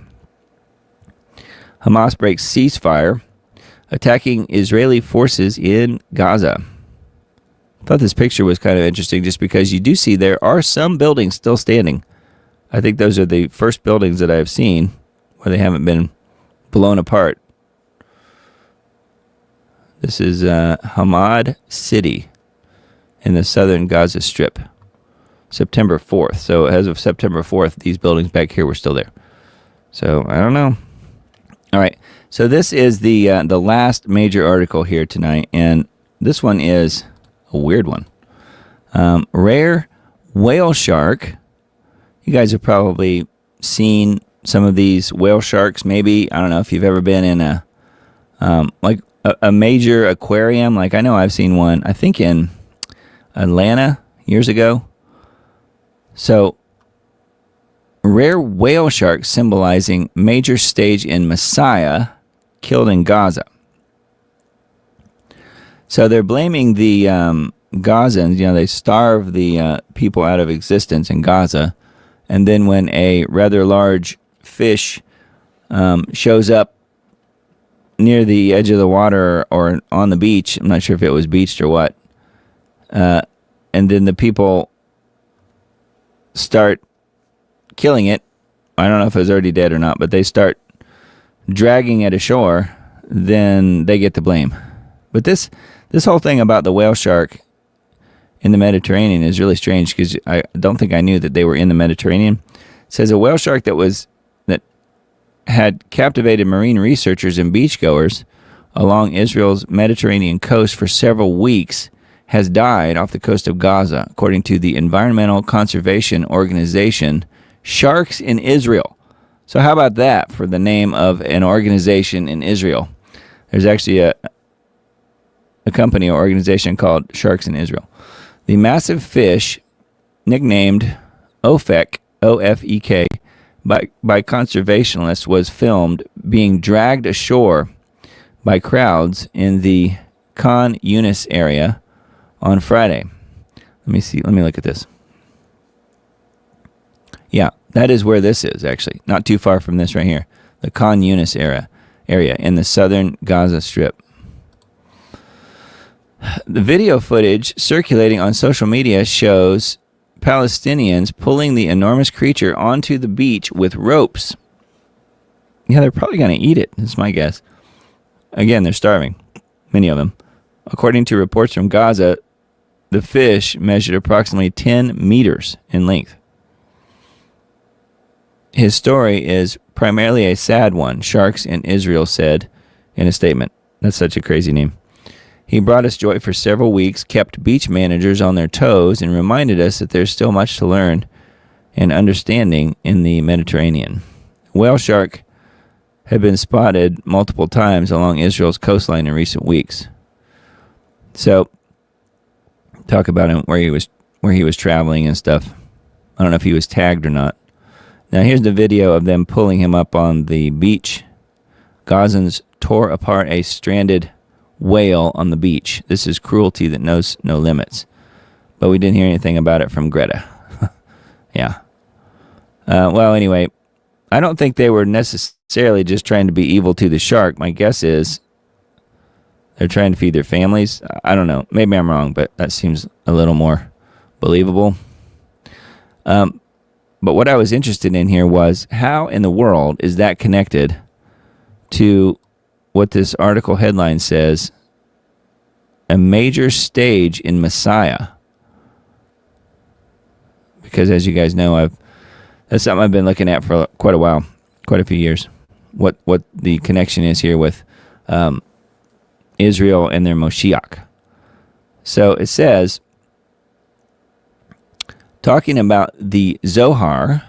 Hamas breaks ceasefire, attacking Israeli forces in Gaza. I thought this picture was kind of interesting just because you do see there are some buildings still standing. I think those are the first buildings that I've seen where they haven't been blown apart. This is Hamad City in the southern Gaza Strip, September 4th. So as of September 4th, these buildings back here were still there. So I don't know. All right. So this is the last major article here tonight, and this one is a weird one. Rare whale shark. You guys have probably seen some of these whale sharks. Maybe, I don't know if you've ever been in a major aquarium. Like I know I've seen one, I think in Atlanta years ago. So rare whale shark symbolizing major stage in Messiah killed in Gaza. So they're blaming the Gazans. You know, they starve the people out of existence in Gaza. And then when a rather large fish shows up near the edge of the water or on the beach, I'm not sure if it was beached or what, and then the people start killing it. I don't know if it was already dead or not, but they start dragging it ashore, then they get the blame. But this whole thing about the whale shark in the Mediterranean is really strange, because I don't think I knew that they were in the Mediterranean. It says a whale shark that had captivated marine researchers and beachgoers along Israel's Mediterranean coast for several weeks has died off the coast of Gaza, according to the environmental conservation organization Sharks in Israel. So how about that for the name of an organization in Israel? There's actually a company or organization called Sharks in Israel. The massive fish, nicknamed Ofek, O-F-E-K, by conservationists, was filmed being dragged ashore by crowds in the Khan Yunis area on Friday. Let me look at this. Yeah, that is where this is, actually. Not too far from this right here. The Khan Yunis area in the southern Gaza Strip. The video footage circulating on social media shows Palestinians pulling the enormous creature onto the beach with ropes. Yeah, they're probably going to eat it, that's my guess. Again, they're starving, many of them. According to reports from Gaza, the fish measured approximately 10 meters in length. His story is primarily a sad one, Sharks in Israel said in a statement. That's such a crazy name. He brought us joy for several weeks, kept beach managers on their toes, and reminded us that there's still much to learn and understanding in the Mediterranean. Whale shark had been spotted multiple times along Israel's coastline in recent weeks. So, talk about him where he was traveling and stuff. I don't know if he was tagged or not. Now here's the video of them pulling him up on the beach. Gazans tore apart a stranded whale on the beach. This is cruelty that knows no limits. But we didn't hear anything about it from Greta. Yeah. Well, anyway, I don't think they were necessarily just trying to be evil to the shark. My guess is they're trying to feed their families. I don't know. Maybe I'm wrong, but that seems a little more believable. But what I was interested in here was, how in the world is that connected to what this article headline says, a major stage in Messiah? Because as you guys know, that's something I've been looking at for quite a while, quite a few years. What the connection is here with Israel and their Moshiach. So it says, talking about the Zohar,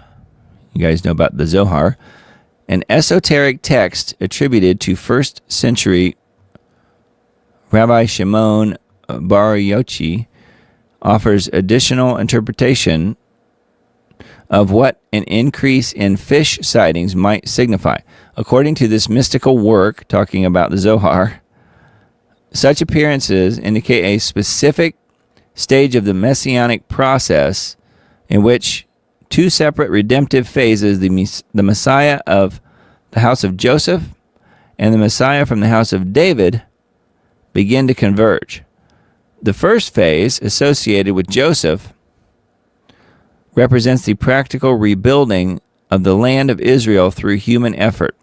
you guys know about the Zohar, an esoteric text attributed to 1st century Rabbi Shimon Bar Yochai, offers additional interpretation of what an increase in fish sightings might signify. According to this mystical work, talking about the Zohar, such appearances indicate a specific stage of the messianic process in which two separate redemptive phases, the Messiah of the house of Joseph and the Messiah from the house of David, begin to converge. The first phase, associated with Joseph, represents the practical rebuilding of the land of Israel through human effort.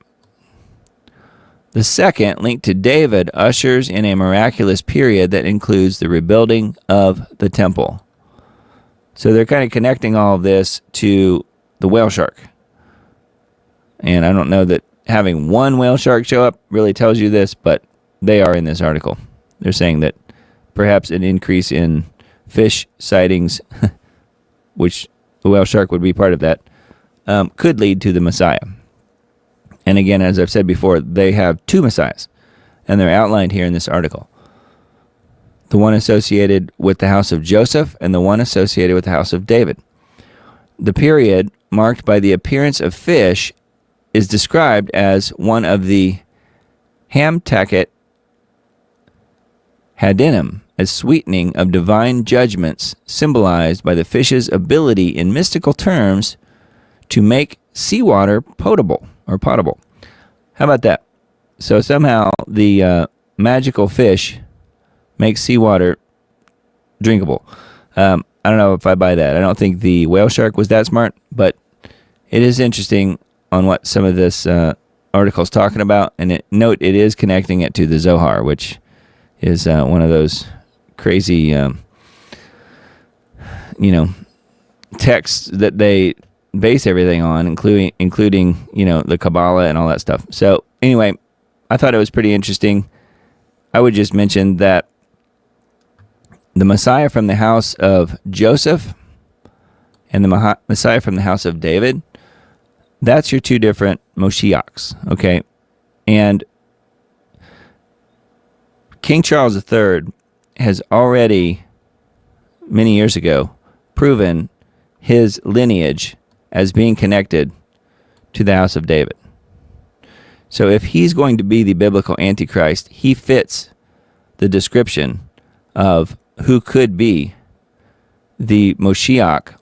The second, linked to David, ushers in a miraculous period that includes the rebuilding of the temple. So they're kind of connecting all of this to the whale shark. And I don't know that having one whale shark show up really tells you this, but they are in this article. They're saying that perhaps an increase in fish sightings, which the whale shark would be part of that, could lead to the Messiah. And again, as I've said before, they have two Messiahs, and they're outlined here in this article. The one associated with the house of Joseph and the one associated with the house of David. The period marked by the appearance of fish is described as one of the Hamtaket Hadinim, a sweetening of divine judgments symbolized by the fish's ability in mystical terms to make seawater potable. How about that? So somehow the magical fish makes seawater drinkable. I don't know if I buy that. I don't think the whale shark was that smart, but it is interesting on what some of this article is talking about. And note, it is connecting it to the Zohar, which is one of those crazy, texts that they base everything on, including the Kabbalah and all that stuff. So anyway, I thought it was pretty interesting. I would just mention that the Messiah from the house of Joseph and the Messiah from the house of David, that's your two different Moshiachs, okay? And King Charles III has already, many years ago, proven his lineage as being connected to the house of David. So if he's going to be the biblical Antichrist, he fits the description of who could be the Moshiach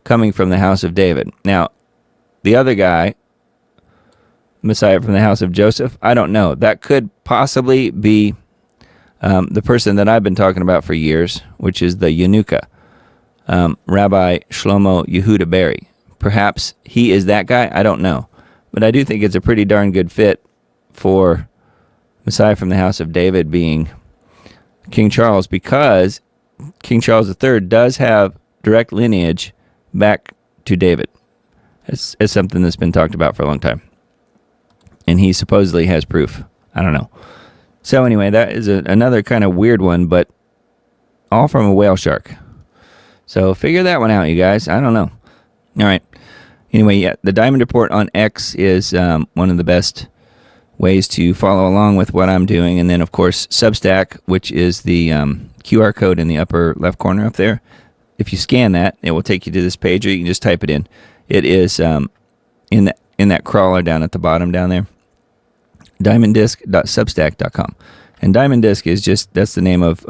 coming from the house of David. Now, the other guy, Messiah from the house of Joseph, I don't know. That could possibly be the person that I've been talking about for years, which is the Yanuka, Rabbi Shlomo Yehuda Berry. Perhaps he is that guy. I don't know. But I do think it's a pretty darn good fit for Messiah from the house of David being King Charles, because King Charles III does have direct lineage back to David. It's something that's been talked about for a long time. And he supposedly has proof. I don't know. So anyway, that is another kind of weird one, but all from a whale shark. So figure that one out, you guys. I don't know. All right. Anyway, yeah, the Diamond Report on X is one of the best ways to follow along with what I'm doing. And then, of course, Substack, which is the QR code in the upper left corner up there. If you scan that, it will take you to this page, or you can just type it in. It is in that crawler down at the bottom down there, diamonddisc.substack.com. And Diamond Disc is that's the name of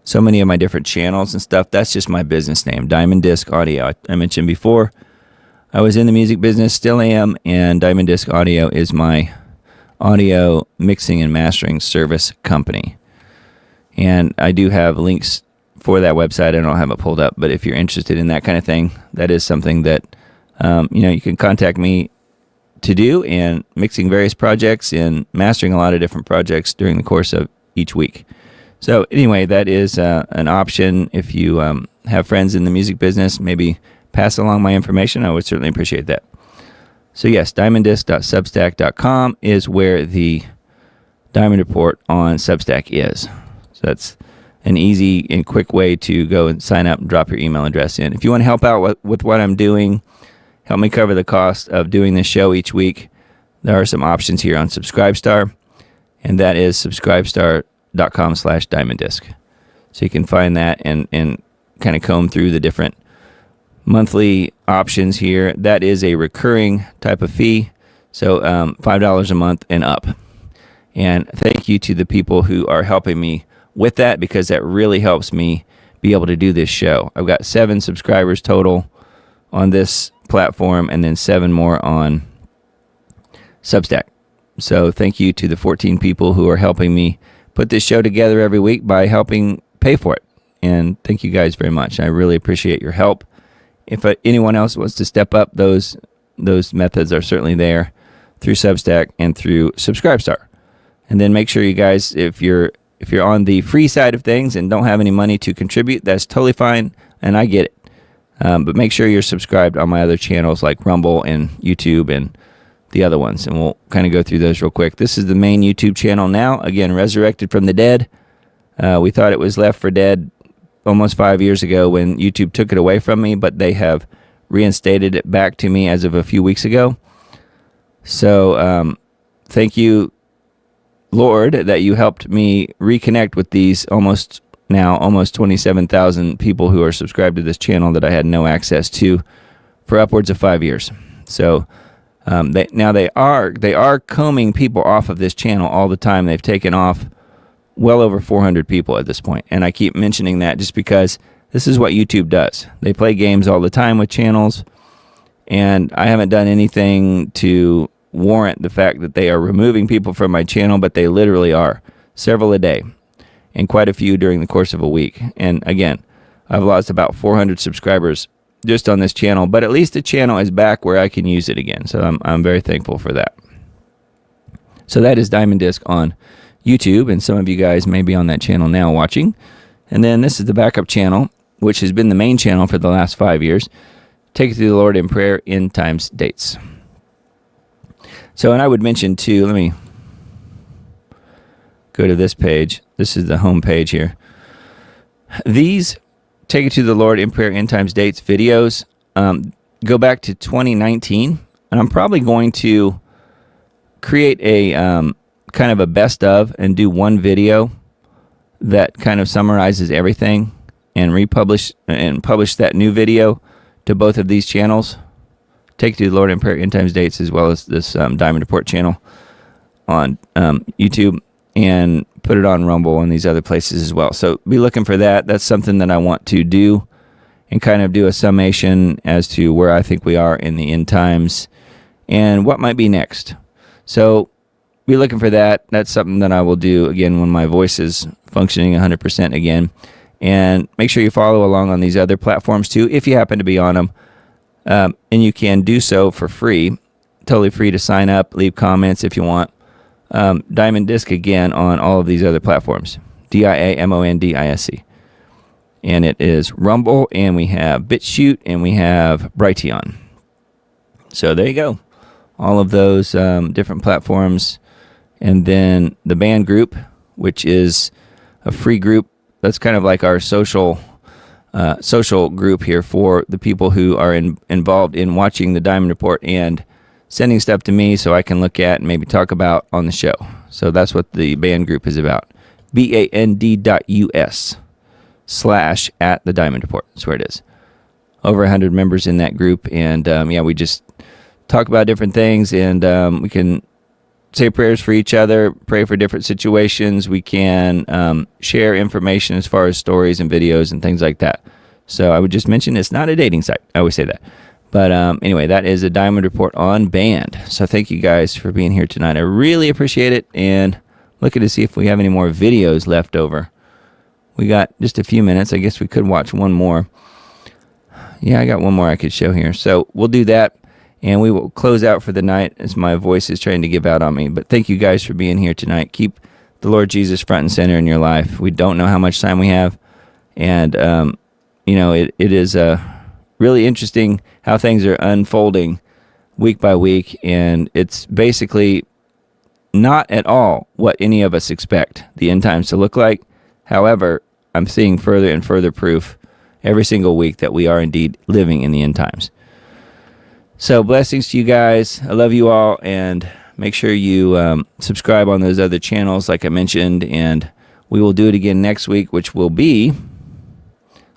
so many of my different channels and stuff. That's just my business name, Diamond Disc Audio. I mentioned before, I was in the music business, still am, and Diamond Disc Audio is my audio mixing and mastering service company. And I do have links for that website. I don't have it pulled up, but if you're interested in that kind of thing, that is something that you can contact me to do, and mixing various projects and mastering a lot of different projects during the course of each week. So anyway, that is an option. If you have friends in the music business, maybe pass along my information. I would certainly appreciate that. So yes, diamonddisc.substack.com is where the Diamond Report on Substack is. So that's an easy and quick way to go and sign up and drop your email address in. If you want to help out with what I'm doing, help me cover the cost of doing this show each week, there are some options here on Subscribestar, and that is subscribestar.com/diamonddisc. So you can find that and kind of comb through the different monthly options here. That is a recurring type of fee, so $5 a month and up. And thank you to the people who are helping me with that, because that really helps me be able to do this show. I've got 7 subscribers total on this platform, and then 7 more on Substack. So thank you to the 14 people who are helping me put this show together every week by helping pay for it. And thank you guys very much. I really appreciate your help. If anyone else wants to step up, those methods are certainly there through Substack and through Subscribestar. And then make sure you guys, if you're on the free side of things and don't have any money to contribute, that's totally fine, and I get it. But make sure you're subscribed on my other channels like Rumble and YouTube and the other ones, and we'll kind of go through those real quick. This is the main YouTube channel now, again, resurrected from the dead. We thought it was left for dead almost 5 years ago when YouTube took it away from me, but they have reinstated it back to me as of a few weeks ago. So thank you, Lord, that you helped me reconnect with these almost 27,000 people who are subscribed to this channel that I had no access to for upwards of 5 years. So they are combing people off of this channel all the time. They've taken off well over 400 people at this point, and I keep mentioning that just because this is what YouTube does. They play games all the time with channels, and I haven't done anything to warrant the fact that they are removing people from my channel, but they literally are, several a day, and quite a few during the course of a week. And again, I've lost about 400 subscribers just on this channel, but at least the channel is back where I can use it again, so I'm very thankful for that. So that is Diamond Disc on YouTube, and some of you guys may be on that channel now watching. And then this is the backup channel, which has been the main channel for the last 5 years. Take it to the Lord in prayer, end times, dates. So, and I would mention too, let me go to this page. This is the home page here. These Take It to the Lord in prayer, end times, dates videos go back to 2019, and I'm probably going to create a kind of a best of and do one video that kind of summarizes everything and republish and publish that new video to both of these channels. Take It to the Lord in prayer, end times, dates, as well as this Diamond Report channel on YouTube, and put it on Rumble and these other places as well. So be looking for that. That's something that I want to do and kind of do a summation as to where I think we are in the end times and what might be next. So be looking for that. That's something that I will do again when my voice is functioning 100% again. And make sure you follow along on these other platforms too, if you happen to be on them. And you can do so for free. Totally free to sign up, leave comments if you want. Diamond Disc again on all of these other platforms. DIAMONDISC. And it is Rumble, and we have BitChute, and we have Brighteon. So there you go. All of those different platforms. And then the band group, which is a free group. That's kind of like our social group here for the people who are involved in watching the Diamond Report and sending stuff to me so I can look at and maybe talk about on the show. So that's what the band group is about. band.us/at the Diamond Report. That's where it is. Over 100 members in that group. And we just talk about different things, and we can say prayers for each other, pray for different situations. We can share information as far as stories and videos and things like that. So I would just mention it's not a dating site. I always say that. But anyway, that is a Diamond Report on band. So thank you guys for being here tonight. I really appreciate it. And looking to see if we have any more videos left over. We got just a few minutes. I guess we could watch one more. Yeah, I got one more I could show here. So we'll do that. And we will close out for the night as my voice is trying to give out on me. But thank you guys for being here tonight. Keep the Lord Jesus front and center in your life. We don't know how much time we have. And, it is really interesting how things are unfolding week by week. And it's basically not at all what any of us expect the end times to look like. However, I'm seeing further and further proof every single week that we are indeed living in the end times. So blessings to you guys. I love you all, and make sure you subscribe on those other channels like I mentioned, and we will do it again next week, which will be,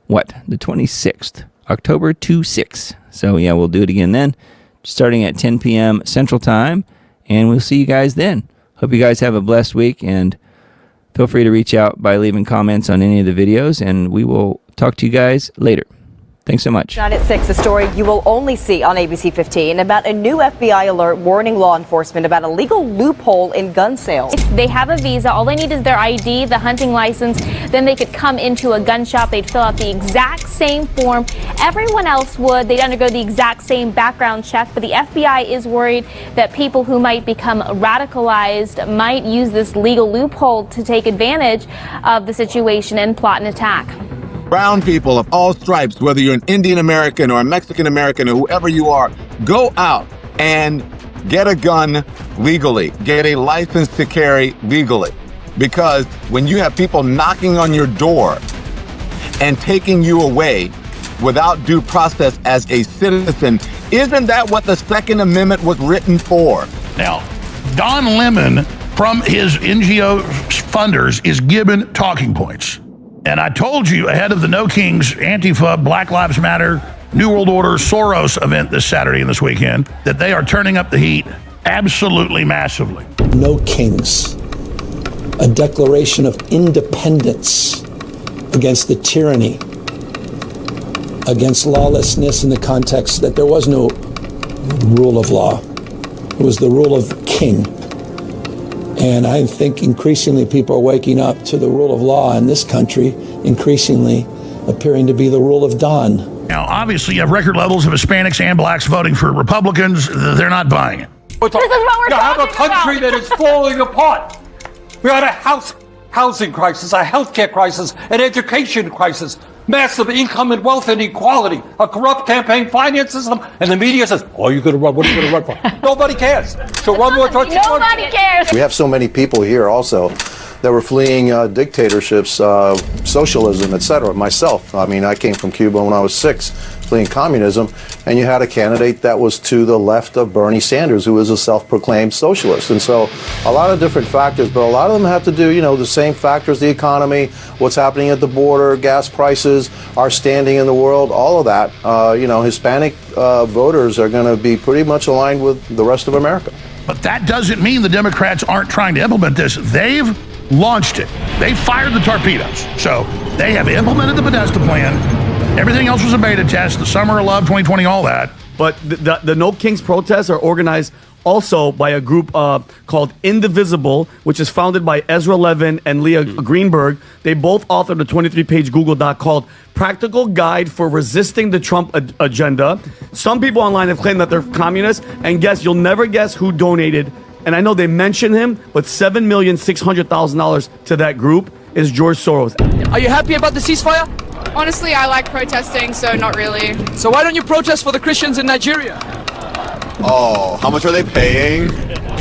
the 26th, October 26th. So yeah, we'll do it again then, starting at 10 p.m. Central Time, and we'll see you guys then. Hope you guys have a blessed week, and feel free to reach out by leaving comments on any of the videos, and we will talk to you guys later. Thanks so much. 9 at 6, a story you will only see on ABC 15 about a new FBI alert warning law enforcement about a legal loophole in gun sales. If they have a visa, all they need is their ID, the hunting license, then they could come into a gun shop, they'd fill out the exact same form everyone else would, they'd undergo the exact same background check, but the FBI is worried that people who might become radicalized might use this legal loophole to take advantage of the situation and plot an attack. Brown people of all stripes, whether you're an Indian American or a Mexican American or whoever you are, go out and get a gun legally, get a license to carry legally. Because when you have people knocking on your door and taking you away without due process as a citizen, isn't that what the Second Amendment was written for? Now, Don Lemon, from his NGO funders, is given talking points. And I told you ahead of the No Kings, Antifa, Black Lives Matter, New World Order, Soros event this Saturday and this weekend, that they are turning up the heat absolutely massively. No Kings, a declaration of independence against the tyranny, against lawlessness in the context that there was no rule of law. It was the rule of king. And I think increasingly people are waking up to the rule of law in this country, increasingly appearing to be the rule of Don. Now, obviously, you have record levels of Hispanics and blacks voting for Republicans. They're not buying it. This is what we're You have a talking country about. that is falling apart. We had a housing crisis, a healthcare crisis, an education crisis, massive income and wealth inequality, a corrupt campaign finance system, and the media says, "Oh, you're going to run? What are you going to run for?" Nobody cares. So run what you want. Nobody cares. We have so many people here also that were fleeing dictatorships, socialism, etc. Myself, I mean, I came from Cuba when I was 6, fleeing communism, and you had a candidate that was to the left of Bernie Sanders, who is a self-proclaimed socialist. And so a lot of different factors, but a lot of them have to do, you know, the same factors, the economy, what's happening at the border, gas prices, our standing in the world, all of that. You know, Hispanic voters are going to be pretty much aligned with the rest of America. But that doesn't mean the Democrats aren't trying to implement this. They've launched it. They fired the torpedoes. So they have implemented the Podesta plan. Everything else was a beta test, the Summer of Love 2020, all that. But the No Kings protests are organized also by a group called Indivisible, which is founded by Ezra Levin and Leah Greenberg. They both authored a 23-page Google Doc called Practical Guide for Resisting the Trump Agenda. Some people online have claimed that they're communists, and guess, you'll never guess who donated. And I know they mention him, but $7,600,000 to that group is George Soros. Are you happy about the ceasefire? Honestly, I like protesting, so not really. So why don't you protest for the Christians in Nigeria? Oh, how much are they paying?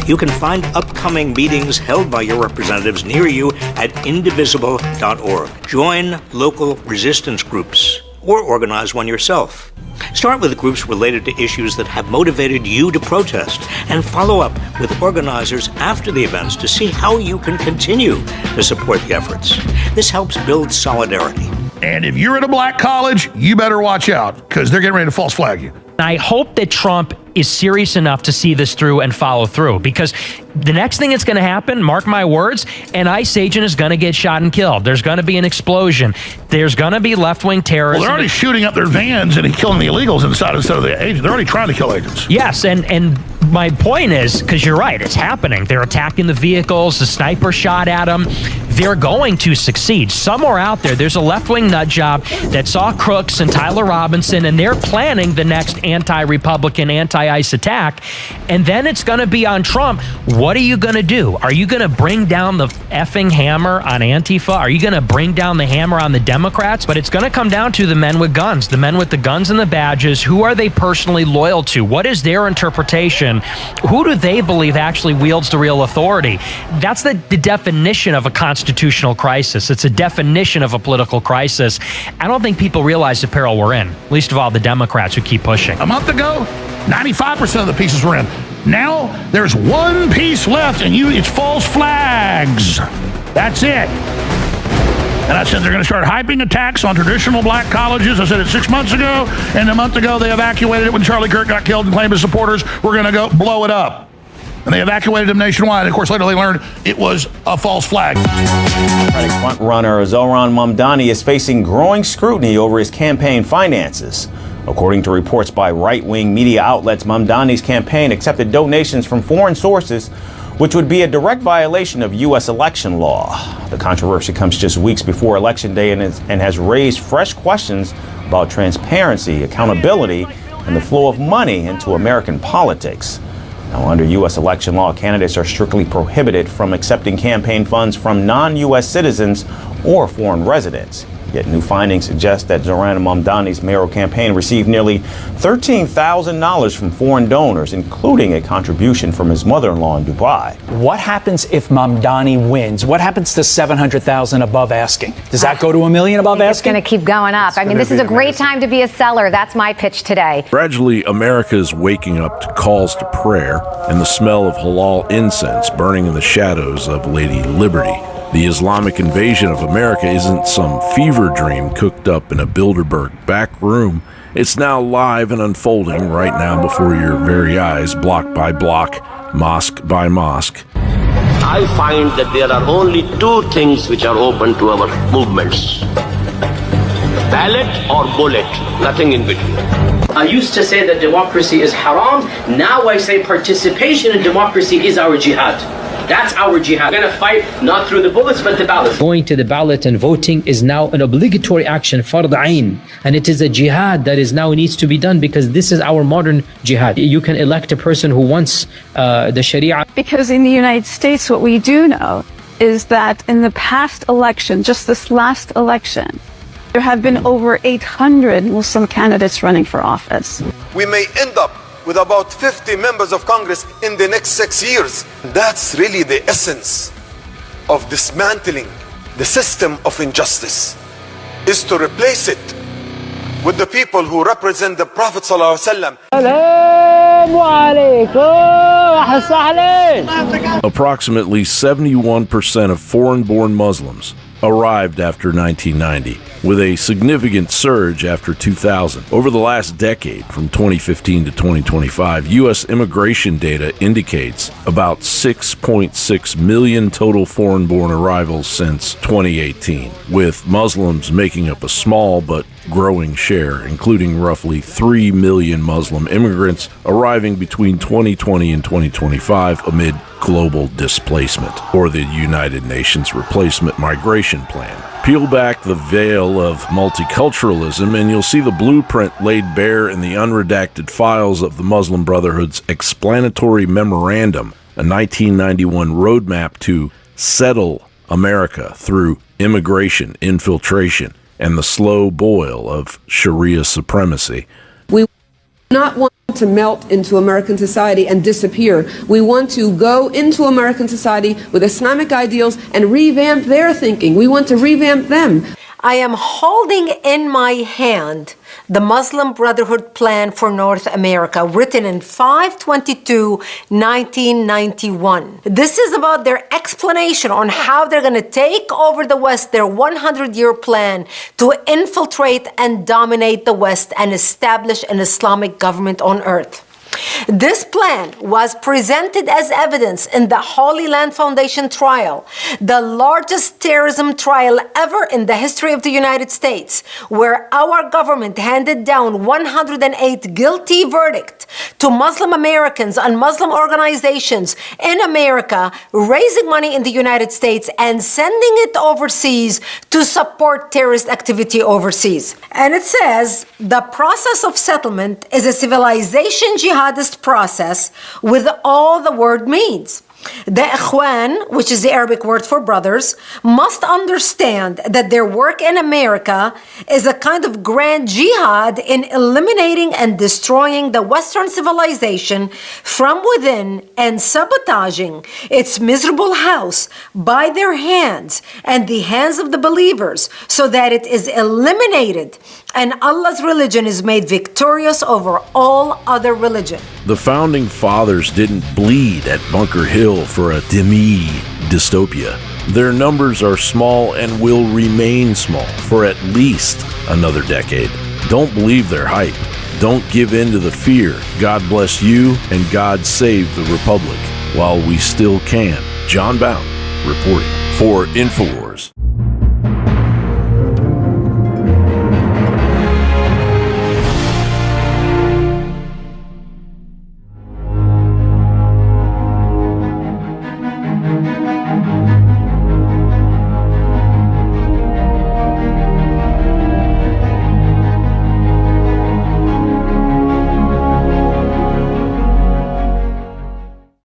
You can find upcoming meetings held by your representatives near you at indivisible.org. Join local resistance groups or organize one yourself. Start with groups related to issues that have motivated you to protest and follow up with organizers after the events to see how you can continue to support the efforts. This helps build solidarity. And if you're at a black college, you better watch out because they're getting ready to false flag you. I hope that Trump is serious enough to see this through and follow through, because the next thing that's going to happen, mark my words, an ICE agent is going to get shot and killed. There's going to be an explosion. There's going to be left-wing terrorism. Well, they're already shooting up their vans and killing the illegals inside instead of the agents. They're already trying to kill agents. Yes, and my point is, because you're right, it's happening. They're attacking the vehicles. The sniper shot at them. They're going to succeed. Somewhere out there's a left-wing nut job that saw Crooks and Tyler Robinson, and they're planning the next anti-Republican, anti-ICE attack. And then it's going to be on Trump. What are you going to do? Are you going to bring down the effing hammer on Antifa? Are you going to bring down the hammer on the Democrats? But it's going to come down to the men with guns, the men with the guns and the badges. Who are they personally loyal to? What is their interpretation? Who do they believe actually wields the real authority? That's the definition of a constitutional crisis. It's a definition of a political crisis. I don't think people realize the peril we're in, least of all the Democrats who keep pushing. A month ago, 95% of the pieces were in. Now, there's one piece left, and it's false flags. That's it. And I said they're going to start hyping attacks on traditional black colleges. I said it 6 months ago, and a month ago they evacuated it when Charlie Kirk got killed and claimed his supporters were going to go blow it up. And they evacuated him nationwide. And of course, later they learned it was a false flag. Democratic frontrunner Zohran Mamdani is facing growing scrutiny over his campaign finances. According to reports by right-wing media outlets, Mamdani's campaign accepted donations from foreign sources, which would be a direct violation of U.S. election law. The controversy comes just weeks before Election Day and has raised fresh questions about transparency, accountability, and the flow of money into American politics. Now, under U.S. election law, candidates are strictly prohibited from accepting campaign funds from non-U.S. citizens or foreign residents. Yet new findings suggest that Zohran Mamdani's mayoral campaign received nearly $13,000 from foreign donors, including a contribution from his mother-in-law in Dubai. What happens if Mamdani wins? What happens to $700,000 above asking? Does that go to $1 million above asking? It's going to keep going up. I mean, this is a great time to be a seller. That's my pitch today. Gradually, America is waking up to calls to prayer and the smell of halal incense burning in the shadows of Lady Liberty. The Islamic invasion of America isn't some fever dream cooked up in a Bilderberg back room. It's now live and unfolding right now before your very eyes, block by block, mosque by mosque. I find that there are only two things which are open to our movements: ballot or bullet, nothing in between. I used to say that democracy is haram. Now I say participation in democracy is our jihad. That's our jihad. We're going to fight not through the bullets, but the ballots. Going to the ballot and voting is now an obligatory action, fard ayn, and it is a jihad that is now needs to be done because this is our modern jihad. You can elect a person who wants the Sharia. Because in the United States, what we do know is that in the past election, just this last election, there have been over 800 Muslim candidates running for office. We may end up with about 50 members of Congress in the next 6 years. That's really the essence of dismantling the system of injustice, is to replace it with the people who represent the Prophet ﷺ. Approximately 71% of foreign-born Muslims arrived after 1990, with a significant surge after 2000. Over the last decade, from 2015 to 2025, U.S. immigration data indicates about 6.6 million total foreign-born arrivals since 2018, with Muslims making up a small but growing share, including roughly 3 million Muslim immigrants arriving between 2020 and 2025 amid global displacement, or the United Nations Replacement Migration Plan. Peel back the veil of multiculturalism and you'll see the blueprint laid bare in the unredacted files of the Muslim Brotherhood's explanatory memorandum, a 1991 roadmap to settle America through immigration, infiltration, and the slow boil of Sharia supremacy. We do not want to melt into American society and disappear. We want to go into American society with Islamic ideals and revamp their thinking. We want to revamp them. I am holding in my hand the Muslim Brotherhood Plan for North America, written in 5/22/1991. This is about their explanation on how they're going to take over the West, their 100-year plan to infiltrate and dominate the West and establish an Islamic government on earth. This plan was presented as evidence in the Holy Land Foundation trial, the largest terrorism trial ever in the history of the United States, where our government handed down 108 guilty verdicts to Muslim Americans and Muslim organizations in America, raising money in the United States and sending it overseas to support terrorist activity overseas. And it says the process of settlement is a civilization jihadist process with all the word means. The Ikhwan, which is the Arabic word for brothers, must understand that their work in America is a kind of grand jihad in eliminating and destroying the Western civilization from within and sabotaging its miserable house by their hands and the hands of the believers so that it is eliminated and Allah's religion is made victorious over all other religion. The Founding Fathers didn't bleed at Bunker Hill for a demi-dystopia. Their numbers are small and will remain small for at least another decade. Don't believe their hype. Don't give in to the fear. God bless you and God save the Republic while we still can. John Bound reporting for InfoWars.